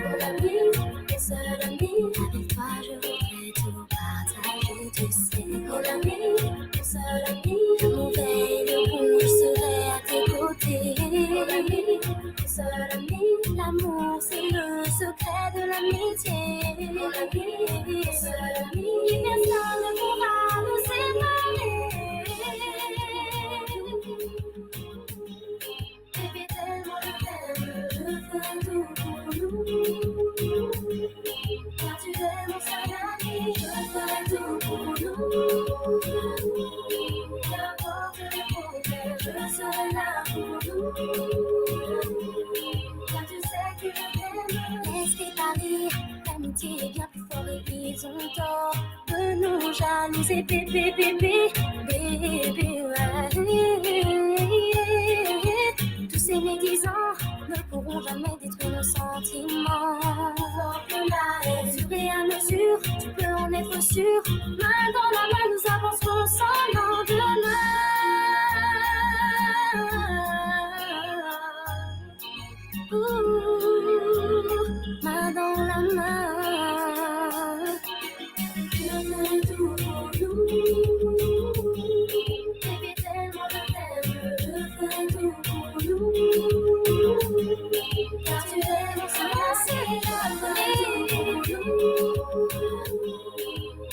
Mon ami, mon seul ami, avec toi je voudrais tout partager, tu sais. Mon ami, mon seul ami, mon veille rouge, je serai à tes côtés. Mon ami, mon seul ami, l'amour c'est le secret de l'amitié. Mon ami, mon seul ami, personne ne pourra nous séparer. Bébé, tellement je t'aime, je ferai tout pour nous. Car tu es mon seul ami, je ferai tout pour nous. N'importe les problèmes, je serai là pour nous. Car tu sais que je t'aime. Laisse-les parler, l'amitié est bien plus fort et ils ont tort de nous jalouser, bébé, bébé, bébé, ouais. Tous ces médisants ne pourront jamais détruire nos sentiments. Au fur et à mesure, tu peux en être sûr. Main dans la main, nous avancerons sans lendemain. Main dans la main. Je ferai tout pour nous. Bébé, tellement je t'aime, je ferai tout pour nous. Car tu es mon seul ami, je ferai tout pour nous.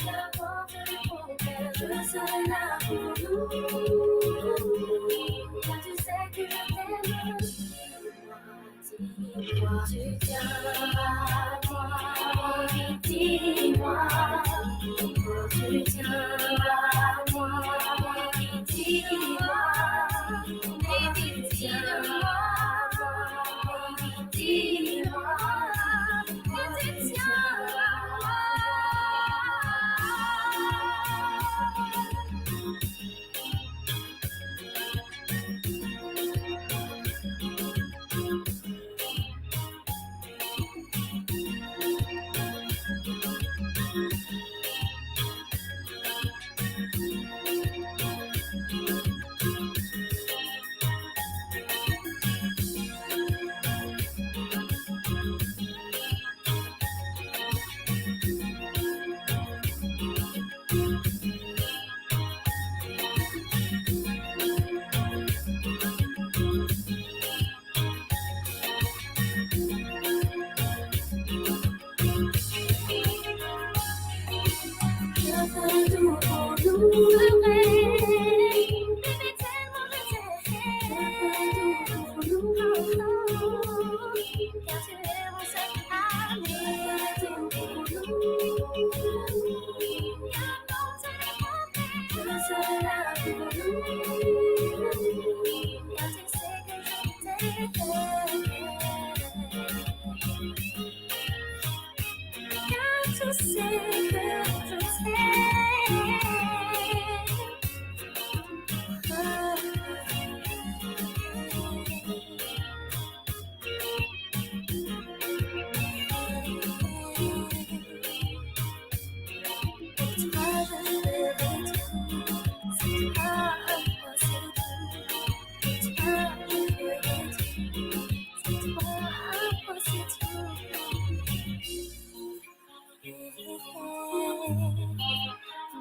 N'importe le problème, je serai là pour nous. Car tu sais que je t'aime. Dis-moi, tu tiens à moi, dis-moi, tu tiens à moi, dis-moi, baby, tiens à moi, dis-moi, que tu tiens à moi.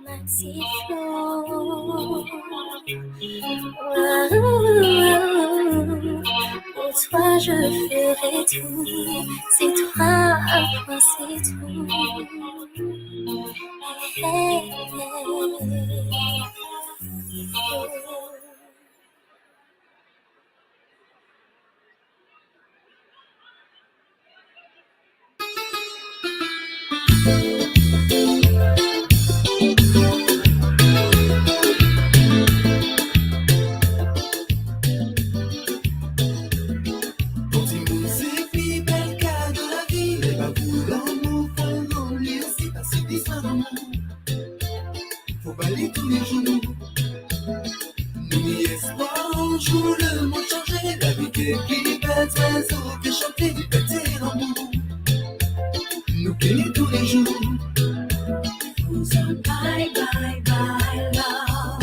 Maxi Flow. Pour toi je ferai tout, c'est toi, moi c'est tout. Hey, Faut balayer tous les jours. N'oublie espoir, un jour le monde changeait. La vie qui est belle, oiseaux qui chantaient, liberté et l'amour. Nous guérir tous les jours. Bye, bye, bye, love.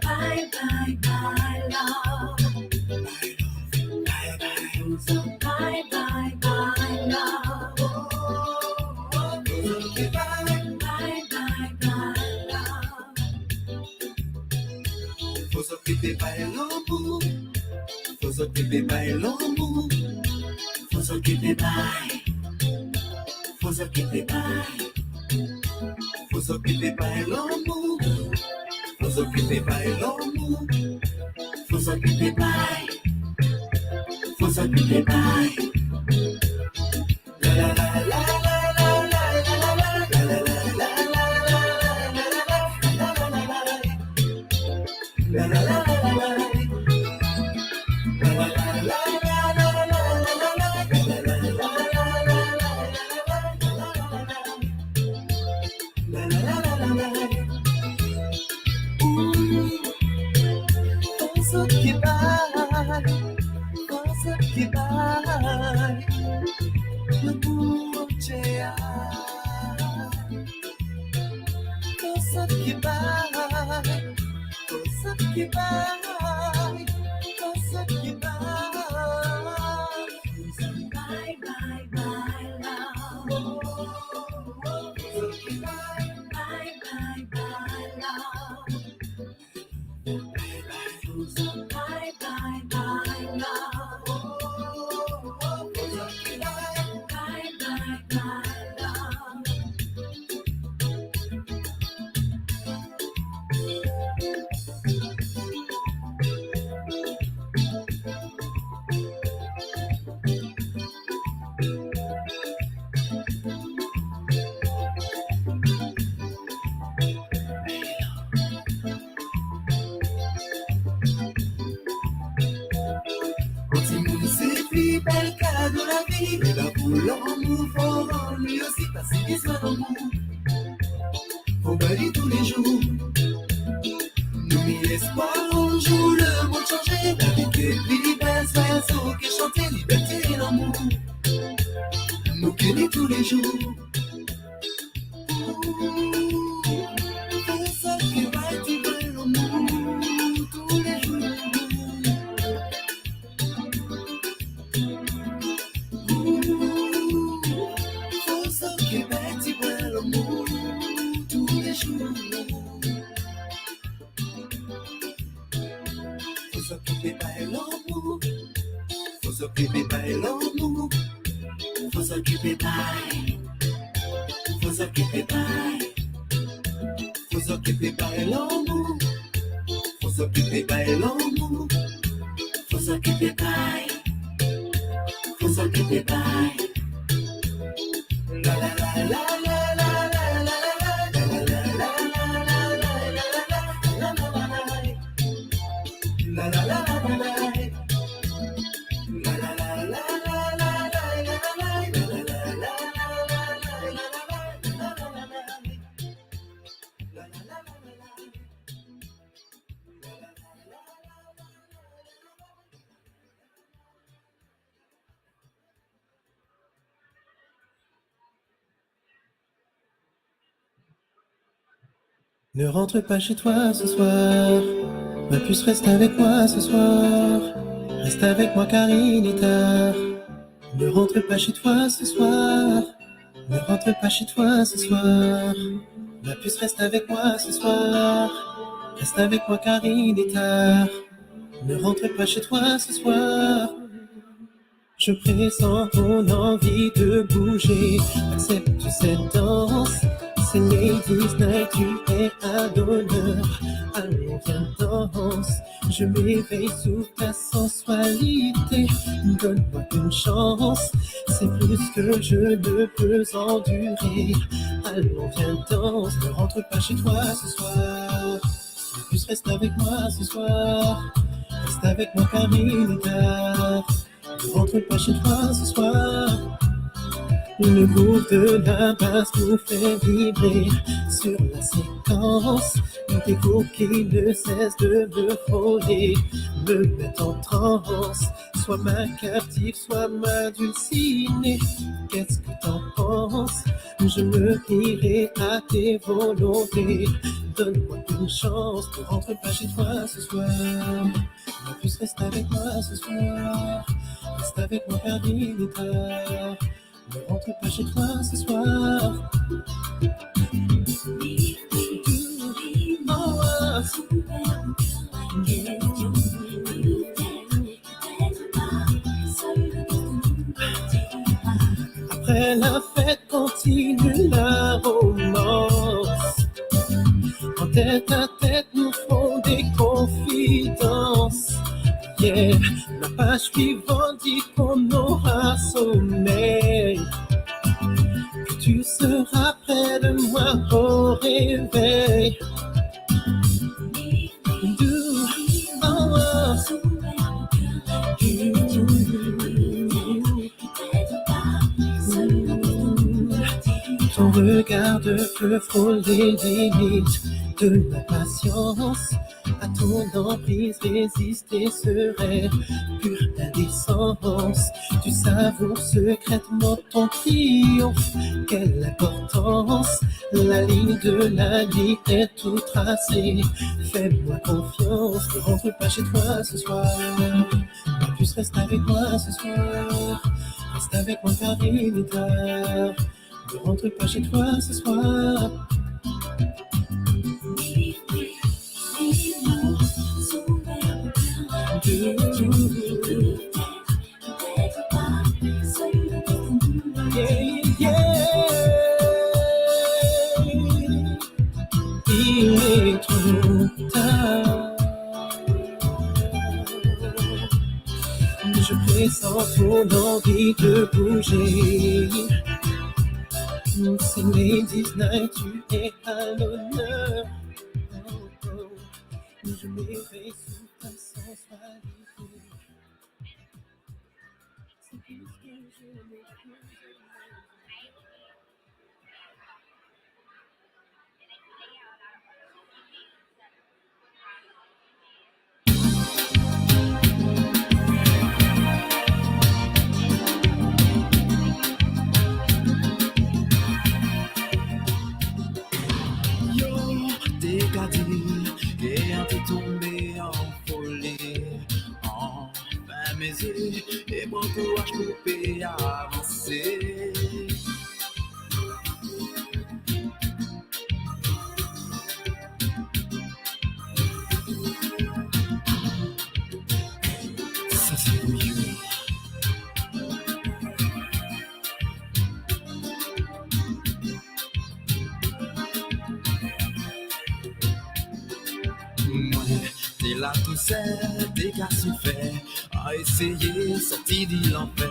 Bye, bye, bye, love. Bye, bye, bye, love. Faut s'occuper by l'amour. Faut s'occuper by l'amour. Faut s'occuper by. Faut s'occuper by. Faut s'occuper by l'amour. Faut s'occuper by l'amour. Faut s'occuper by. Faut s'occuper by. La la la la la la la la la la. Faut balayer tous les jours. N'oublie l'espoir, un jour le monde changeait. La vie qui est belle, oiseaux qui chantaient, liberté et l'amour. Nous guérir tous les jours. C'est ça qui va être l'amour tous les jours. C'est ça qui va être l'amour tous les jours. Faut s'occuper by l'amour. Faut s'occuper by l'amour. Faut s'occuper by. Faut s'occuper by. Faut s'occuper by l'amour. Faut s'occuper by l'amour. Faut s'occuper by. Faut s'occuper by. La la la la la la la la la la la la la la. Ne rentre pas chez toi ce soir. Ma puce, reste avec moi ce soir. Reste avec moi car il est tard. Ne rentre pas chez toi ce soir. Ne rentre pas chez toi ce soir. Ma puce, reste avec moi ce soir. Reste avec moi car il est tard. Ne rentre pas chez toi ce soir. Je pressens ton envie de bouger. Accepte cette danse. C'est Ladies Night, tu es à l'honneur. Allons, viens, danse. Je m'éveille sous ta sensualité. Donne-moi une chance. C'est plus que je ne peux endurer. Allons, viens, danse. Ne rentre pas chez toi ce soir. En plus, reste avec moi ce soir. Reste avec moi car il est tard. Ne rentre pas chez toi ce soir. Le groupe de la basse nous fait vibrer sur la séquence. Des groupes qui ne cessent de me frôler, me mettent en transe. Sois ma captive, sois ma dulcinée. Qu'est-ce que t'en penses? Je me plierai à tes volontés. Donne-moi une chance, ne rentre pas chez toi ce soir. En plus, reste avec moi ce soir. Reste avec moi car il est tard. Ne rentre pas chez toi ce soir. Après la fête continue la romance. En tête à tête nous font des confidences. Yeah, la page suivante dit qu'on aura sommeil. Que tu seras près de moi au réveil. Ton regard peut frôler les limites de la patience. À ton emprise, résister serait pure indécence. Tu savoures secrètement ton triomphe. Quelle importance! La ligne de la vie est tout tracée. Fais-moi confiance, ne rentre pas chez toi ce soir. En plus, reste avec moi ce soir. Reste avec moi car il est tard. Ne rentre pas chez toi ce soir. Il est trop tard. Je pressens ton envie de bouger. C'est Ladies Night, tu es à l'honneur. Je m'éveille sous ta sensualité. C'est plus que je ne peux. Et t'es tombé en folie, enfin mes yeux, et bon courage pour avancer. Ça c'est bouilleux. T'es là tout seul, t'es qu'à souffert, à essayer sortir de l'enfer.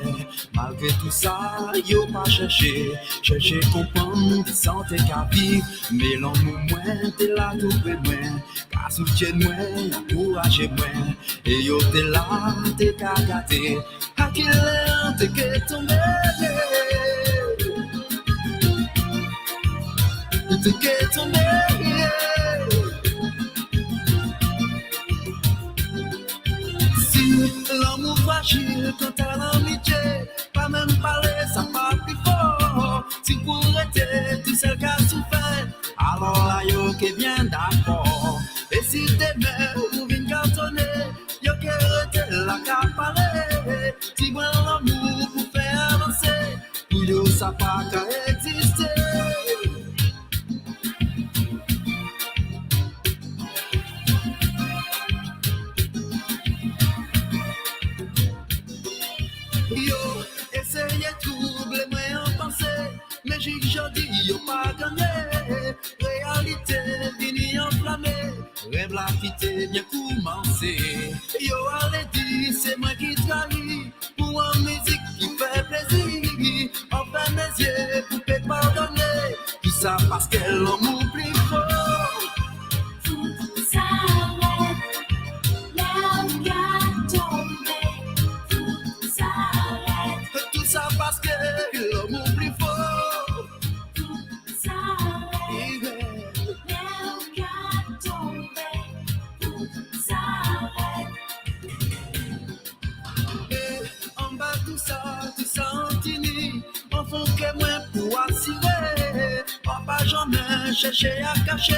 Malgré tout ça, yo pas cherché comprendre, t'es santé qu'à vivre. Mais l'amour moins, t'es là tout près moins, qu'à soutien moins, encourager moins. Et yo t'es là, t'es qu'à gâter, à quel heure t'es qu'à tomber. T'es qu'à tomber. L'amour fragile quand à l'amitié, pas même parler, ça part plus fort. Si pour être tout seul qui a souffert, alors là yo qui bien d'accord. Et si demain vous venez cartonner, yo qui rete la qu'à parler. Si moi l'amour pour faire avancer, pour yo ça pas qu'à exister. Yo, essayez troubler moi en pensée, mais j'ai dis yo pas gagné. la qui t'est bien commencé. Yo allez dire, c'est moi qui trahis pour une musique qui fait plaisir. Enfin mes yeux pour te pardonner, tout ça parce qu'elle m'oublie fort. Tout s'arrête, l'organe tombé. Tout s'arrête, Tout ça parce qu'elle m'oublie fort. tout s'arrête, l'organe tombé. Tout s'arrête. En bas tout ça en tini. En fond que moi pour assurer. Papa jamais cherché à cacher.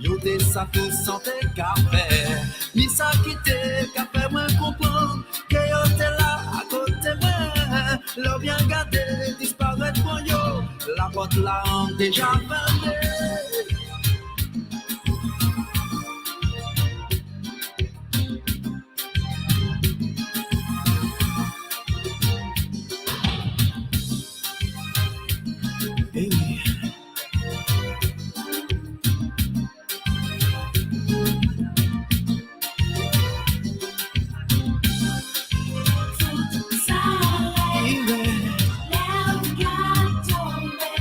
Yo des ça tout santé qu'à faire. Ni ça qui t'est qu'à faire moi comprendre. Que yo t'es là à côté moi. L'on bien gardé disparaître pour yo. La porte là en déjà fermée. Tout s'arrête, l'organe tombé.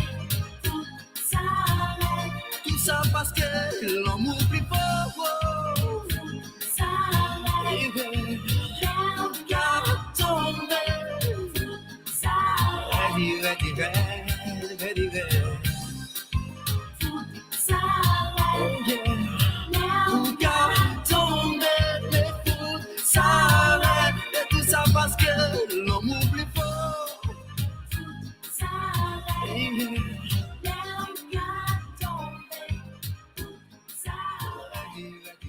Tout s'arrête, Tout ça parce que l'on m'oublie pas. tout s'arrête, l'organe tombé. Tout s'arrête, Ready, tout s'arrête, l'organe tombé. s'arrête. Et tout ça parce que l'on m'oublie pas. Tout s'arrête, l'organe tombé. Tout s'arrête.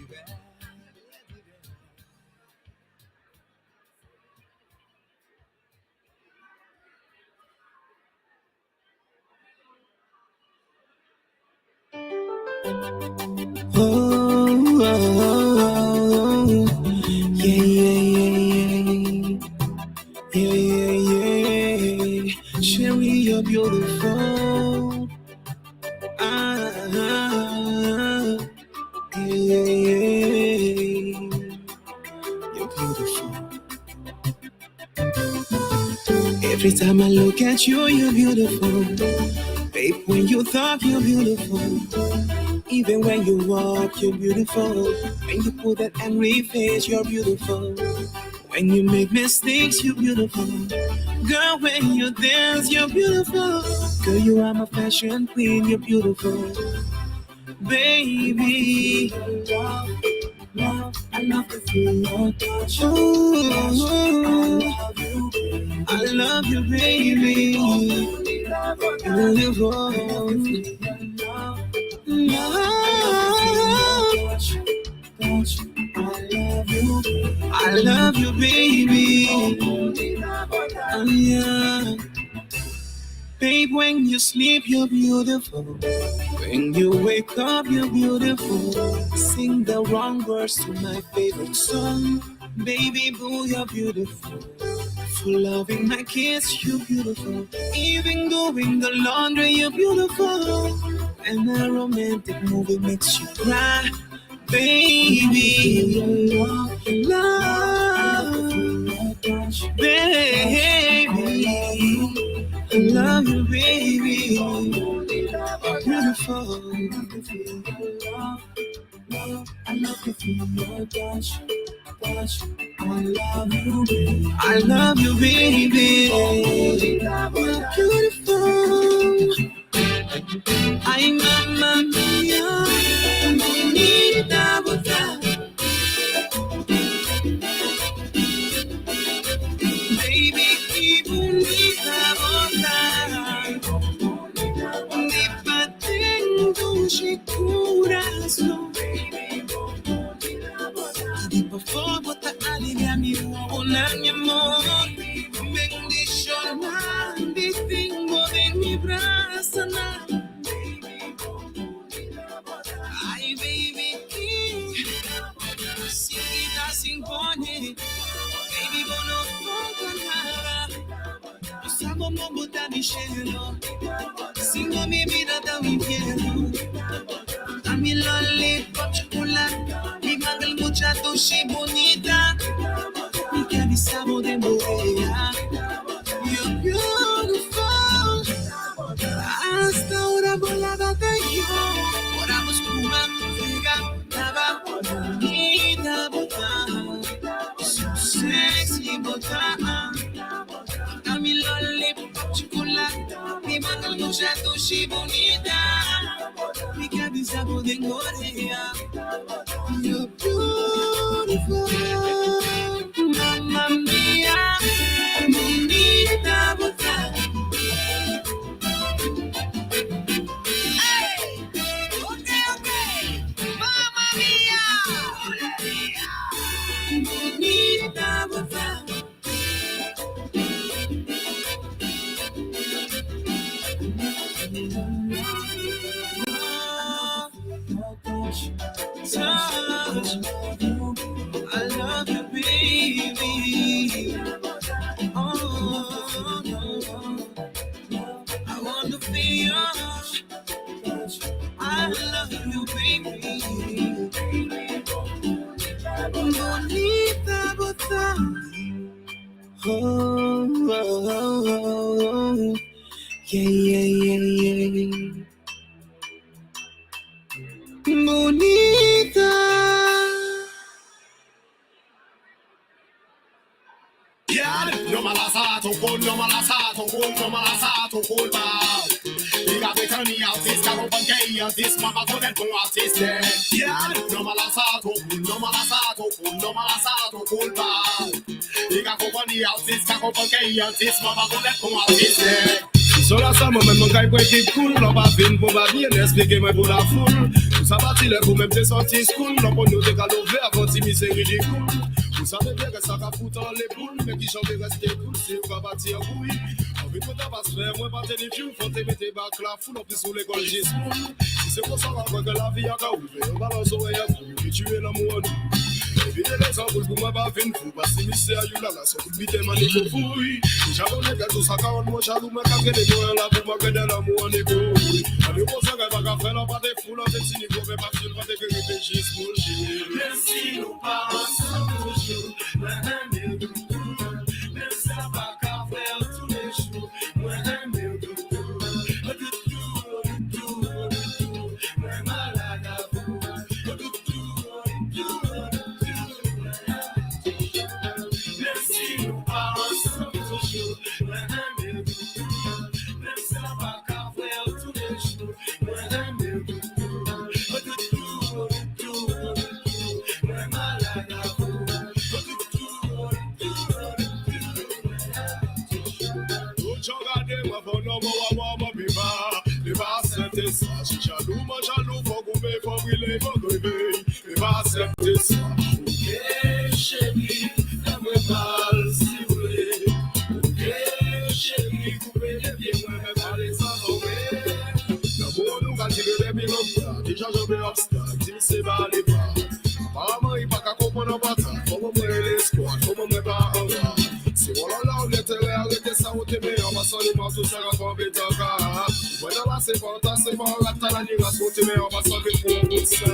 Oh, oh, oh, yeah, yeah, yeah, yeah. Sherry, you're beautiful. Yeah, you're beautiful. Every time I look at you, you're beautiful. Babe, when you talk, you're beautiful. Even when you walk, you're beautiful. When you put that angry face, you're beautiful. When you make mistakes, you're beautiful. Girl, when you dance, you're beautiful. Girl, you are my fashion queen, you're beautiful. Baby, I love to feel your touch. I love you, baby. Beautiful. I love you, baby. Yeah. Babe, when you sleep, you're beautiful. When you wake up, you're beautiful. Sing the wrong words to my favorite song. Baby boo, you're beautiful. For loving my kids, you're beautiful. Even doing the laundry, you're beautiful. And a romantic movie makes you cry. Baby, love, baby, I love you, baby. Beautiful. I love to feel your touch. I love you, baby. You're beautiful. I'm Mamma Mia. Bonita botar. Baby, que bonita botar. Me batendo de coração. E por favor, tá alivia mi hola, mi amor. Bendición, distingo de mi brazo. Ay, baby, si quita sin pone, baby, bono fogo nada. Usamos mambo da Michelle, singo mi vida da infierno. A mi lollipop chocolate, mucha tushi bonita. Mi camisa de morea. You're beautiful. Hasta ahora volaba de yo. Ahora vos fumando, nada bonita, botada. So sexy, botada. A mi lollipop, chocolate. Mi mano mucha tushi bonita. Mi camisa de morea. You're beautiful. Mamma mia, bonita, botada. Bonita, botada. Touch, I love you, baby. Oh, I want to feel you. I love you, baby. Bonita, botada. Oh, yeah. Bonita. Yeah, no malasato, no malasato, no malasato, bow. You got to turn me out, this caro gay, this mama for that go artist. Yeah, no malasato, no malasato, bow. You got to turn me out, this caro gay, this mama for that go artist. So la sa mwen mwen kay kwen keep cool. Lò pa fin pou ba bien explike mwen pou la foule. Pou sa bati le pou mèm te sorti school. Lò pou nou te ka love avant ti mi se ridicule. Pou sa me bien que sa ka fout an le poule. Mais qui chante reste cool si ou ka bati an kouy. Envie de ta pas faire moi pas te ni fiou. Faut te mette back la foule en plus sous l'école j'ai school. Si c'est pour ça que la vie a ka ouve. On balance oreille à fou. Qui tue l'amour en nous. Évitez les ampoules pour moi pas fin fou. Parce que mystère you la la. So pour vite mani pour fouille. J'abonne que tout ça ka on moi jaloux. Mais ka gade moi la pour moi que de l'amour en égo. On est pour ça que va ka faire la pas de fou. La tête si ni pour pas sur pas de que réfléchir bullshit. Merci nous pas ensemble toujours. Même ça va qu'à faire tous les jours. Moi j'aime bien tout. Moi malade à vous. Merci nous pas ensemble toujours. Moi j'aime bien tout. Même ça va qu'à faire tous les jours. Moi j'aime bien tout. Moi malade à vous. Regardez moi pour no moi biba. Les bas c'est ça. Si jaloux faut couper, faut brûler, faut crever. Les bas c'est ça. Ok chérie, fais-moi mal si vous voulez. Ok chérie, coupez les pieds, moi me parler sans tomber. L'amour nous a tiré des pilotes. Déjà je vais obstacle, dis c'est pas les bras. Apparemment il pas qu'à comprendre pas ça. Comment moi l'espoir, comment moi pas en bas. Si on l'a on était arrêté ça on t'aimait. On va s'en aller tout ça quand on bête en cas. Voilà là c'est fantastique, on va la négation t'aimait. On va s'en aller pour un bout de ça.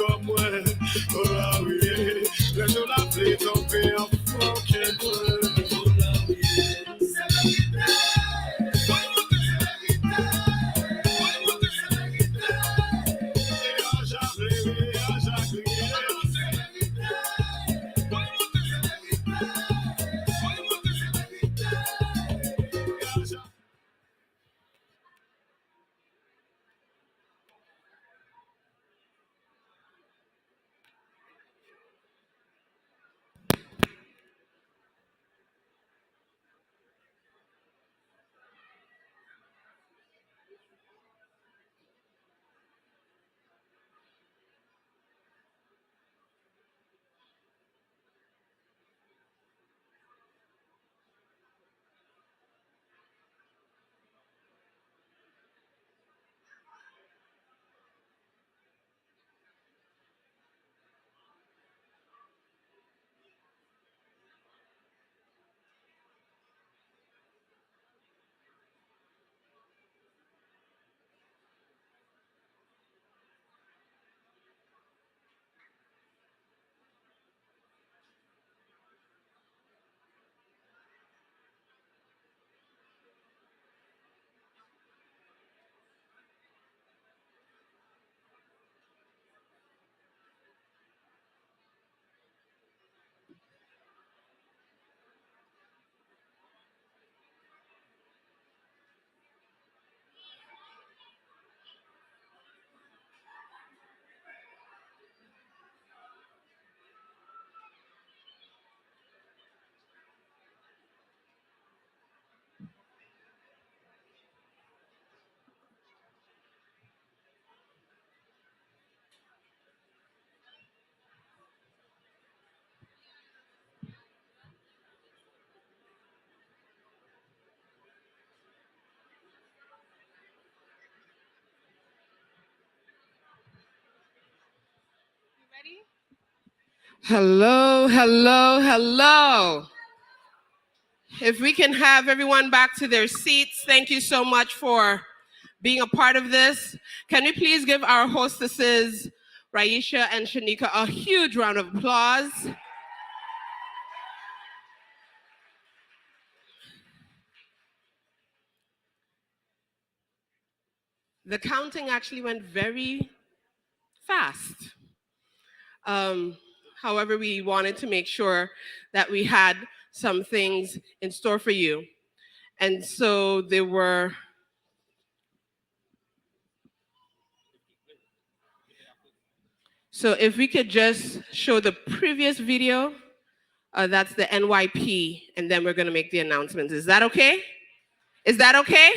comme moi. Oh là oui, les gens l'appellent tomber en fucking moi. Oh là oui, c'est la guitare. Hello, hello, hello. If we can have everyone back to their seats, thank you so much for being a part of this. Can we please give our hostesses, Raisha and Shanika, a huge round of applause? The counting actually went very fast. However, we wanted to make sure that we had some things in store for you. And so there were So if we could just show the previous video, that's the NYP, and then we're going to make the announcements. Is that okay? Is that okay?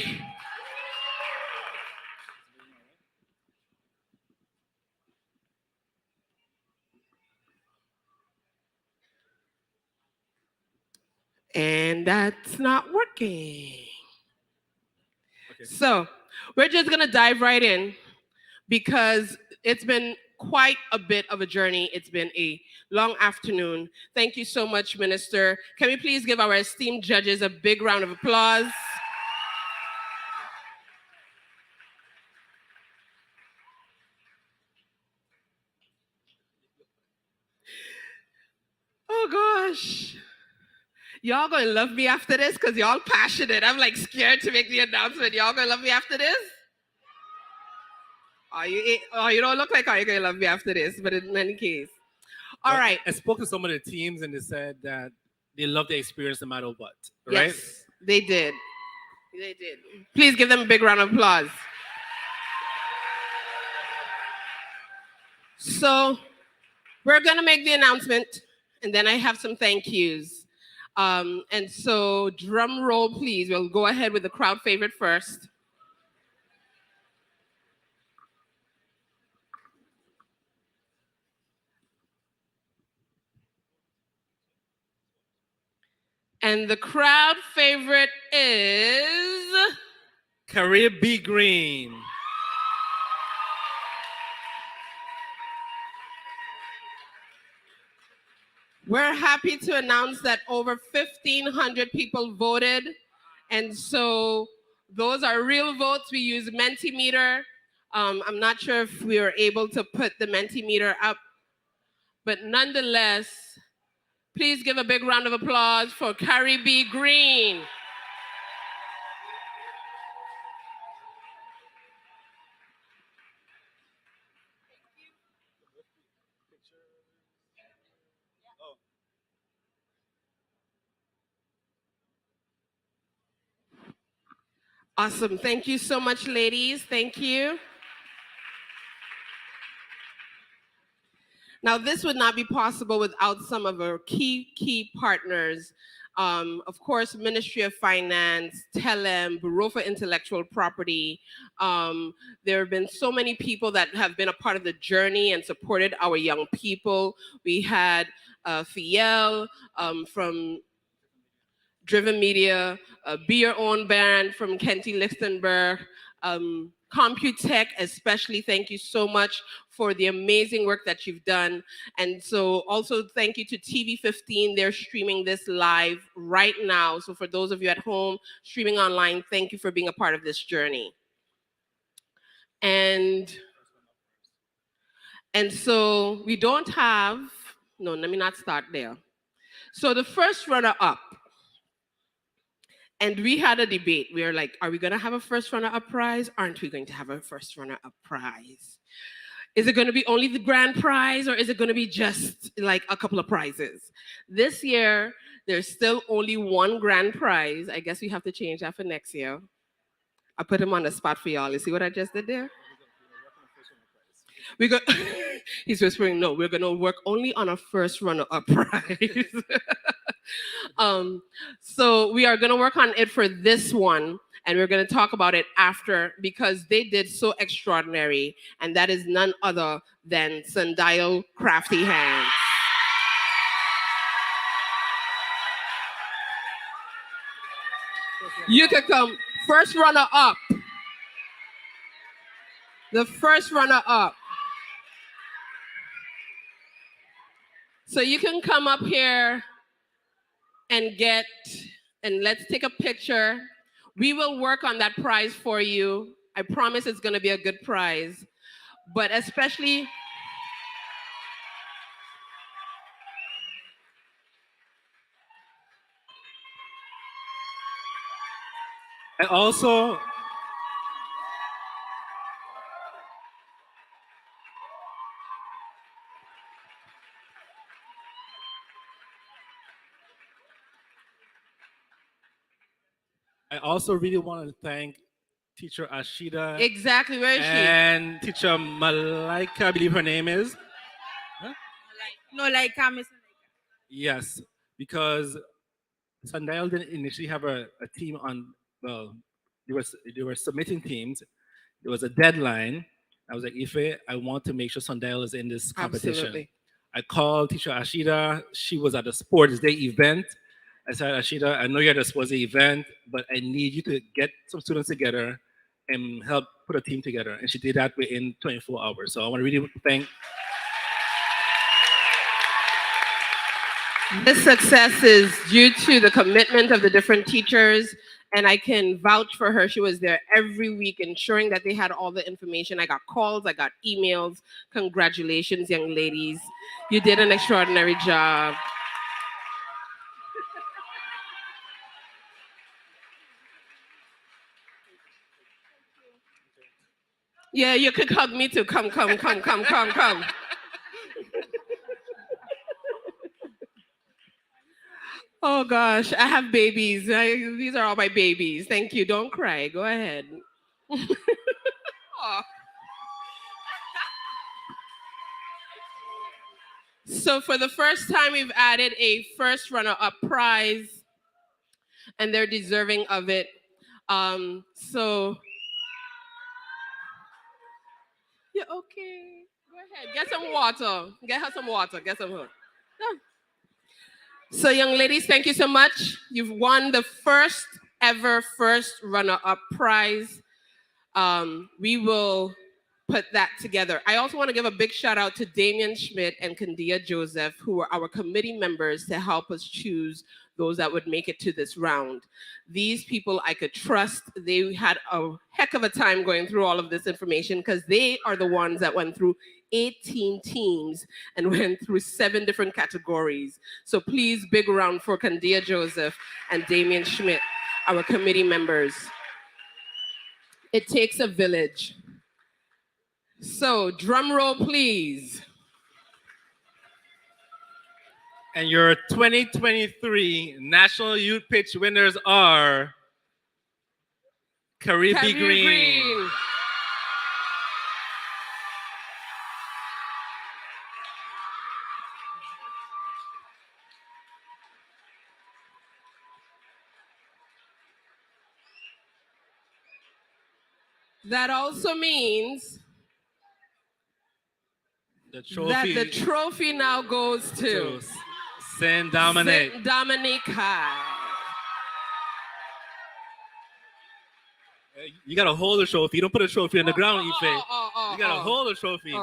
And that's not working. So we're just going to dive right in because it's been quite a bit of a journey. It's been a long afternoon. Thank you so much, Minister. Can we please give our esteemed judges a big round of applause? Oh gosh. Y'all gonna love me after this because y'all passionate. I'm like scared to make the announcement. Y'all gonna love me after this? You don't look like how you're gonna love me after this, but in any case. All right. I spoke to some of the teams and they said that they love the experience no matter what, right? Yes, they did. They did. Please give them a big round of applause. So we're gonna make the announcement and then I have some thank yous. And so drum roll, please. We'll go ahead with the crowd favorite first. And the crowd favorite is Caribbean Green. We're happy to announce that over 1,500 people voted. And so those are real votes. We use Mentimeter. I'm not sure if we were able to put the Mentimeter up, but nonetheless, please give a big round of applause for Carrie B. Green. Awesome. Thank you so much, ladies. Thank you. Now, this would not be possible without some of our key partners. Of course, Ministry of Finance, TELEM, Bureau for Intellectual Property. There have been so many people that have been a part of the journey and supported our young people. We had Fiel from Driven Media, Be Your Own Band from Kenty Lichtenberg, Computech especially, thank you so much for the amazing work that you've done. And so also thank you to TV15, they're streaming this live right now. So for those of you at home streaming online, thank you for being a part of this journey. And so we don't have, no, let me not start there. So the first runner-up, and we had a debate. We were like, are we going to have a first runner-up prize? Aren't we going to have a first runner-up prize? Is it going to be only the grand prize, or is it going to be just like a couple of prizes? This year, there's still only one grand prize. I guess we have to change that for next year. I put him on the spot for y'all. You see what I just did there? He's whispering, no, we're going to work only on a first runner-up prize. So we are going to work on it for this one, and we're going to talk about it after, because they did so extraordinary, and that is none other than Sundial Crafty Hands. You could come first runner-up. The first runner-up. So you can come up here and let's take a picture. We will work on that prize for you. I promise it's gonna be a good prize. But especially, and also, really want to thank Teacher Ashida. Exactly, where is she? And Teacher Malaika, I believe her name is. Huh? No, like Miss. Yes, because Sundial didn't initially have a team on, well, they were submitting teams. There was a deadline. I was like, Ife, I want to make sure Sundial is in this competition. Absolutely. I called Teacher Ashida. She was at the Sports Day event. I said, Ashida, I know you're at the Sports Day event, but I need you to get some students together and help put a team together. And she did that within 24 hours. So I want to really thank. This success is due to the commitment of the different teachers, and I can vouch for her. She was there every week ensuring that they had all the information. I got calls, I got emails. Congratulations, young ladies. You did an extraordinary job. Yeah, you could hug me too. Come. Oh gosh, I have babies. These are all my babies. Thank you. Don't cry. Go ahead. Aw. So for the first time, we've added a first runner-up prize, and they're deserving of it. So, yeah, okay. Go ahead. Get some water. Get her some water. Get some water. No. So young ladies, thank you so much. You've won the first ever first runner-up prize. We will put that together. I also want to give a big shout out to Damian Schmidt and Kandia Joseph, who were our committee members to help us choose those that would make it to this round. These people I could trust. They had a heck of a time going through all of this information because they are the ones that went through 18 teams and went through 7 different categories. So please, big round for Kandia Joseph and Damian Schmidt, our committee members. It takes a village. So drum roll, please. And your 2023 National Youth Pitch winners are Caribe Green. That also means The that trophy the trophy now goes to Saint Dominic. Saint Dominic High. You gotta hold the trophy. You don't put a trophy on the ground, Ife. You gotta hold the trophy.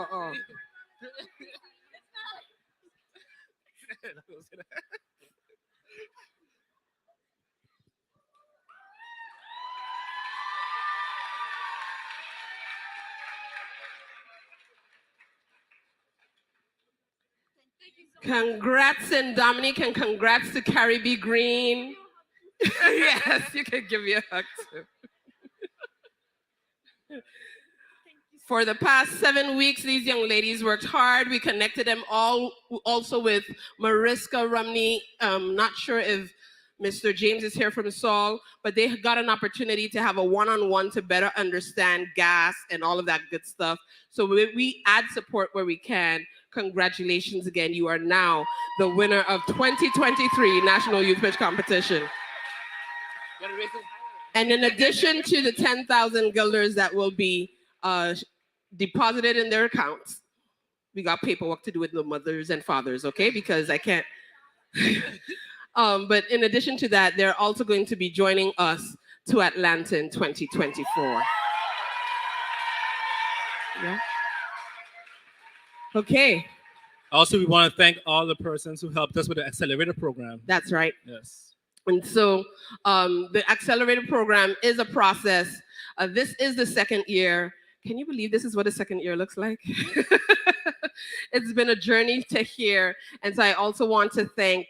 Congrats, Saint Dominic, and congrats to Caribe Green. Yes, you can give me a hug too. For the past 7 weeks, these young ladies worked hard. We connected them all also with Mariska Rumney. Not sure if Mr. James is here from Saul, but they got an opportunity to have a one-on-one to better understand gas and all of that good stuff. So we add support where we can. Congratulations again. You are now the winner of 2023 National Youth Pitch Competition. And in addition to the 10,000 guilders that will be deposited in their accounts, we got paperwork to do with the mothers and fathers, okay? Because I can't. But in addition to that, they're also going to be joining us to Atlanta in 2024. Yeah. Okay. Also, we want to thank all the persons who helped us with the accelerator program. That's right. Yes. And so the accelerator program is a process. This is the second year. Can you believe this is what a second year looks like? It's been a journey to here. And so I also want to thank,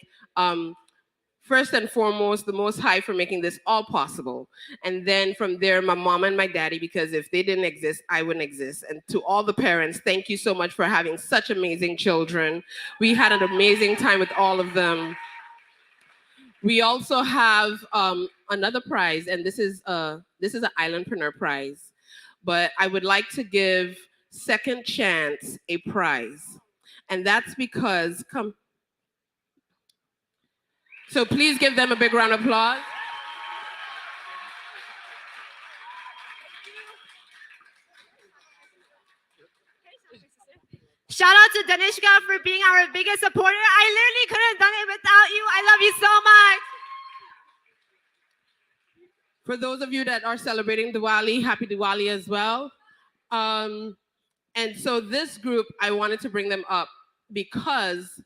first and foremost, the Most High for making this all possible. And then from there, my mom and my daddy, because if they didn't exist, I wouldn't exist. And to all the parents, thank you so much for having such amazing children. We had an amazing time with all of them. We also have another prize, and this is an Islandpreneur prize. But I would like to give Second Chance a prize. And that's because, so please give them a big round of applause. Shout out to Danishka for being our biggest supporter. I literally couldn't have done it without you. I love you so much. For those of you that are celebrating Diwali, happy Diwali as well. And so this group, I wanted to bring them up because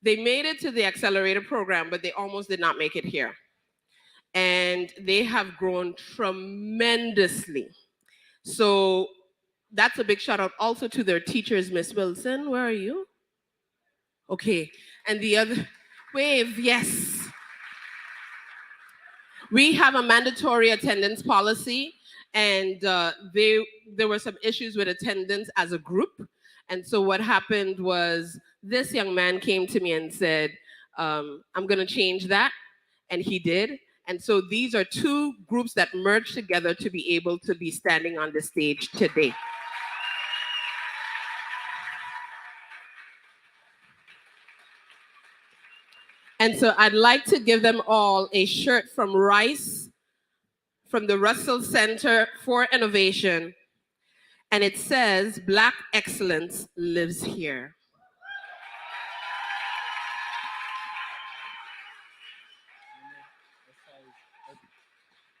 they made it to the accelerator program, but they almost did not make it here. And they have grown tremendously. So that's a big shout out also to their teachers. Miss Wilson, where are you? Okay, and the other, wave, yes. We have a mandatory attendance policy, and there were some issues with attendance as a group. And so what happened was this young man came to me and said, I'm gonna change that, and he did. And so these are 2 groups that merged together to be able to be standing on the stage today. And so I'd like to give them all a shirt from Rice, from the Russell Center for Innovation. And it says, Black excellence lives here.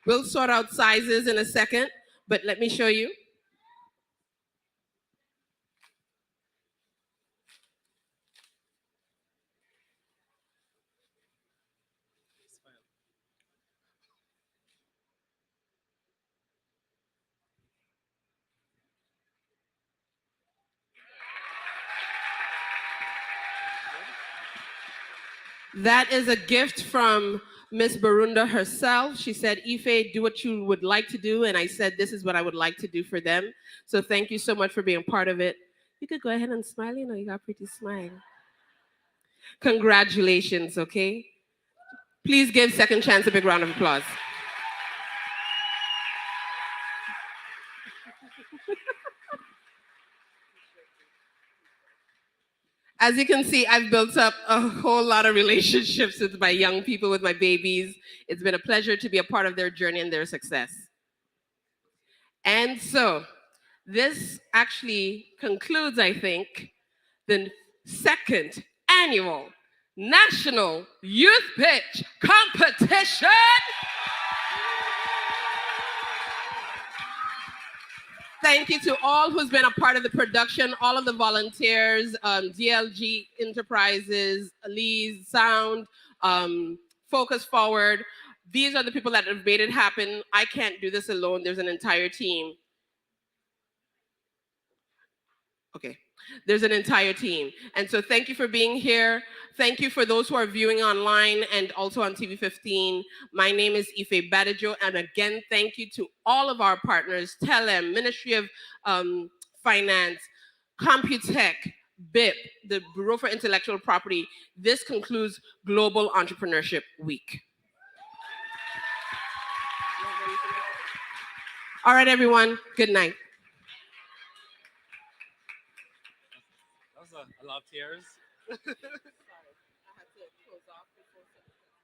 We'll sort out sizes in a second, but let me show you. That is a gift from Miss Barunda herself. She said, Ife, do what you would like to do. And I said, this is what I would like to do for them. So thank you so much for being part of it. You could go ahead and smile. You know, you got a pretty smile. Congratulations, okay? Please give Second Chance a big round of applause. As you can see, I've built up a whole lot of relationships with my young people, with my babies. It's been a pleasure to be a part of their journey and their success. And so, this actually concludes, I think, the second annual National Youth Pitch Competition. Thank you to all who's been a part of the production, all of the volunteers, DLG Enterprises, Lee's Sound, Focus Forward. These are the people that have made it happen. I can't do this alone. There's an entire team. Okay. There's an entire team. And so thank you for being here. Thank you for those who are viewing online and also on TV15. My name is Ife Badajo. And again, thank you to all of our partners, Telem, Ministry of Finance, Computech, BIP, the Bureau for Intellectual Property. This concludes Global Entrepreneurship Week. All right, everyone. Good night. A lot of tears.